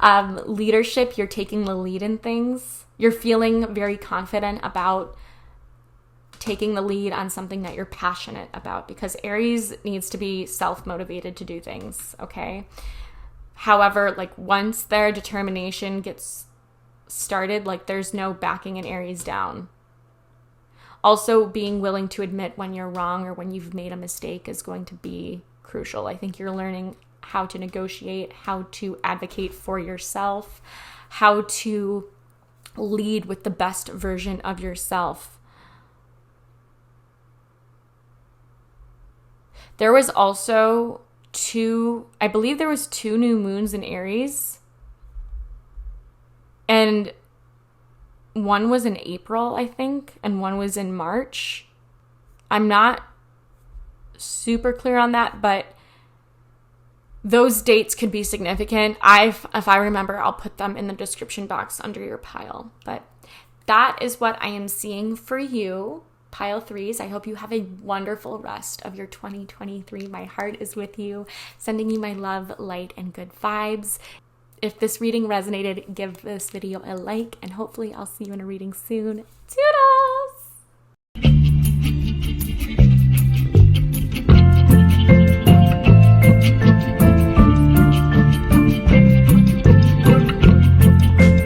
Leadership, you're taking the lead in things. You're feeling very confident about taking the lead on something that you're passionate about, because Aries needs to be self-motivated to do things, okay? However, like once their determination gets started, like there's no backing an Aries down. Also, being willing to admit when you're wrong or when you've made a mistake is going to be crucial. I think you're learning how to negotiate, how to advocate for yourself, how to lead with the best version of yourself. There was also I believe there was 2 new moons in Aries. And one was in April, I think, and one was in March. I'm not super clear on that, but those dates could be significant. If I remember, I'll put them in the description box under your pile. But that is what I am seeing for you, pile 3s. I hope you have a wonderful rest of your 2023. My heart is with you, sending you my love, light, and good vibes. If this reading resonated, give this video a like, and hopefully I'll see you in a reading soon. Toodles!